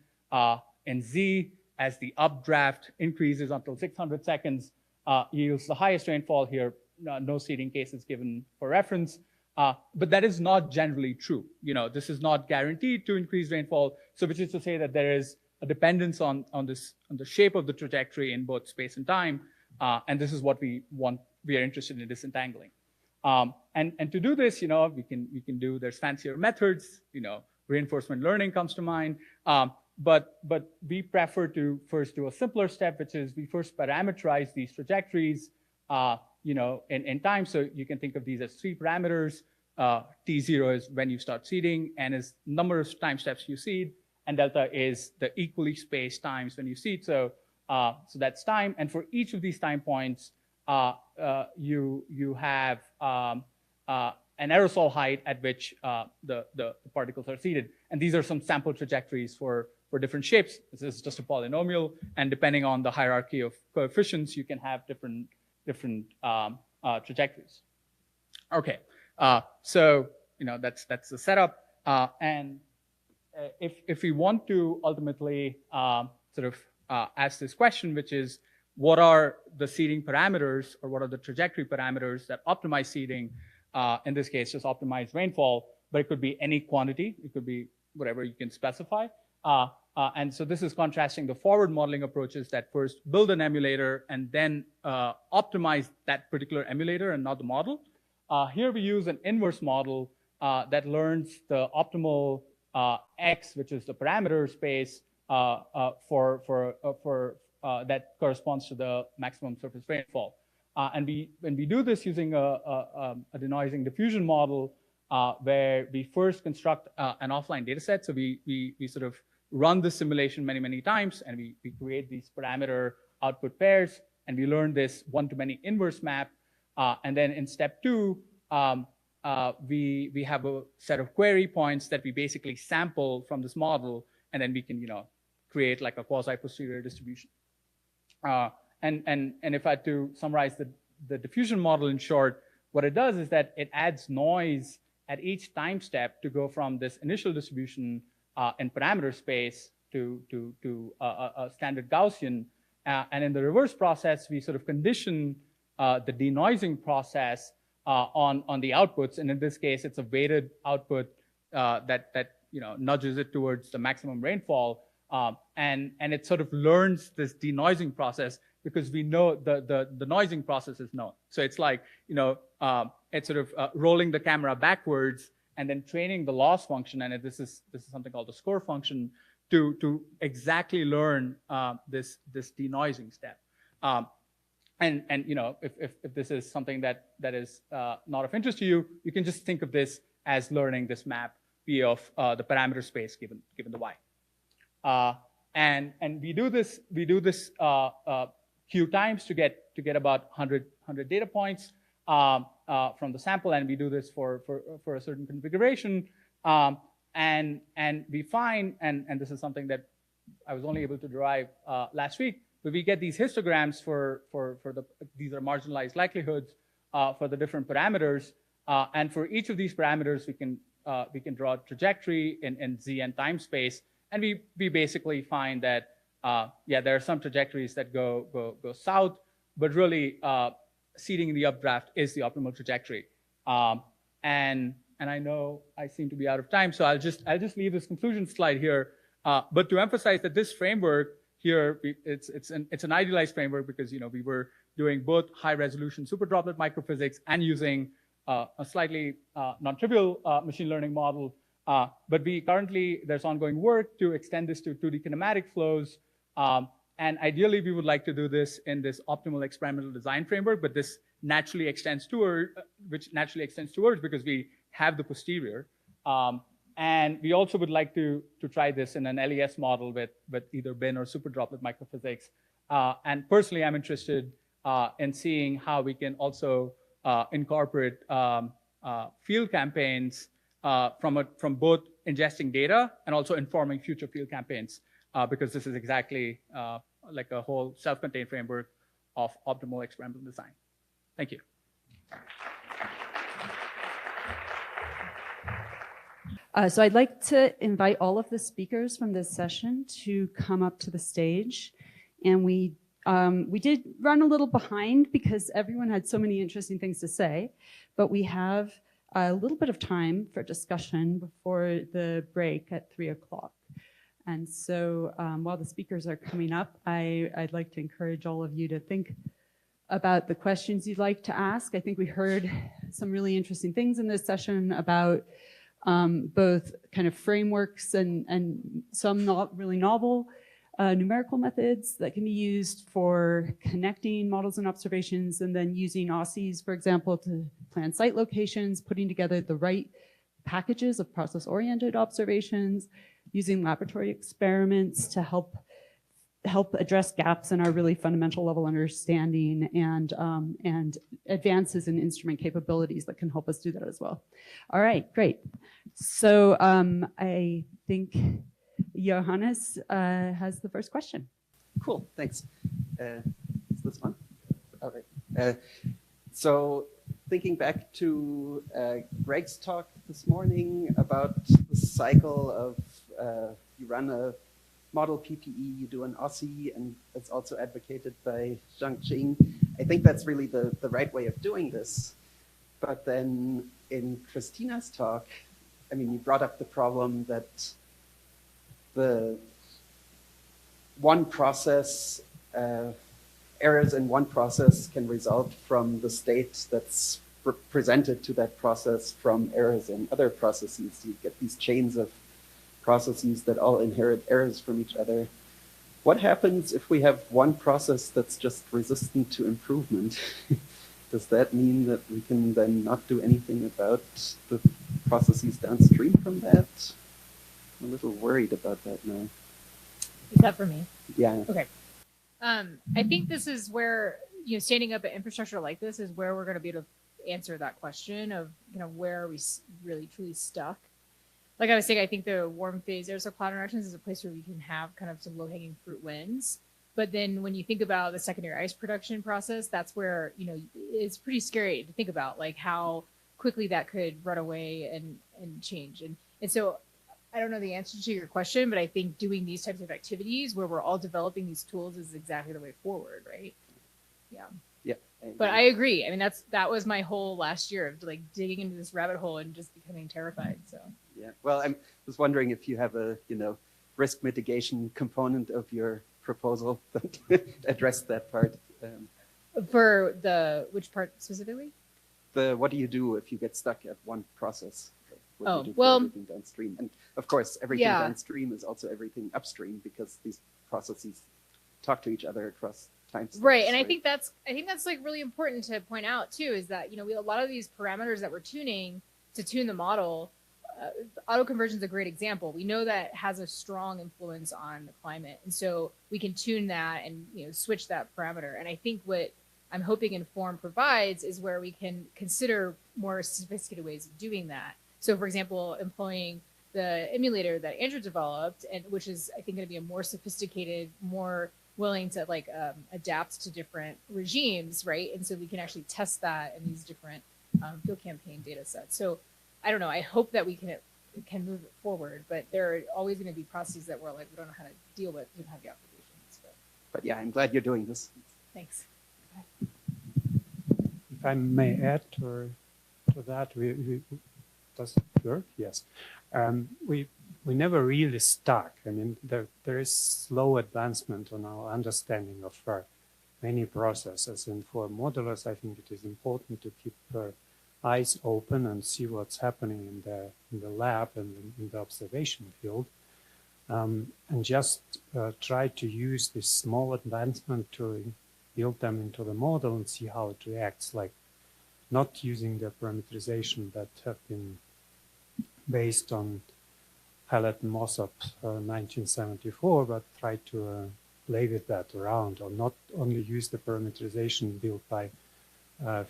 in Z as the updraft increases until 600 seconds, yields the highest rainfall here. No seeding cases given for reference. But that is not generally true. This is not guaranteed to increase rainfall. So which is to say that there is a dependence on the shape of the trajectory in both space and time. And this is what we are interested in disentangling. And to do this, we can do, there's fancier methods, reinforcement learning comes to mind. But we prefer to first do a simpler step, which is we first parameterize these trajectories, in time. So you can think of these as 3 parameters. T0 is when you start seeding, N is number of time steps you seed, and delta is the equally spaced times when you seed. So that's time. And for each of these time points, you have an aerosol height at which the particles are seeded. And these are some sample trajectories for different shapes. This is just a polynomial, and depending on the hierarchy of coefficients, you can have different trajectories. Okay, so that's the setup. And if we want to ultimately ask this question, which is, what are the seeding parameters, or what are the trajectory parameters that optimize seeding? In this case, just optimize rainfall, but it could be any quantity. It could be whatever you can specify. And so this is contrasting the forward modeling approaches that first build an emulator and then optimize that particular emulator and not the model. Here we use an inverse model that learns the optimal X, which is the parameter space that corresponds to the maximum surface rainfall. And when we do this using a denoising diffusion model, where we first construct an offline data set. So we sort of run the simulation many times, and we create these parameter output pairs, and we learn this one-to-many inverse map. And then in step 2, we have a set of query points that we basically sample from this model, and then we can create like a quasi-posterior distribution. And if I had to summarize the diffusion model in short, what it does is that it adds noise at each time step to go from this initial distribution in parameter space to a standard Gaussian. And in the reverse process, we sort of condition the denoising process on the outputs. And in this case, it's a weighted output that nudges it towards the maximum rainfall. And it sort of learns this denoising process because we know the denoising process is known. So it's like, it's sort of rolling the camera backwards and then training the loss function. And this is something called the score function to exactly learn this denoising step. And if this is something that is not of interest to you, you can just think of this as learning this map P of the parameter space given the Y. And we do this Q times to get about 100 data points from the sample, and we do this for a certain configuration. And we find, and this is something that I was only able to derive last week, but we get these histograms these are marginalized likelihoods for the different parameters. And for each of these parameters, we can draw a trajectory in Z and time space. And we basically find that, there are some trajectories that go south, but really seeding in the updraft is the optimal trajectory. And I know I seem to be out of time, so I'll just leave this conclusion slide here. But to emphasize that this framework here, it's an idealized framework because we were doing both high resolution super droplet microphysics and using a slightly non-trivial machine learning model. But there's ongoing work to extend this to 2D kinematic flows. And ideally, we would like to do this in this optimal experimental design framework, but this naturally extends towards, because we have the posterior. And we also would like to try this in an LES model with either bin or super droplet microphysics. And personally, I'm interested in seeing how we can also incorporate field campaigns from both ingesting data and also informing future field campaigns, because this is exactly like a whole self-contained framework of optimal experimental design. Thank you. So I'd like to invite all of the speakers from this session to come up to the stage. And we did run a little behind because everyone had so many interesting things to say, but we have a little bit of time for discussion before the break at 3 o'clock. And so while the speakers are coming up, I'd like to encourage all of you to think about the questions you'd like to ask. I think we heard some really interesting things in this session about both kind of frameworks and some not really novel numerical methods that can be used for connecting models and observations, and then using OSSEs, for example, to plan site locations, putting together the right packages of process-oriented observations, using laboratory experiments to help address gaps in our really fundamental level understanding, and advances in instrument capabilities that can help us do that as well. All right, great. So I think Johannes has the first question. Cool, thanks. Is this one? All right. So thinking back to Greg's talk this morning about the cycle of you run a model PPE, you do an OSSE, and it's also advocated by Zhongjing. I think that's really the right way of doing this. But then in Christina's talk, I mean, you brought up the problem that the one process, errors in one process can result from the state that's presented to that process from errors in other processes. You get these chains of processes that all inherit errors from each other. What happens if we have one process that's just resistant to improvement? Does that mean that we can then not do anything about the processes downstream from that? I'm a little worried about that now. Is that for me? Yeah. Okay. I think this is where, standing up an infrastructure like this is where we're going to be able to answer that question of, where are we really truly stuck? Like I was saying, I think the warm phase aerosol cloud interactions is a place where we can have kind of some low-hanging fruit wins. But then when you think about the secondary ice production process, that's where, it's pretty scary to think about, like how quickly that could run away and change. And so I don't know the answer to your question, but I think doing these types of activities where we're all developing these tools is exactly the way forward, right? Yeah. Yeah. But I agree. I mean, that was my whole last year of like digging into this rabbit hole and just becoming terrified. So. Yeah. Well, I was wondering if you have a, risk mitigation component of your proposal that addressed that part. For which part specifically? What do you do if you get stuck at one process? What do you do for everything downstream? And of course, everything downstream is also everything upstream because these processes talk to each other across time steps. Right, and I think that's like really important to point out too, is that a lot of these parameters that we're tuning to tune the model, autoconversion is a great example. We know that has a strong influence on the climate, and so we can tune that and switch that parameter. And I think what I'm hoping Inform provides is where we can consider more sophisticated ways of doing that. So, for example, employing the emulator that Andrew developed, and which is, I think, going to be a more sophisticated, more willing to adapt to different regimes, right? And so we can actually test that in these different field campaign data sets. So, I don't know. I hope that we can move it forward, but there are always going to be processes that we're like we don't know how to deal with. We don't have the applications. But yeah, I'm glad you're doing this. Thanks. If I may add to that, does it work? Yes. We never really stuck. I mean, there is slow advancement on our understanding of many processes. And for modelers, I think it is important to keep eyes open and see what's happening in the lab and in the observation field, and just try to use this small advancement to build them into the model and see how it reacts, like not using the parameterization that have been based on Hallett and Mossop 1974, but try to play with that around, or not only use the parameterization built by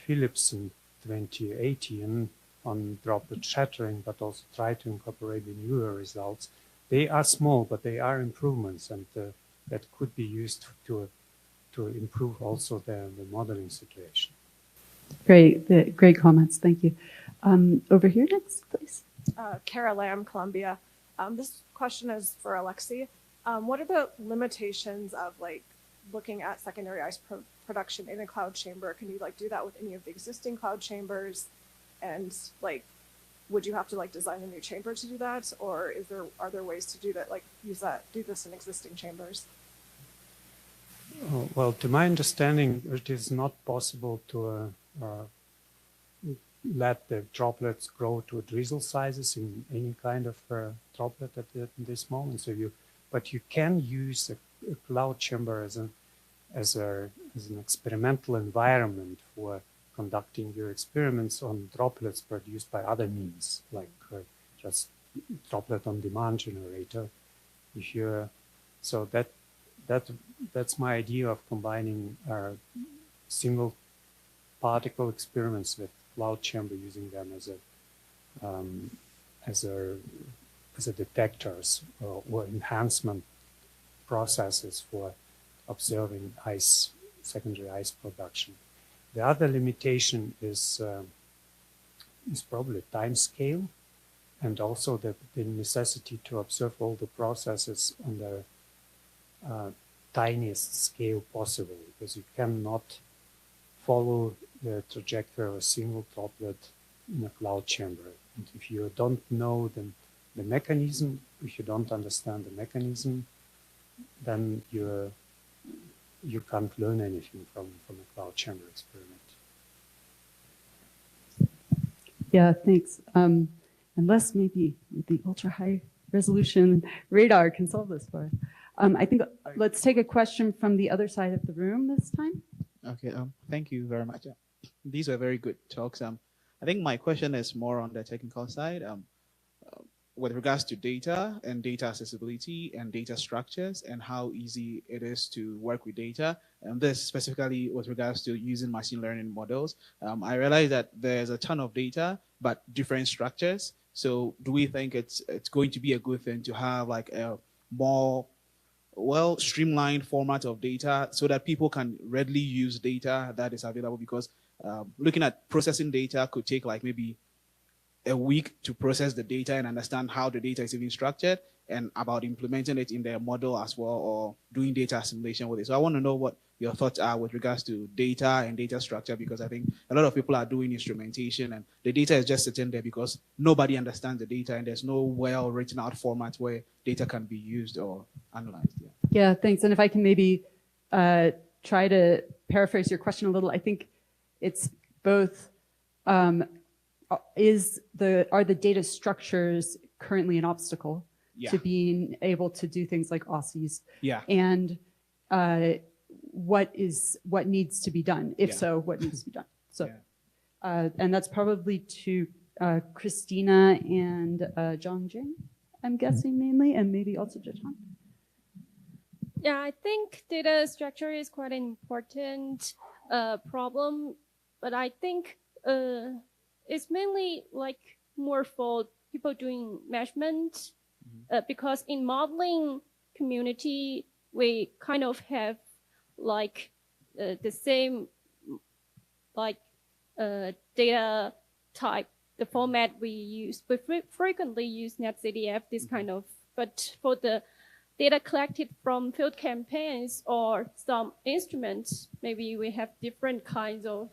Phillips in 2018 on droplet shattering, but also try to incorporate the newer results. They are small, but they are improvements, and that could be used to improve also the modeling situation. Great comments. Thank you. Over here next, please. Kara Lamb, Columbia. This question is for Alexei. What are the limitations of looking at secondary ice production in a cloud chamber? Can you do that with any of the existing cloud chambers? And like, would you have to like design a new chamber to do that, or are there ways to do that, like do this in existing chambers? Oh, well, to my understanding, it is not possible to let the droplets grow to drizzle sizes in any kind of droplet at this moment. But you can use a cloud chamber as an experimental environment for conducting your experiments on droplets produced by other means, like just droplet on demand generator. So that's my idea of combining single particle experiments with cloud chamber, using them as a detectors or enhancement processes for observing secondary ice production. The other limitation is probably time scale, and also the necessity to observe all the processes on the tiniest scale possible, because you cannot follow the trajectory of a single droplet in a cloud chamber. And if you don't know the mechanism, if you don't understand the mechanism, then you can't learn anything from a cloud chamber experiment. Yeah, thanks. Unless maybe the ultra high resolution radar can solve this for us. I think let's take a question from the other side of the room this time. Okay, thank you very much. These were very good talks. I think my question is more on the technical side. With regards to data and data accessibility and data structures and how easy it is to work with data, and this specifically with regards to using machine learning models. I realize that there's a ton of data, but different structures. So do we think it's going to be a good thing to have like a more streamlined format of data so that people can readily use data that is available? Because looking at processing data could take like maybe a week to process the data and understand how the data is even structured, and about implementing it in their model as well, or doing data assimilation with it. So I want to know what your thoughts are with regards to data and data structure, because I think a lot of people are doing instrumentation and the data is just sitting there because nobody understands the data and there's no well written out format where data can be used or analyzed. Yeah, thanks. And if I can maybe try to paraphrase your question a little, I think it's both, are the data structures currently an obstacle to being able to do things like OSSIs? Yeah. And what needs to be done? If so, what needs to be done? So, and that's probably to Christina and Zhongjing, I'm guessing mainly, and maybe also Jatan. Yeah, I think data structure is quite an important problem, but I think it's mainly like more for people doing measurement, because in modeling community, we kind of have like the same like data type, the format we use. We frequently use NetCDF, this kind of, but for the data collected from field campaigns or some instruments, maybe we have different kinds of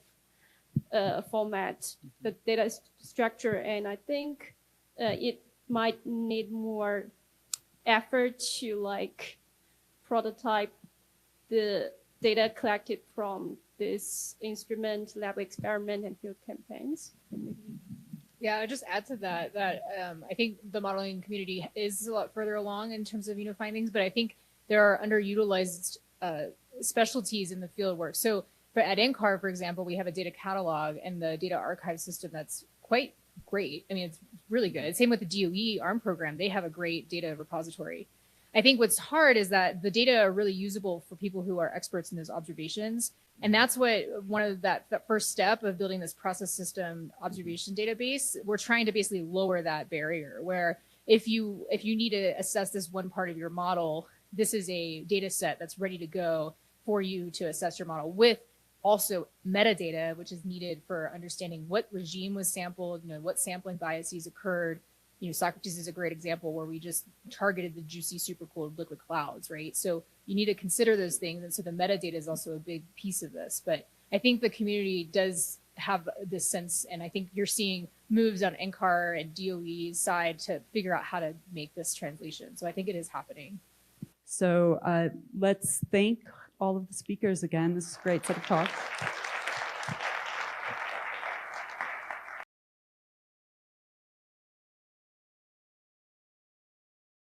format, the data structure, and I think it might need more effort to like prototype the data collected from this instrument, lab experiment, and field campaigns. Yeah, I'll just add to that I think the modeling community is a lot further along in terms of unifying things, but I think there are underutilized specialties in the field work. So at NCAR, for example, we have a data catalog and the data archive system that's quite great. I mean, it's really good. Same with the DOE ARM program. They have a great data repository. I think what's hard is that the data are really usable for people who are experts in those observations. And that's what one of that first step of building this process system observation database, we're trying to basically lower that barrier, where if you need to assess this one part of your model, this is a data set that's ready to go for you to assess your model, with also metadata, which is needed for understanding what regime was sampled, what sampling biases occurred. Socrates is a great example where we just targeted the juicy supercooled liquid clouds, right? So you need to consider those things. And so the metadata is also a big piece of this. But I think the community does have this sense, and I think you're seeing moves on NCAR and DOE's side to figure out how to make this translation. So I think it is happening. So let's thank all of the speakers again. This is a great set of talks.